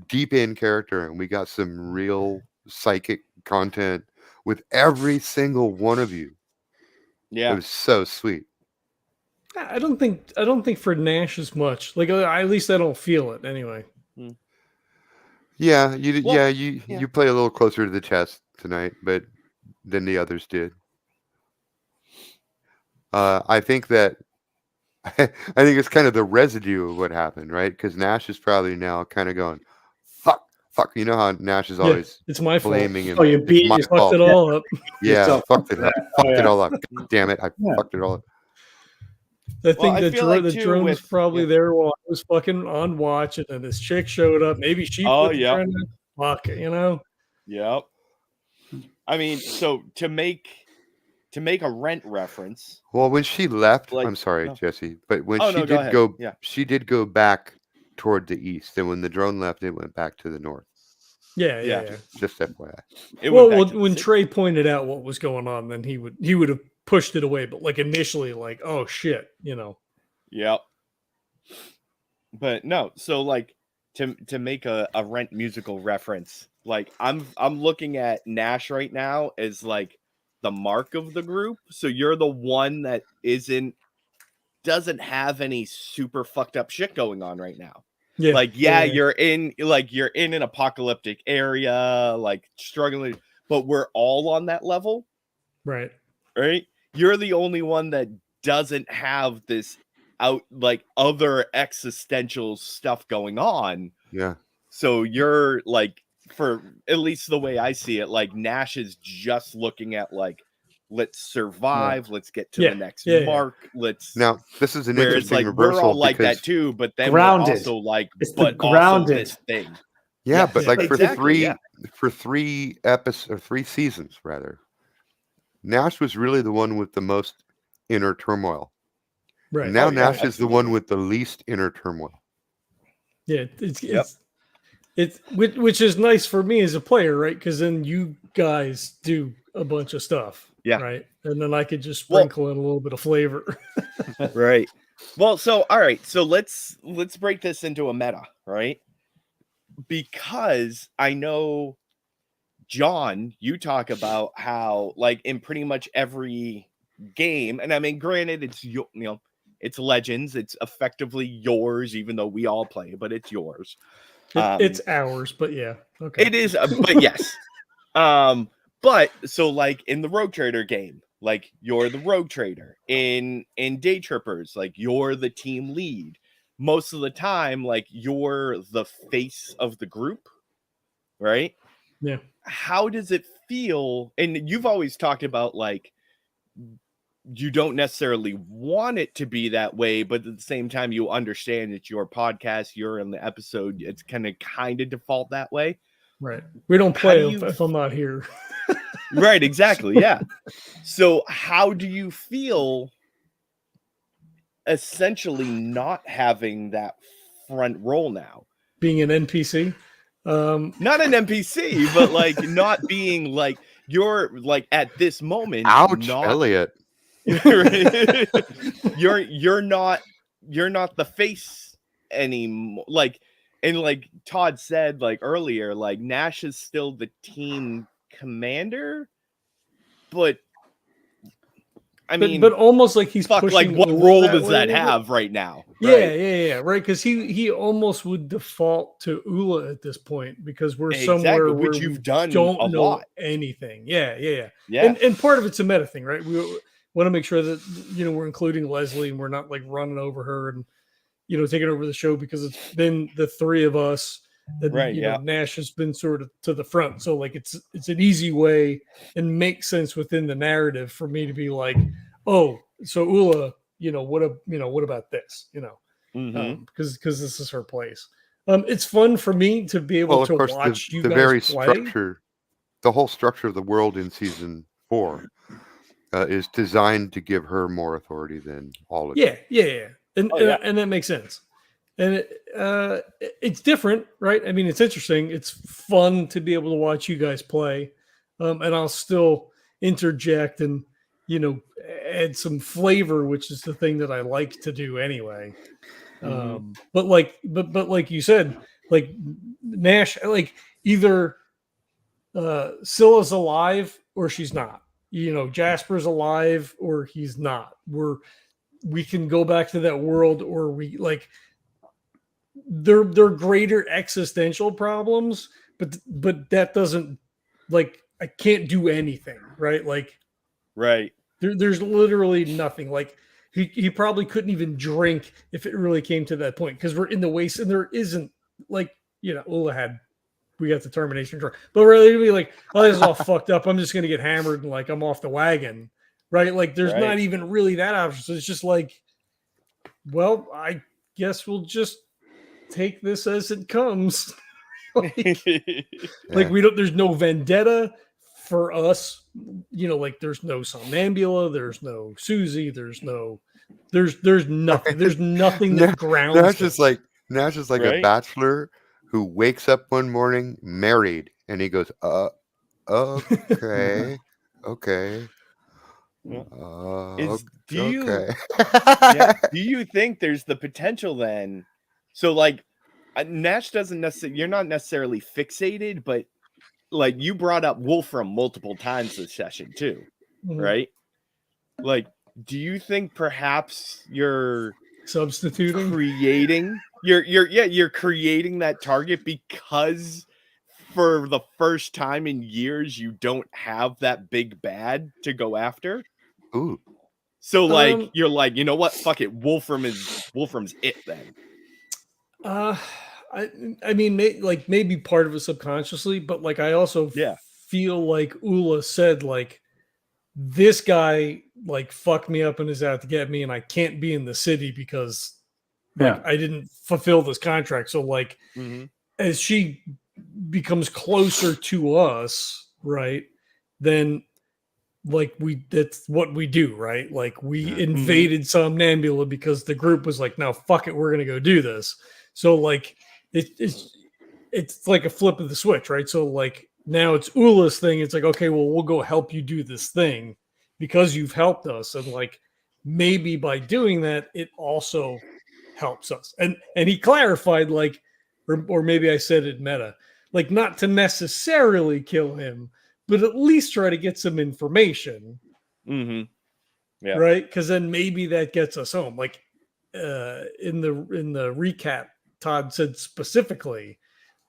deep in character and we got some real psychic content with every single one of you. Yeah. It was so sweet. I don't think for Nash as much. Like at least I don't feel it anyway. Yeah, you did. Well, you play a little closer to the chest tonight, but than the others did. I think that I think it's kind of the residue of what happened, right? Because Nash is probably now kind of going, fuck. You know how Nash is always It's my fault. blaming him. Oh, you beat my You fucked fault. it all up. Yeah, yourself fucked it for up. that. Fucked Oh, it yeah. all up. God damn it! I Yeah. fucked it all up. I think I feel like, the too, drone was with- probably yeah. there while I was fucking on watch, and then this chick showed up. Maybe she Oh, put the yeah. drone in. Fuck, you know. Yep. I mean, so to make a Rent reference. Well, when she left, Like, I'm sorry, no. Jesse, but when Oh, she no, go did ahead. go, Yeah. she did go back toward the east, and when the drone left, it went back to the north. Yeah. Yeah. Just FYI. It Well, went back to the when city. Trae pointed out what was going on, then he would have pushed it away. But like initially, like, oh shit, you know. Yep. But no, so like to make a Rent musical reference, like I'm looking at Nash right now as like the mark of the group. So you're the one that doesn't have any super fucked up shit going on right now. Yeah. Like, you're in an apocalyptic area, like struggling, but we're all on that level, Right. right? You're the only one that doesn't have this other existential stuff going on. Yeah. So you're like, for at least the way I see it, like Nash is just looking at like, let's survive, let's get to the next mark, let's. Now, this is an Where it's interesting like we're reversal all like because that too, but then Grounded. we're also like, It's the but also grounded. this thing. yeah, Yes, but like exactly, for three episodes or 3 seasons rather, Nash was really the one with the most inner turmoil. Right. And now Oh, yeah, Nash is the one absolutely. with the least inner turmoil. Yeah, it's which is nice for me as a player, right? Because then you guys do a bunch of stuff, Yeah. right, and then I could just Well- sprinkle in a little bit of flavor. Right. Well, so all right, so let's break this into a meta, right? Because I know, John, you talk about how like in pretty much every game, and I mean, granted, it's it's Legends, it's effectively yours, even though we all play, but it's yours. It's ours, but yeah, okay. It is, but yes. But so like in the Rogue Trader game, like you're the Rogue Trader. In DayTrippers, like you're the team lead. Most of the time, like you're the face of the group, right? Yeah. How does it feel? And you've always talked about like you don't necessarily want it to be that way, but at the same time, you understand it's your podcast, you're in the episode, it's kind of default that way. Right. We don't How play do you- if I'm not here. Right, exactly. Yeah. So how do you feel essentially not having that front role now? Being an NPC. Not an NPC, but like not being like you're like at this moment. Ouch, not, Elliot. you're not the face anymore. Like, and like Todd said like earlier, like Nash is still the team commander, but I mean, but almost like he's fuck, like pushing what Ulla role does way that a little bit. have right now? Yeah, right. Because he almost would default to Ulla at this point because we're somewhere Exactly, where which we you've done don't a know lot. anything. Yeah. Yeah. And part of it's a meta thing, right? We want to make sure that we're including Leslie and we're not like running over her and taking over the show because it's been the three of us. And, Right, yeah. Nash has been sort of to the front, so like it's an easy way and makes sense within the narrative for me to be like, oh, so Ulla, what about this, Mhm. because this is her place. It's fun for me to be able Well, of to course, watch you the guys very play. structure, the whole structure of the world in season 4 is designed to give her more authority than all of you. Yeah. And Oh, yeah. and that makes sense. And it's different, right? I mean, it's interesting. It's fun to be able to watch you guys play, and I'll still interject and add some flavor, which is the thing that I like to do anyway. But like you said, like Nash, like either Scylla's alive or she's not. Jasper's alive or he's not. We can go back to that world, or we like they're greater existential problems, but that doesn't, like, I can't do anything, right? Like, Right. There's literally nothing. Like he probably couldn't even drink if it really came to that point, because we're in the waste and there isn't, like, Ulla we got the termination drug, but really be like, oh, this is all fucked up. I'm just gonna get hammered and like I'm off the wagon, right? Like there's not even really that option. So it's just like, well, I guess we'll just take this as it comes. like we don't. There's no vendetta for us, like there's no Somnambula, there's no Susie, there's nothing. There's nothing that grounds. Nash is like a bachelor who wakes up one morning married, and he goes, okay, okay. Do do you think there's the potential then? So like, Nash doesn't necessarily. You're not necessarily fixated, but like you brought up Wolfram multiple times this session too, right? Like, do you think perhaps you're substituting, creating? You're creating that target because for the first time in years you don't have that big bad to go after. Ooh. So like you're like, you know what? Fuck it. Wolfram's it then. I mean, maybe part of it subconsciously, but like I also feel like Ulla said, like, this guy like fucked me up and is out to get me, and I can't be in the city because I didn't fulfill this contract. So like, as she becomes closer to us, right, then like that's what we do, right? Like we invaded Somnambula because the group was like, no, fuck it, we're gonna go do this. So like it's like a flip of the switch, right? So like now it's Ulla's thing. It's like, okay, well, we'll go help you do this thing because you've helped us, and like maybe by doing that, it also helps us. And he clarified, like, or maybe I said it meta, like not to necessarily kill him, but at least try to get some information. Yeah. Right. Because then maybe that gets us home. Like in the recap, Tod said specifically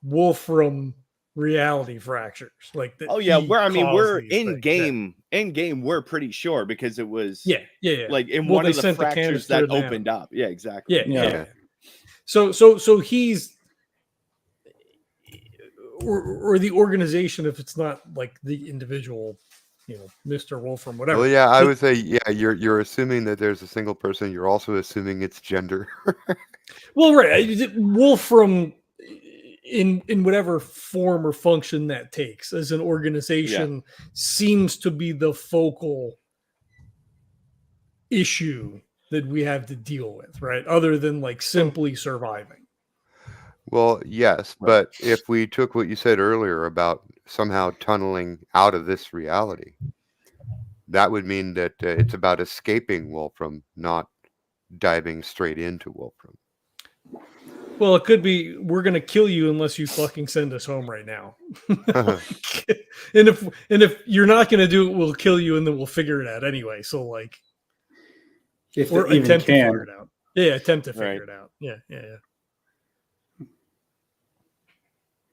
Wolfram reality fractures. Like that. Oh yeah, we're in game. In game, we're pretty sure because it was like in one of the fractures that opened up. Yeah, exactly. Yeah. So he's or the organization, if it's not like the individual, Mr. Wolfram, whatever. Well, yeah, I would say, you're assuming that there's a single person. You're also assuming it's gender. Well, right. Wolfram, in whatever form or function that takes as an organization, seems to be the focal issue that we have to deal with, right? Other than like simply surviving. Well, yes, but if we took what you said earlier about somehow tunneling out of this reality, that would mean that it's about escaping Wolfram, not diving straight into Wolfram. Well, it could be we're going to kill you unless you fucking send us home right now. and if you're not going to do it, we'll kill you, and then we'll figure it out anyway. So like, or attempt to figure it out. Yeah, attempt to figure it out. Yeah.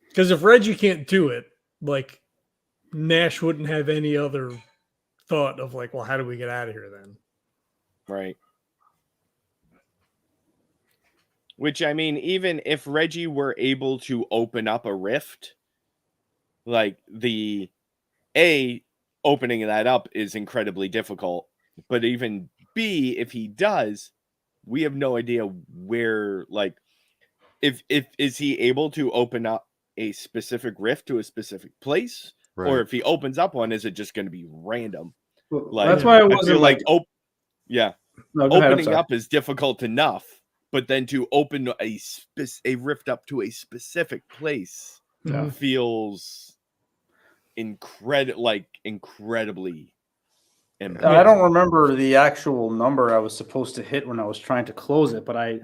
Because if Reggie can't do it, like, Nash wouldn't have any other thought of like, well, how do we get out of here then? Right. Which, I mean, even if Reggie were able to open up a rift, like opening that up is incredibly difficult. But even B, if he does, we have no idea where, like, if is he able to open up a specific rift to a specific place, or if he opens up one, is it just going to be random? Like, that's why I wasn't opening up is difficult enough. but then to open a rift up to a specific place Mhm. feels incredibly I don't remember the actual number I was supposed to hit when I was trying to close it, but I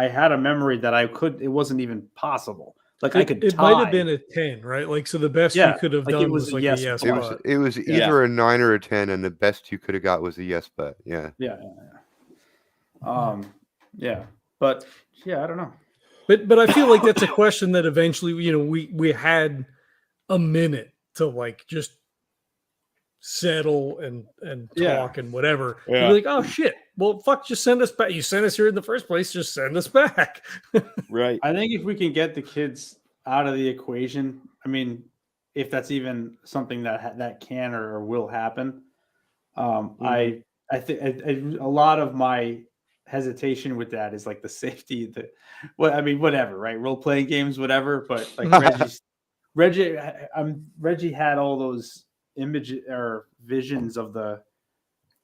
had a memory that it wasn't even possible. Like I could It might have tie. been a 10, right? Like, so the best Yeah, you could have like it done was was a like yes, a yes but- bot. It was Yeah. either a 9 or a 10, and the best you could have got was a yes, but yeah. Yeah. Yeah. But yeah, I don't know. But I feel like that's a question that eventually, we had a minute to like just settle and Yeah. talk and whatever. Yeah. You'd be like, oh shit, well fuck, just send us back. You sent us here in the first place, just send us back. right. I think if we can get the kids out of the equation, I mean, if that's even something that can or will happen, I think a lot of my hesitation with that is like the safety. Whatever, right? Role playing games, whatever. But like Reggie had all those images or visions of that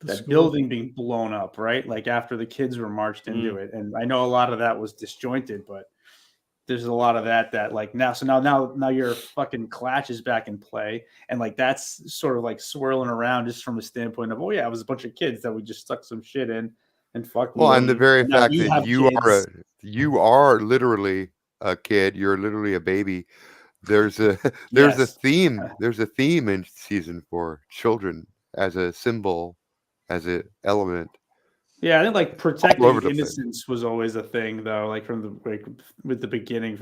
school. building being blown up, right? Like after the kids were marched into it, and I know a lot of that was disjointed, but there's a lot of that like now your fucking Clash is back in play, and like that's sort of like swirling around just from a standpoint of it was a bunch of kids that we just stuck some shit in and fucked. Well, and the very now fact you that have you kids. are literally a kid, you're literally a baby. There's a Yes. theme. There's a theme in season 4, children as a symbol, as an element. Yeah, I think like protecting over the place. innocence was always a thing, though. Like with the beginning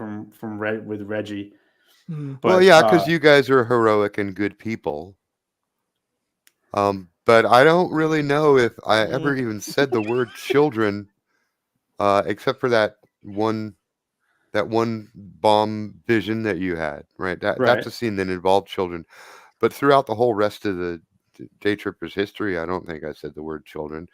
with Reggie. Mhm. But, Well, yeah, because you guys are heroic and good people. But I don't really know if I ever even said the word children, except for that one bomb vision that you had, right? That's a scene that involved children. But throughout the whole rest of the DayTrippers history, I don't think I said the word children.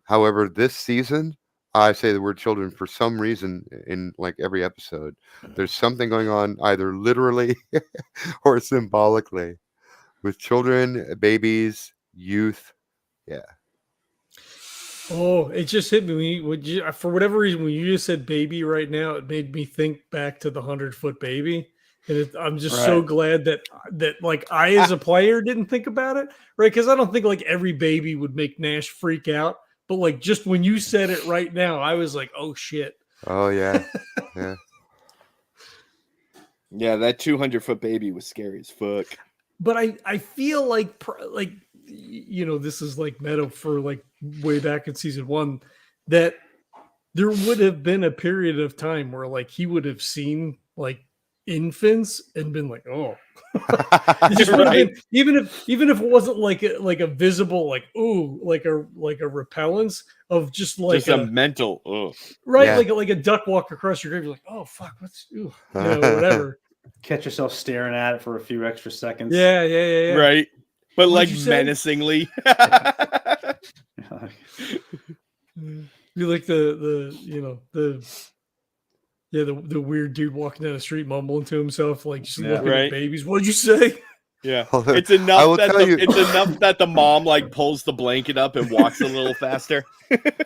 However, this season, I say the word children for some reason in like every episode. There's something going on either literally or symbolically with children, babies, youth. Yeah. Oh, it just hit me. For whatever reason, when you just said baby right now, it made me think back to the 100-foot baby. And I'm just so glad that like I, as a player, didn't think about it, right? Because I don't think like every baby would make Nash freak out. But like just when you said it right now, I was like, oh shit. Oh, yeah. Yeah. Yeah, that 200-foot baby was scary as fuck. But I feel like this is like meta for like way back in season 1, that there would have been a period of time where like he would have seen like infants and been like, oh, it just would have been, even if it wasn't like a visible like like a repellence of just like a mental right, Yeah. like a duck walk across your grave. You're like, oh fuck, whatever. catch yourself staring at it for a few extra seconds. Yeah. Right. But What'd like you say? menacingly. Be like the weird dude walking down the street mumbling to himself, like just looking at babies. What'd you say? Yeah, Well, it's enough that the mom like pulls the blanket up and walks a little faster.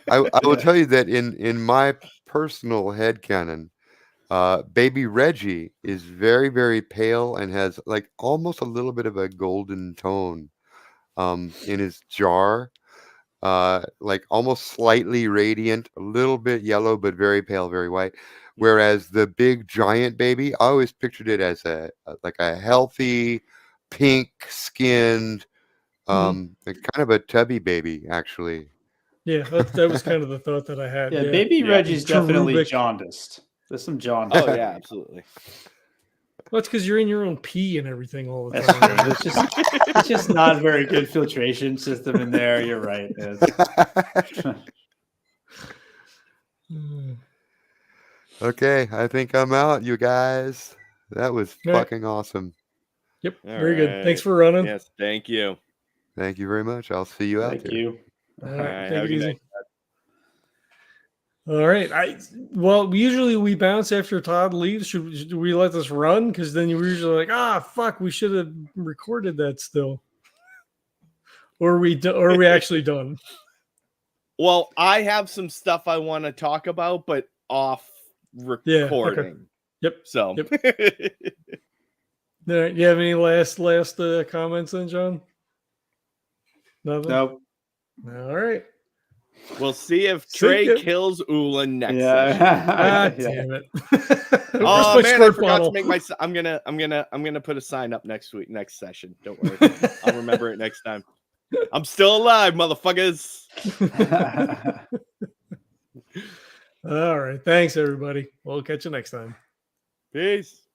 I will tell you that in my personal headcanon, baby Reggie is very, very pale and has like almost a little bit of a golden tone in his jar, like almost slightly radiant, a little bit yellow, but very pale, very white. Whereas the big giant baby, I always pictured it as a healthy, pink skinned, kind of a tubby baby, actually. Yeah, that was kind of the thought that I had. Yeah, baby Reggie's definitely Cherubic. jaundiced. There's some jaundice. Oh yeah, absolutely. Well, it's because you're in your own pee and everything all the That's time. true. It's just not a very good filtration system in there. You're right. Okay, I think I'm out, you guys. That was All right. fucking awesome. Yep, All very good. right. Thanks for running. Yes, thank you. Thank you very much. I'll see you out Thank there. you. All All right, right, take have a it good easy. night. All right. Usually we bounce after Todd leaves. Should we let this run? Because then you're usually like, fuck, we should have recorded that still. Or are we actually done? Well, I have some stuff I want to talk about, but off recording. Yep. So, Yep. All right, you have any last comments then, John? Nothing. Nope. All right. we'll see if See ya. Trae kills Ulla next session. Ah, Yeah. damn it. Oh Where's my man, I squirt forgot bottle? to make my. I'm gonna put a sign up next session. Don't worry, I'll remember it next time. I'm still alive, motherfuckers. All right. Thanks, everybody. We'll catch you next time. Peace.